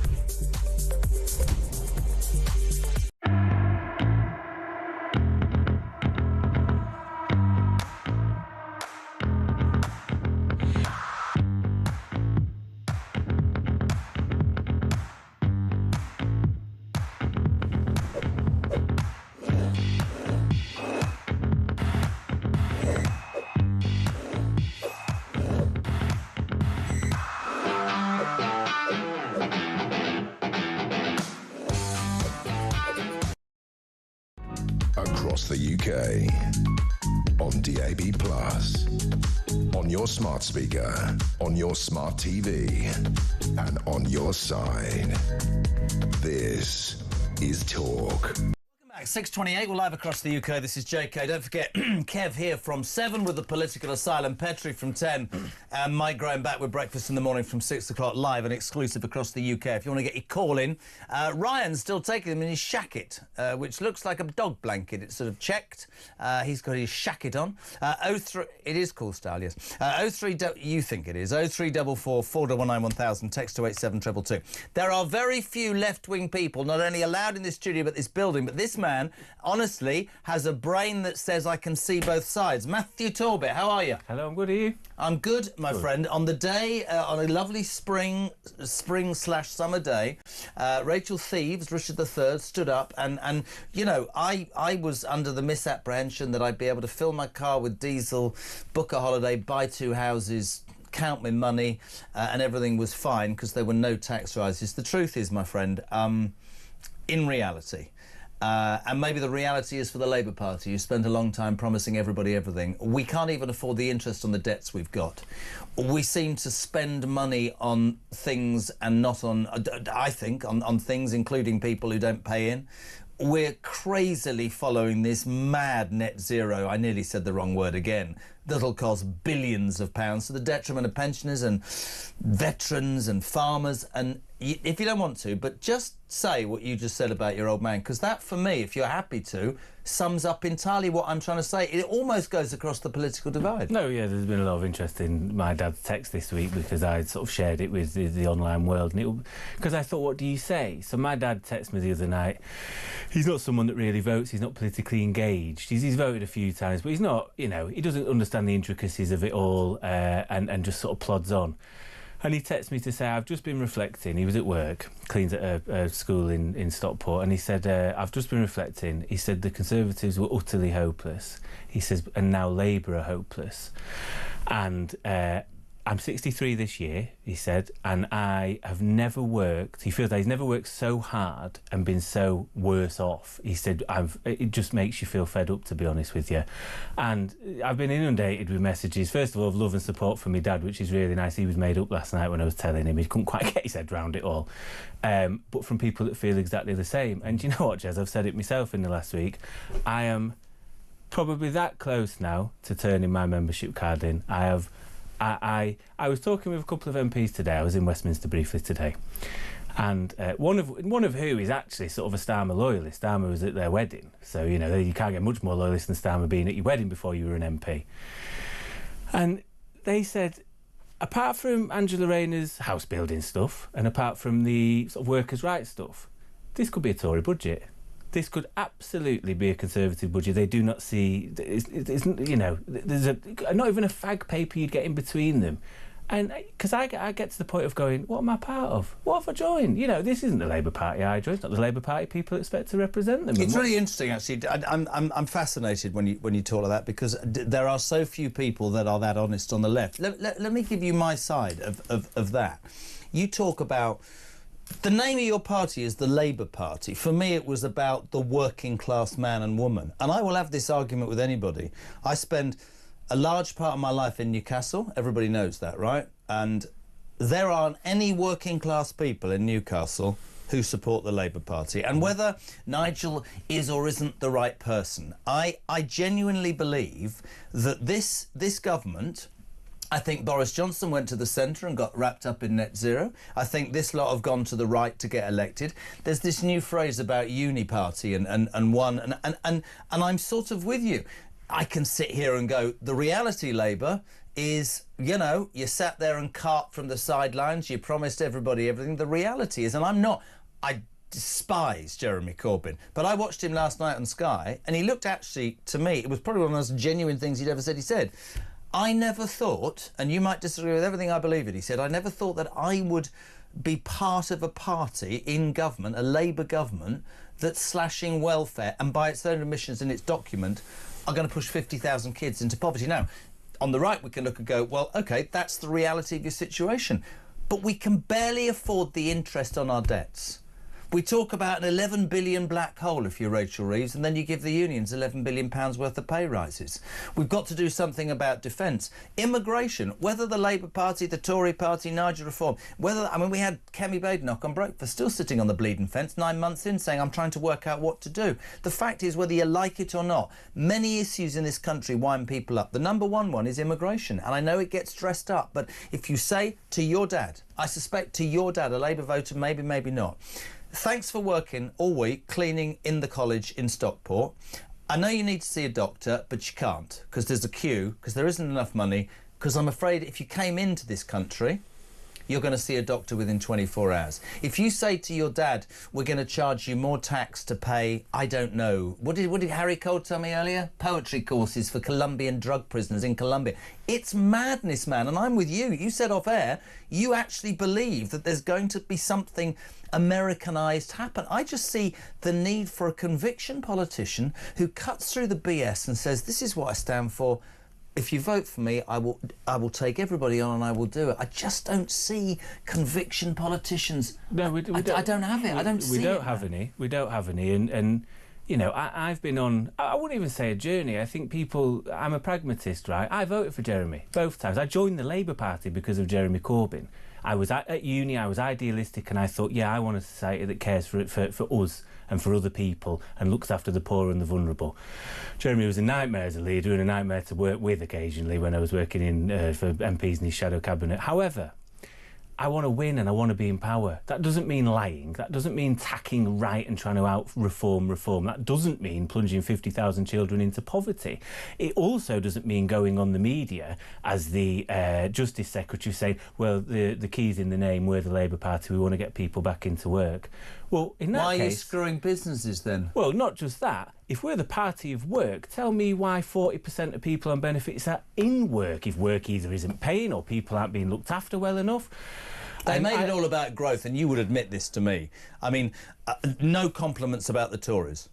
A: across the UK. On DAB+, on your smart speaker, on your smart TV, and on your side. This is Talk.
B: 6:28, we're live across the UK. This is JK. Don't forget, Kev here from 7 with the political asylum, Petri from 10, and Mike Graham back with breakfast in the morning from 6 o'clock, live and exclusive across the UK. If you want to get your call in, Ryan's still taking them in his shacket, which looks like a dog blanket. It's sort of checked. He's got his shacket on. 03, it is cool style, yes. 03, you think it is. 0344 499 1000, text to 87222. There are very few left-wing people, not only allowed in this studio but this building, but this man honestly has a brain that says I can see both sides. Matthew Torbett, how are you?
H: Hello, I'm good. Are you?
B: I'm good, my friend. On the day, on a lovely spring/summer day, Rachel Thieves, Richard III, stood up and you know, I was under the misapprehension that I'd be able to fill my car with diesel, book a holiday, buy 2 houses, count my money, and everything was fine because there were no tax rises. The truth is, my friend, in reality, and maybe the reality is for the Labour Party, you spent a long time promising everybody everything. We can't even afford the interest on the debts we've got. We seem to spend money on things and not on, I think, on things including people who don't pay in. We're crazily following this mad net zero, I nearly said the wrong word again, that'll cost billions of pounds to the detriment of pensioners and veterans and farmers. And if you don't want to, but just say what you just said about your old man, because that, for me, if you're happy to, sums up entirely what I'm trying to say. It almost goes across the political divide.
H: No, yeah, there's been a lot of interest in my dad's text this week because I sort of shared it with the online world. And because I thought, what do you say? So my dad texted me the other night. He's not someone that really votes. He's not politically engaged. He's voted a few times, but he's not, you know, he doesn't understand the intricacies of it all and just sort of plods on. And he texted me to say, I've just been reflecting. He was at work, cleans at a school in Stockport, and he said, I've just been reflecting. He said the Conservatives were utterly hopeless. He says, and now Labour are hopeless. And I'm 63 this year, he said, and I have never worked. He feels that he's never worked so hard and been so worse off. He said, it just makes you feel fed up, to be honest with you. And I've been inundated with messages, first of all, of love and support from my dad, which is really nice. He was made up last night when I was telling him. He couldn't quite get his head round it all. But from people that feel exactly the same. And you know what, Jez, I've said it myself in the last week. I am probably that close now to turning my membership card in. I was talking with a couple of MPs today. I was in Westminster briefly today, and one of who is actually sort of a Starmer loyalist. Starmer was at their wedding, so you know you can't get much more loyalist than Starmer being at your wedding before you were an MP. And they said, apart from Angela Rayner's house building stuff, and apart from the sort of workers' rights stuff, this could be a Tory budget. This could absolutely be a Conservative budget. They do not see, it's you know, there's not even a fag paper you'd get in between them. And because I get to the point of going, what am I part of? What have I joined? You know, this isn't the Labour Party I joined. It's not the Labour Party people expect to represent them.
B: It's really interesting, actually. I'm fascinated when you talk like that, because there are so few people that are that honest on the left. Let me give you my side of that. You talk about... The name of your party is the Labour Party. For me, it was about the working class man and woman. And I will have this argument with anybody. I spend a large part of my life in Newcastle. Everybody knows that, right? And there aren't any working class people in Newcastle who support the Labour Party. And whether Nigel is or isn't the right person, I genuinely believe that this government... I think Boris Johnson went to the centre and got wrapped up in net zero. I think this lot have gone to the right to get elected. There's this new phrase about uni-party and one, and I'm sort of with you. I can sit here and go, the reality, Labour, is, you know, you sat there and carped from the sidelines, you promised everybody everything. The reality is, and I despise Jeremy Corbyn, but I watched him last night on Sky, and he looked actually, to me, it was probably one of the most genuine things he'd ever said. He said, I never thought, and you might disagree with everything I believe in, he said, I never thought that I would be part of a party in government, a Labour government, that's slashing welfare and by its own admissions in its document are going to push 50,000 kids into poverty. Now, on the right we can look and go, well, OK, that's the reality of your situation. But we can barely afford the interest on our debts. We talk about an £11 billion black hole, if you're Rachel Reeves, and then you give the unions £11 billion worth of pay rises. We've got to do something about defence. Immigration, whether the Labour Party, the Tory Party, Niger Reform, we had Kemi Badenoch on breakfast, still sitting on the bleeding fence 9 months in, saying, I'm trying to work out what to do. The fact is, whether you like it or not, many issues in this country wind people up. The number one is immigration, and I know it gets dressed up, but if you say to your dad, I suspect to your dad, a Labour voter, maybe, maybe not, thanks for working all week cleaning in the college in Stockport. I know you need to see a doctor, but you can't because there's a queue, because there isn't enough money, because I'm afraid if you came into this country, you're going to see a doctor within 24 hours. If you say to your dad, we're going to charge you more tax to pay, I don't know, what did Harry Cole tell me earlier? Poetry courses for Colombian drug prisoners in Colombia. It's madness, man, and I'm with you. You said off air, you actually believe that there's going to be something Americanised happen. I just see the need for a conviction politician who cuts through the BS and says, this is what I stand for. If you vote for me, I will take everybody on and I will do it. I just don't see conviction politicians.
H: No, we don't.
B: I don't have it. I don't see it.
H: We don't have any. We don't have any. And you know, I've been on, I wouldn't even say a journey. I think I'm a pragmatist, right? I voted for Jeremy both times. I joined the Labour Party because of Jeremy Corbyn. I was at uni, I was idealistic, and I thought, yeah, I want a society that cares for us and for other people and looks after the poor and the vulnerable. Jeremy was a nightmare as a leader and a nightmare to work with occasionally when I was working for MPs in his shadow cabinet. However, I want to win and I want to be in power. That doesn't mean lying. That doesn't mean tacking right and trying to out-reform reform. That doesn't mean plunging 50,000 children into poverty. It also doesn't mean going on the media as the Justice Secretary saying, well, the key's in the name, we're the Labour Party, we want to get people back into work. Well, in that case...
B: Why are you screwing businesses then?
H: Well, not just that. If we're the party of work, tell me why 40% of people on benefits are in work if work either isn't paying or people aren't being looked after well enough.
B: They made it all about growth, and you would admit this to me. I mean, no compliments about the Tories.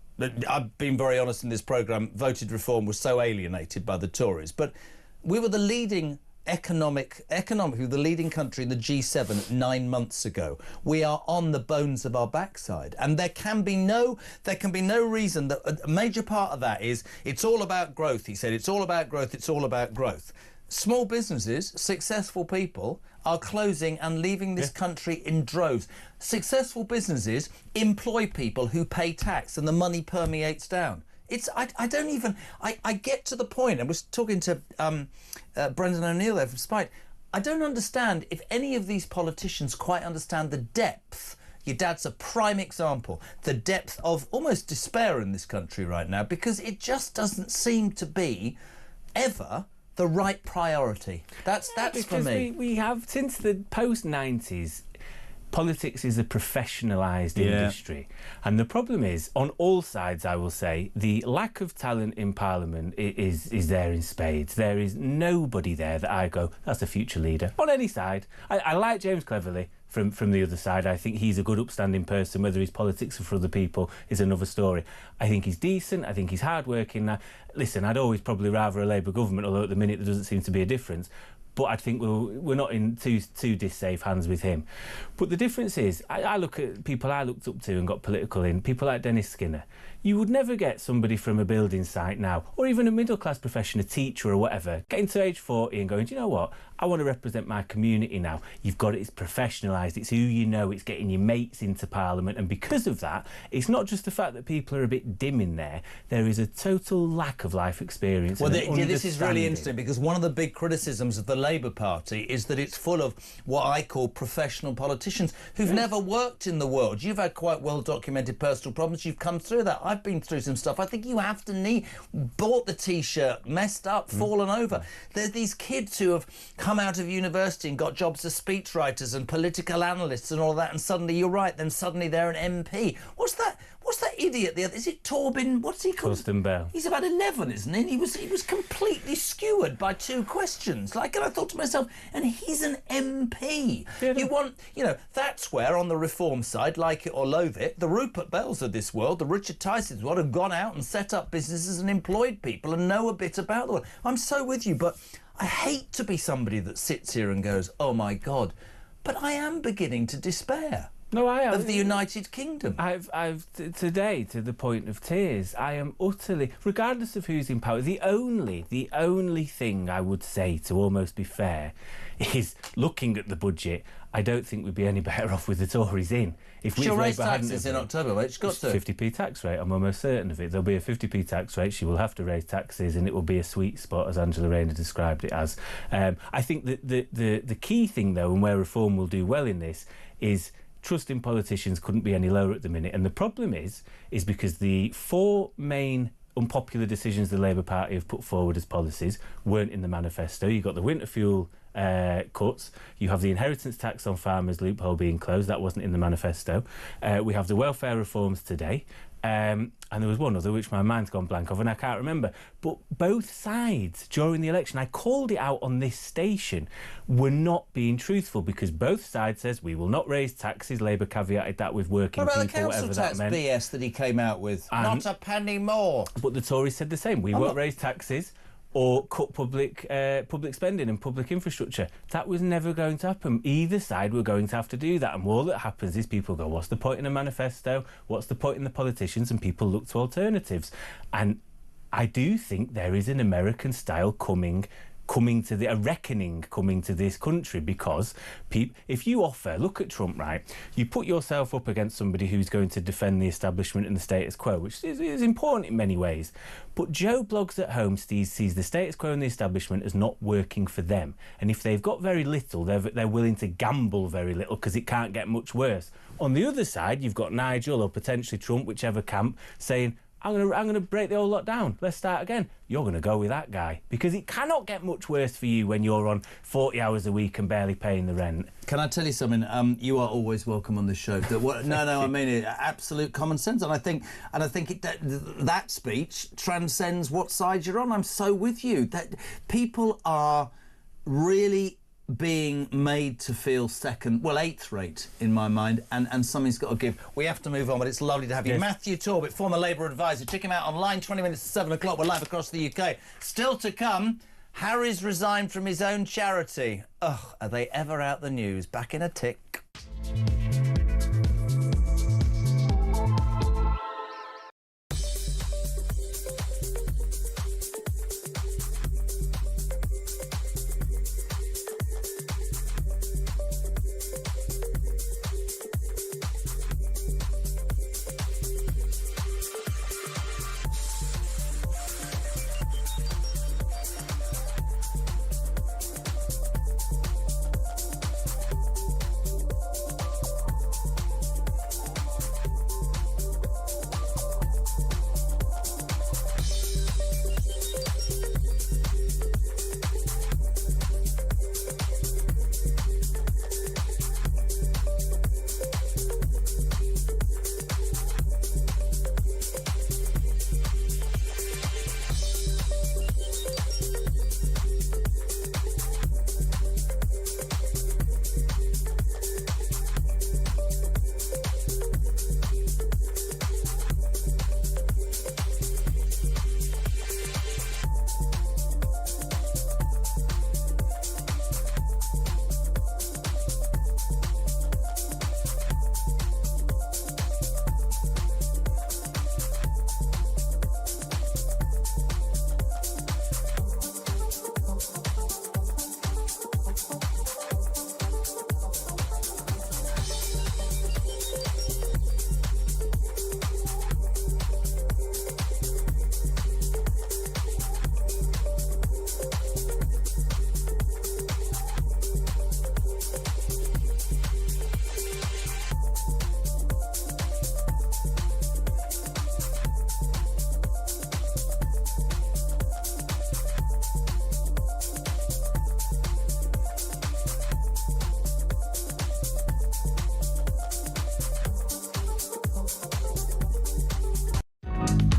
B: I've been very honest in this programme, voted reform was so alienated by the Tories. But we were the leading economically the leading country in the G7 9 months ago. We are on the bones of our backside, and there can be no reason that a major part of that is it's all about growth. He said it's all about growth, it's all about growth. Small businesses, successful people are closing and leaving this country in droves. Successful businesses employ people who pay tax and the money permeates down. I get to the point, I was talking to Brendan O'Neill there from Spite, I don't understand if any of these politicians quite understand the depth. Your dad's a prime example, the depth of almost despair in this country right now, because it just doesn't seem to be ever the right priority. That's for me.
H: We have, since the post-90s, politics is a professionalised industry. And the problem is, on all sides, I will say, the lack of talent in Parliament is there in spades. There is nobody there that I go, that's a future leader, on any side. I like James Cleverly from the other side. I think he's a good, upstanding person. Whether his politics are for other people is another story. I think he's decent. I think he's hard-working. Listen, I'd always probably rather a Labour government, although at the minute there doesn't seem to be a difference. But I think we're not in too dissafe hands with him. But the difference is, I look at people I looked up to and got political in, people like Dennis Skinner. You would never get somebody from a building site now, or even a middle-class profession, a teacher or whatever, getting to age 40 and going, do you know what? I want to represent my community now. You've got it, it's professionalised, it's who you know, it's getting your mates into Parliament. And because of that, it's not just the fact that people are a bit dim in there, there is a total lack of life experience.
B: Well, this is really interesting, because one of the big criticisms of the Labour Party is that it's full of what I call professional politicians who've never worked in the world. You've had quite well-documented personal problems. You've come through that. I've been through some stuff. I think you have to bought the T-shirt, messed up, fallen over. There's these kids who have come out of university and got jobs as speechwriters and political analysts and all that, and suddenly, you're right, then suddenly they're an MP. What's that idiot the other? Is it Torben? What's he called?
H: Torsten Bell.
B: He's about 11, isn't he? He was completely skewered by 2 questions. And I thought to myself, and he's an MP. Yeah, that's where, on the reform side, like it or loathe it, the Rupert Bells of this world, the Richard Tysons of the world, have gone out and set up businesses and employed people and know a bit about the world. I'm so with you, but I hate to be somebody that sits here and goes, oh my God, but I am beginning to despair.
H: No, I am.
B: Of the United Kingdom.
H: Today, to the point of tears, I am utterly, regardless of who's in power, the only thing I would say, to almost be fair, is looking at the budget, I don't think we'd be any better off with the Tories in. If
B: She'll raise taxes in October, right? She's got to.
H: 50p tax rate, I'm almost certain of it. There'll be a 50p tax rate, she will have to raise taxes, and it will be a sweet spot, as Angela Rayner described it as. I think that the key thing, though, and where reform will do well in this, is trust in politicians couldn't be any lower at the minute. And the problem is because the 4 main unpopular decisions the Labour Party have put forward as policies weren't in the manifesto. You've got the winter fuel cuts, you have the inheritance tax on farmers loophole being closed, that wasn't in the manifesto. We have the welfare reforms today, and there was one other which my mind's gone blank of and I can't remember. But both sides during the election, I called it out on this station, were not being truthful, because both sides says we will not raise taxes. Labour caveated that with working people, whatever that meant.
B: What about the council tax BS that he came out with? Not a penny more.
H: But the Tories said the same. We won't raise taxes or cut public spending and public infrastructure. That was never going to happen. Either side were going to have to do that, and all that happens is people go, what's the point in a manifesto? What's the point in the politicians? And people look to alternatives. And I do think there is an American style coming to a reckoning coming to this country, because if you offer, look at Trump, right, you put yourself up against somebody who's going to defend the establishment and the status quo, which is important in many ways, but Joe Bloggs at home sees the status quo and the establishment as not working for them, and if they've got very little, they're willing to gamble very little because it can't get much worse. On the other side, you've got Nigel, or potentially Trump, whichever camp, saying, I'm going to break the whole lot down. Let's start again. You're going to go with that guy, because it cannot get much worse for you when you're on 40 hours a week and barely paying the rent.
B: Can I tell you something? You are always welcome on this show. I mean it. Absolute common sense, and I think that speech transcends what side you're on. I'm so with you. That people are really being made to feel eighth rate in my mind, and something's got to give. We have to move on, but it's lovely to have you. Yes. Matthew Torbett, former Labour advisor. Check him out online, 20 minutes to 7 o'clock. We're live across the UK. Still to come, Harry's resigned from his own charity. Ugh, are they ever out the news? Back in a tick.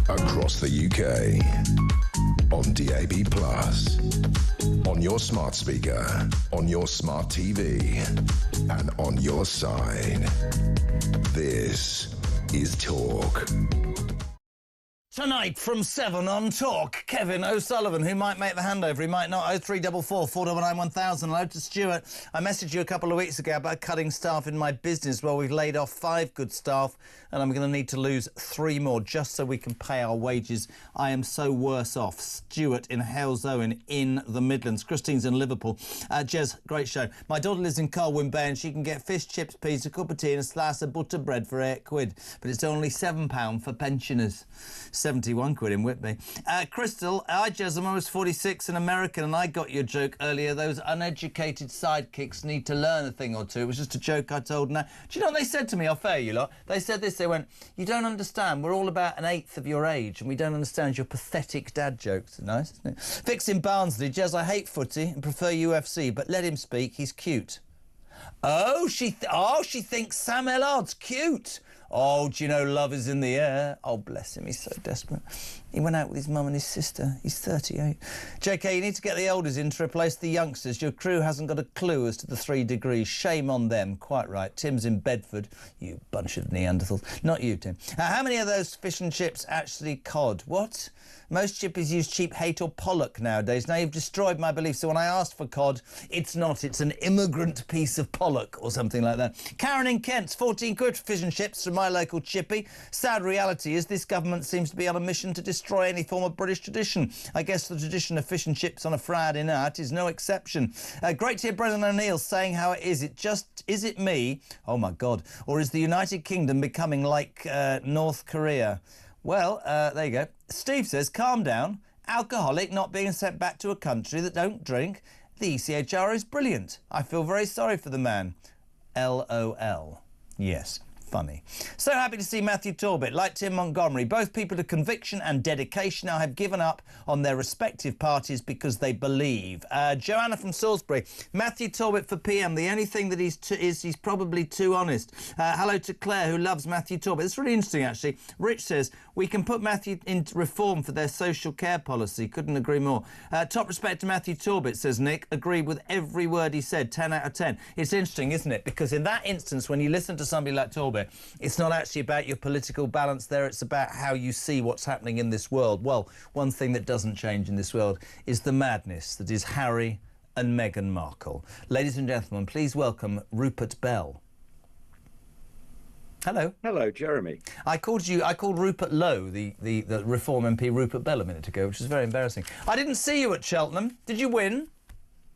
A: Across the UK, on DAB+, on your smart speaker, on your smart TV, and on your side. This is Talk.
B: Tonight from 7 on Talk, Kevin O'Sullivan, who might make the handover, he might not. 0344 499 1000. Hello to Stuart. I messaged you a couple of weeks ago about cutting staff in my business. Well, we've laid off 5 good staff and I'm going to need to lose 3 more just so we can pay our wages. I am so worse off. Stuart in Hales Owen in the Midlands. Christine's in Liverpool. Jez, great show. My daughter lives in Colwyn Bay and she can get fish, chips, peas, a cup of tea and a slice of butter bread for £8, but it's only £7 for pensioners. 71 quid in Whitby. Crystal, I, Jesam, I was 46 and American and I got your joke earlier. Those uneducated sidekicks need to learn a thing or two. It was just a joke I told now. Do you know what they said to me? I'll fair you lot. They said this, they went, you don't understand, we're all about an eighth of your age and we don't understand your pathetic dad jokes. Nice, isn't it? Fix in Barnsley, Jez, I hate footy and prefer UFC, but let him speak, he's cute. Oh, she thinks Sam Ellard's cute. Oh, do you know love is in the air? Oh, bless him, he's so desperate. He went out with his mum and his sister. He's 38. JK, you need to get the elders in to replace the youngsters. Your crew hasn't got a clue as to the 3 degrees. Shame on them. Quite right. Tim's in Bedford. You bunch of Neanderthals. Not you, Tim. How many of those fish and chips actually cod? What? Most chippies use cheap hate or pollock nowadays. Now, you've destroyed my belief. So when I asked for cod, it's not. It's an immigrant piece of pollock or something like that. Karen in Kent's 14 quid for fish and chips from my local chippy. Sad reality is this government seems to be on a mission to destroy any form of British tradition. I guess the tradition of fish and chips on a Friday night is no exception. Great to hear Brendan O'Neill saying how it is. Is it me? Oh, my God. Or is the United Kingdom becoming like North Korea? Well, there you go. Steve says, calm down. Alcoholic not being sent back to a country that don't drink. The ECHR is brilliant. I feel very sorry for the man. LOL. Yes. Funny. So happy to see Matthew Torbett, like Tim Montgomery, both people of conviction and dedication now have given up on their respective parties because they believe. Joanna from Salisbury, Matthew Torbett for PM. The only thing that he's probably too honest. Hello to Claire, who loves Matthew Torbett. It's really interesting, actually. Rich says, we can put Matthew into reform for their social care policy. Couldn't agree more. Top respect to Matthew Torbett, says Nick. Agree with every word he said. 10 out of 10. It's interesting, isn't it? Because in that instance, when you listen to somebody like Torbett, it's not actually about your political balance there, it's about how you see what's happening in this world. Well, one thing that doesn't change in this world is the madness that is Harry and Meghan Markle. Ladies and gentlemen, please welcome Rupert Bell. Hello.
I: Hello, Jeremy.
B: I called Rupert Lowe, the Reform MP Rupert Bell a minute ago, which is very embarrassing. I didn't see you at Cheltenham. Did you win?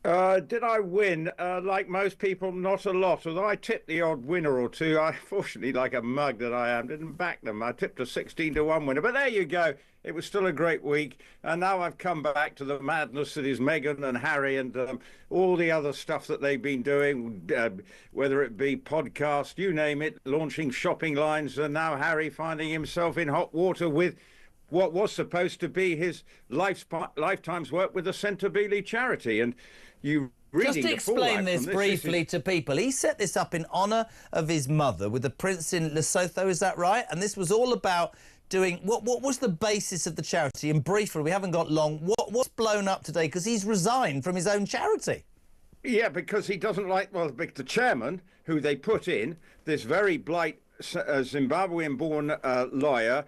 I: Did I win? Like most people, not a lot. Although I tipped the odd winner or two, I fortunately, like a mug that I am, didn't back them. I tipped a 16-1 winner. But there you go. It was still a great week. And now I've come back to the madness that is Meghan and Harry and all the other stuff that they've been doing, whether it be podcast, you name it, launching shopping lines. And now Harry finding himself in hot water with what was supposed to be his lifetime's work with the Centre-Beeley charity. And you
B: just explain this briefly to people. He set this up in honour of his mother with the prince in Lesotho, is that right? And this was all about doing... What was the basis of the charity? And briefly, we haven't got long. What's blown up today? Because he's resigned from his own charity.
I: Yeah, because he doesn't like... Well, the chairman, who they put in, this very blight Zimbabwean-born lawyer,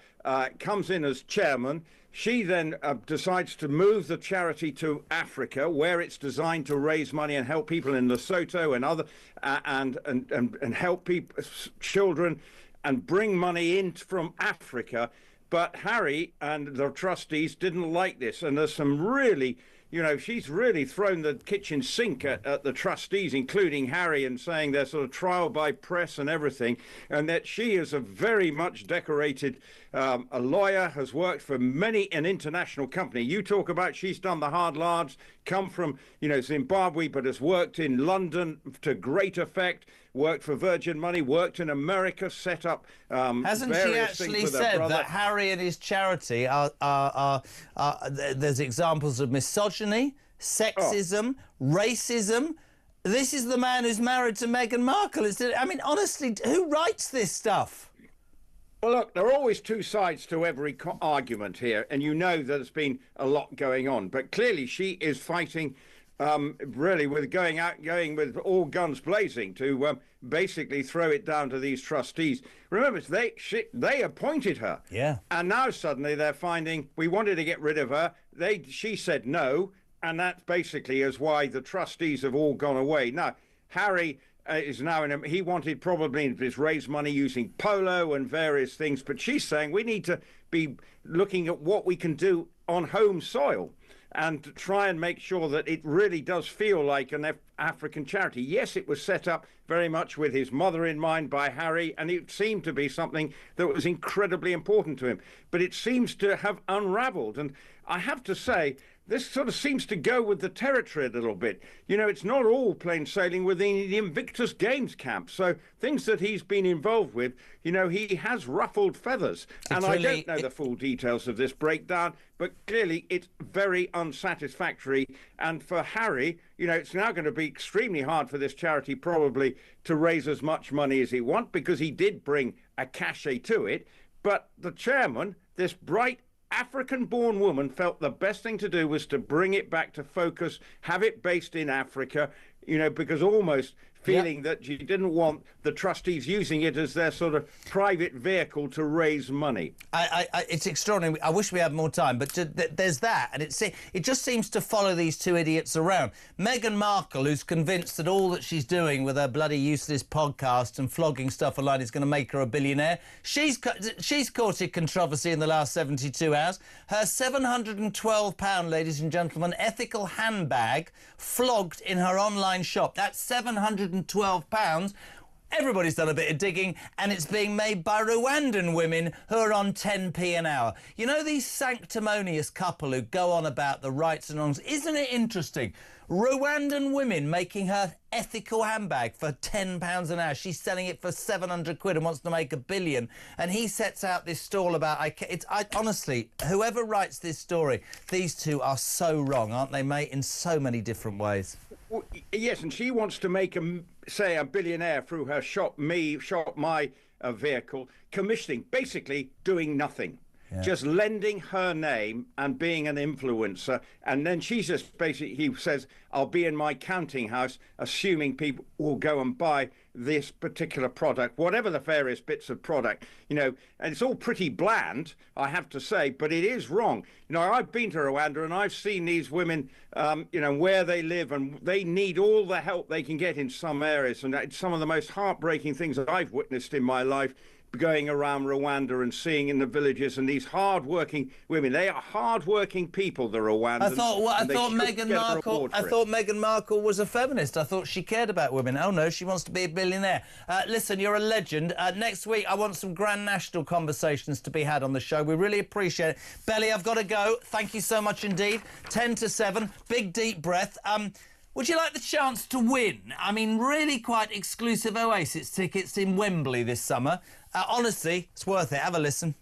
I: comes in as chairman. She then decides to move the charity to Africa, where it's designed to raise money and help people in Lesotho and other and help people, children, and bring money in from Africa. But Harry and the trustees didn't like this, and there's some really, you know, she's really thrown the kitchen sink at the trustees, including Harry, and saying they're sort of trial by press and everything, and that she is a very much decorated a lawyer, has worked for an international company. You talk about she's done the hard yards, come from, you know, Zimbabwe, but has worked in London to great effect, worked for Virgin Money, worked in America, set up
B: Hasn't she actually said that Harry and his charity are there's examples of misogyny, sexism, racism? This is the man who's married to Meghan Markle. I mean, honestly, who writes this stuff?
I: Well, look, there are always two sides to every argument here, and you know there's been a lot going on. But clearly she is fighting really with going with all guns blazing to basically throw it down to these trustees. Remember, they appointed her.
B: Yeah.
I: And now suddenly they're finding, we wanted to get rid of her. She said no, and that basically is why the trustees have all gone away. Now, Harry is now he wanted probably to raise money using polo and various things, but she's saying we need to be looking at what we can do on home soil and to try and make sure that it really does feel like an African charity. Yes, it was set up very much with his mother in mind by Harry, and it seemed to be something that was incredibly important to him. But it seems to have unraveled, and I have to say, this sort of seems to go with the territory a little bit. You know, it's not all plain sailing within the Invictus Games camp. So things that he's been involved with, you know, he has ruffled feathers. And I don't know the full details of this breakdown, but clearly it's very unsatisfactory. And for Harry, you know, it's now going to be extremely hard for this charity probably to raise as much money as he wants, because he did bring a cachet to it. But the chairman, this bright African-born woman, felt the best thing to do was to bring it back to focus, have it based in Africa, you know, because almost feeling that you didn't want the trustees using it as their sort of private vehicle to raise money.
B: It's extraordinary. I wish we had more time, but there's that, and it just seems to follow these two idiots around. Meghan Markle, who's convinced that all that she's doing with her bloody useless podcast and flogging stuff online is going to make her a billionaire. She's courted controversy in the last 72 hours. Her £712, ladies and gentlemen, ethical handbag flogged in her online shop. That's £712. Everybody's done a bit of digging, and it's being made by Rwandan women who are on 10p an hour. You know, these sanctimonious couple who go on about the rights and wrongs. Isn't it interesting? Rwandan women making her ethical handbag for £10 an hour. She's selling it for 700 quid and wants to make $1 billion. And he sets out this stall about... honestly, whoever writes this story, these two are so wrong, aren't they, mate, in so many different ways.
I: Well, yes, and she wants to make, say, a billionaire through her Shop My vehicle, commissioning, basically doing nothing. Yeah. Just lending her name and being an influencer. And then she just basically, he says, I'll be in my counting house, assuming people will go and buy this particular product, whatever the various bits of product, you know, and it's all pretty bland, I have to say, but it is wrong. You know, I've been to Rwanda and I've seen these women, you know, where they live, and they need all the help they can get in some areas. And it's some of the most heartbreaking things that I've witnessed in my life, going around Rwanda and seeing in the villages, and these hard-working women. They are hard-working people, the Rwandans.
B: I thought Meghan Markle was a feminist. I thought she cared about women. Oh no, she wants to be a billionaire. Listen, you're a legend. Next week, I want some grand national conversations to be had on the show. We really appreciate it. Belly, I've got to go. Thank you so much indeed. 10 to 7. Big deep breath. Would you like the chance to win? I mean, really quite exclusive Oasis tickets in Wembley this summer. Honestly, it's worth it. Have a listen.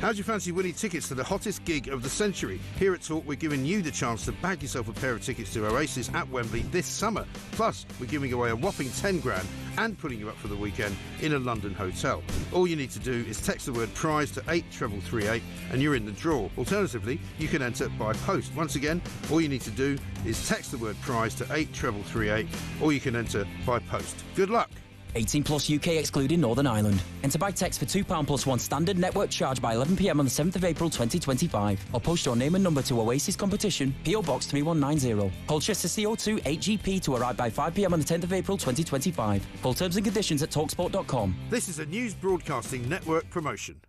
J: How do you fancy winning tickets to the hottest gig of the century? Here at Talk, we're giving you the chance to bag yourself a pair of tickets to Oasis at Wembley this summer. Plus, we're giving away a whopping 10 grand and putting you up for the weekend in a London hotel. All you need to do is text the word prize to 83338 and you're in the draw. Alternatively, you can enter by post. Once again, all you need to do is text the word prize to 83338 or you can enter by post. Good luck.
K: 18 plus UK excluding Northern Ireland. Enter by text for £2 plus one standard network charge by 11 p.m. on the 7th of April 2025. Or post your name and number to Oasis Competition, PO Box 3190. Colchester CO2 8GP to arrive by 5 p.m. on the 10th of April 2025. Full terms and conditions at talksport.com.
J: This is a News Broadcasting Network promotion.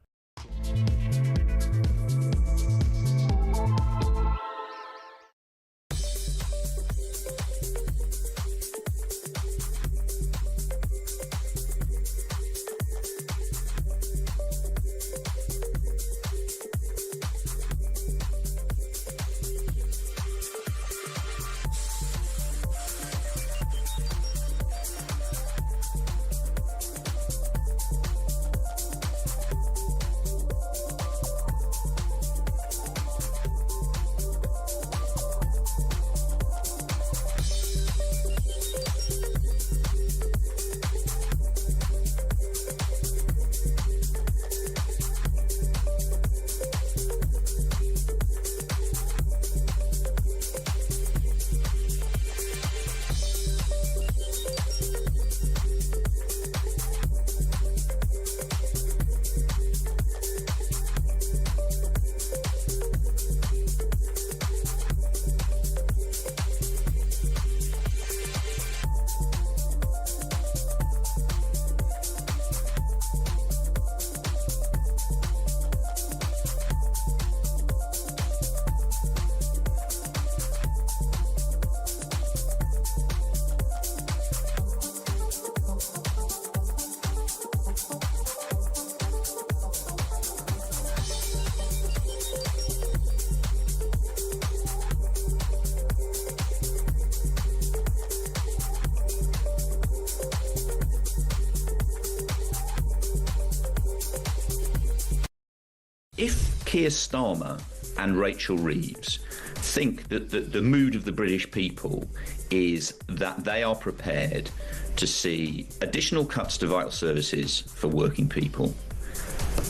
F: If Keir Starmer and Rachel Reeves think that the mood of the British people is that they are prepared to see additional cuts to vital services for working people,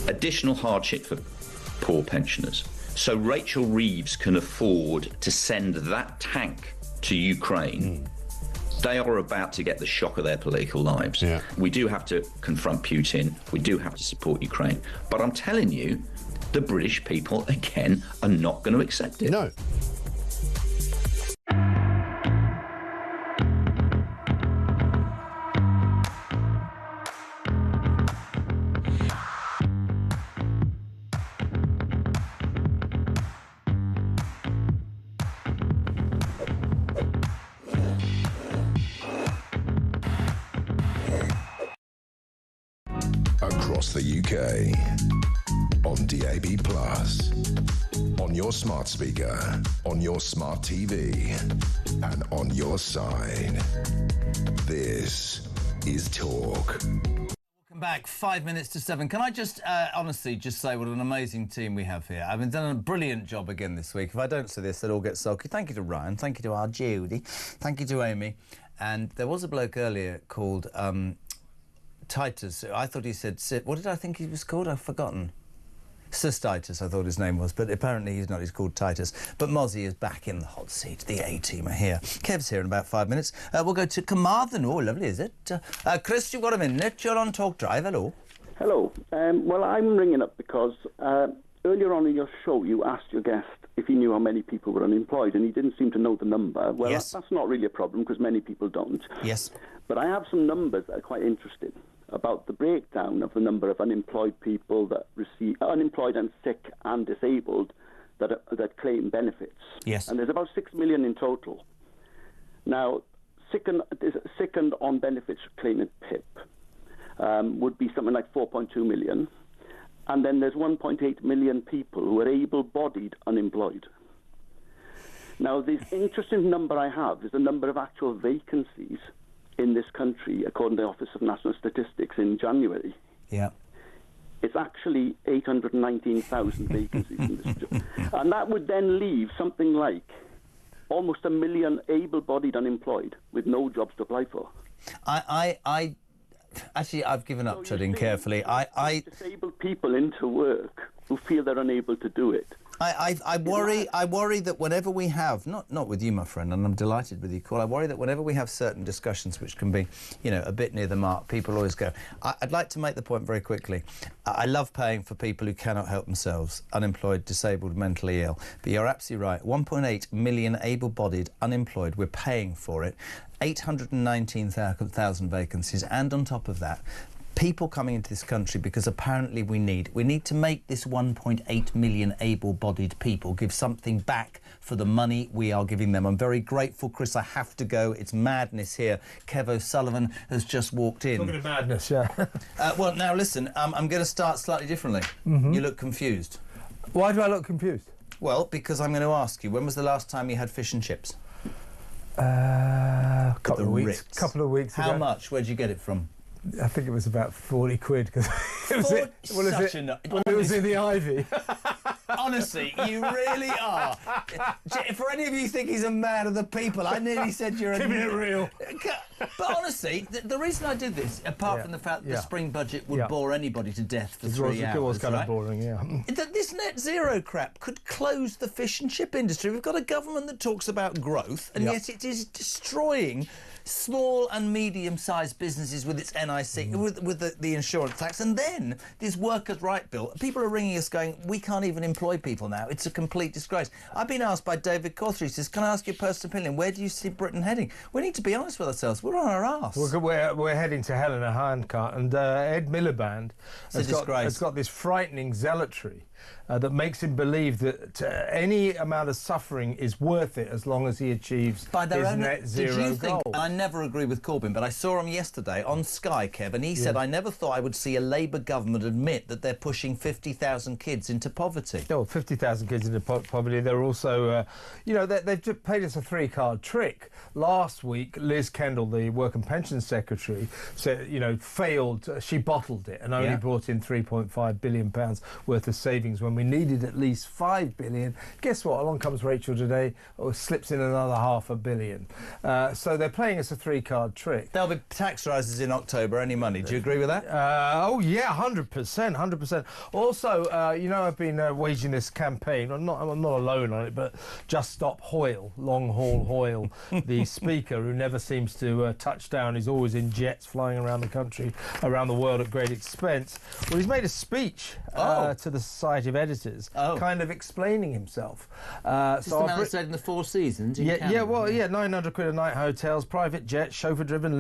F: additional hardship for poor pensioners, so Rachel Reeves can afford to send that tank to Ukraine, they are about to get the shock of their political lives.
J: Yeah.
F: We do have to confront Putin. We do have to support Ukraine. But I'm telling you, the British people, again, are not going to accept it.
J: No.
A: Across the UK, on DAB+, on your smart speaker, on your smart TV, and on your side. This is Talk.
B: Welcome back, 5 minutes to 7. Can I just honestly just say what an amazing team we have here? I've done a brilliant job again this week. If I don't say this, they'll all get sulky. Thank you to Ryan, thank you to our Judy, thank you to Amy. And there was a bloke earlier called Titus. I thought he said, what did I think he was called? I've forgotten. Cystitis, I thought his name was, but apparently he's not. He's called Titus. But Mozzie is back in the hot seat. The A-team are here. Kev's here in about 5 minutes. We'll go to Carmarthen. Oh, lovely, is it? Chris, you've got a minute. You're on Talk Drive. Hello.
M: Hello. Well, I'm ringing up because earlier on in your show you asked your guest if he knew how many people were unemployed, and he didn't seem to know the number. Well,
B: yes.
M: That's not really a problem because many people don't.
B: Yes.
M: But I have some numbers that are quite interesting about the breakdown of the number of unemployed people that receive unemployed and sick and disabled that claim benefits.
B: Yes.
M: And there's about 6 million in total. Now, sickened on benefits claiming PIP would be something like 4.2 million. And then there's 1.8 million people who are able-bodied unemployed. Now, this interesting number I have is the number of actual vacancies in this country, according to the Office of National Statistics in January.
B: Yeah.
M: It's actually 819,000 vacancies in this job. And that would then leave something like almost 1 million able-bodied unemployed with no jobs to apply for.
B: Actually, I've given up treading carefully.
M: Disabled people into work who feel they're unable to do it.
B: I worry that whenever we have, not with you, my friend, and I'm delighted with your call, I worry that whenever we have certain discussions which can be, a bit near the mark, people always go. I'd like to make the point very quickly. I love paying for people who cannot help themselves, unemployed, disabled, mentally ill. But you're absolutely right. 1.8 million able-bodied unemployed, we're paying for it. 819,000 vacancies, and on top of that, people coming into this country because apparently we need to make this 1.8 million able-bodied people give something back for the money we are giving them. I'm very grateful, Chris. I have to go. It's madness here. Kev O'Sullivan has just walked in.
O: Talking of madness, yeah.
B: Well, now listen, I'm going to start slightly differently. You look confused.
O: Why do I look confused?
B: Well, because I'm going to ask you, when was the last time you had fish and chips?
O: Couple of weeks ago.
B: How much? Where'd you get it from?
O: I think it was about 40 quid because it was in the Ivy.
B: Honestly, you really are. For any of you who think he's a man of the people, I nearly said you're
O: Keeping it real.
B: But honestly, the reason I did this, apart from the fact that the spring budget would bore anybody to death for 3 hours,
O: it was kind of boring, yeah.
B: This net zero crap could close the fish and chip industry. We've got a government that talks about growth, and yet it is destroying small and medium-sized businesses with its NIC, with the insurance tax, and then this workers' right bill. People are ringing us going, we can't even employ people now. It's a complete disgrace. I've been asked by David Cawthron, he says, can I ask your personal opinion? Where do you see Britain heading? We need to be honest with ourselves. We're on our arse.
O: We're heading to hell in a handcart, and Ed Miliband has got this frightening zealotry that makes him believe that any amount of suffering is worth it as long as he achieves his net zero goal.
B: I never agree with Corbyn, but I saw him yesterday on Sky, Kev, and he said, I never thought I would see a Labour government admit that they're pushing 50,000 kids into poverty.
O: Oh, 50,000 kids into poverty. They're also, they've just played us a three-card trick. Last week, Liz Kendall, the Work and Pension Secretary, said, failed. She bottled it and only brought in £3.5 billion worth of savings savings when we needed at least 5 billion. Guess what? Along comes Rachel today, slips in another $500 million. So they're playing us a three-card trick.
B: There'll be tax rises in October. Any money? Do you agree with that?
O: Oh yeah, 100%, 100%. Also, you know, I've been waging this campaign. I'm not alone on it, but Just Stop Hoyle, Long Haul Hoyle, the speaker who never seems to touch down. He's always in jets flying around the country, around the world at great expense. Well, he's made a speech to the Society of Editors, kind of explaining himself.
B: Just the man that stayed in the Four Seasons.
O: Yeah, well, 900 quid a night hotels, private jets, chauffeur-driven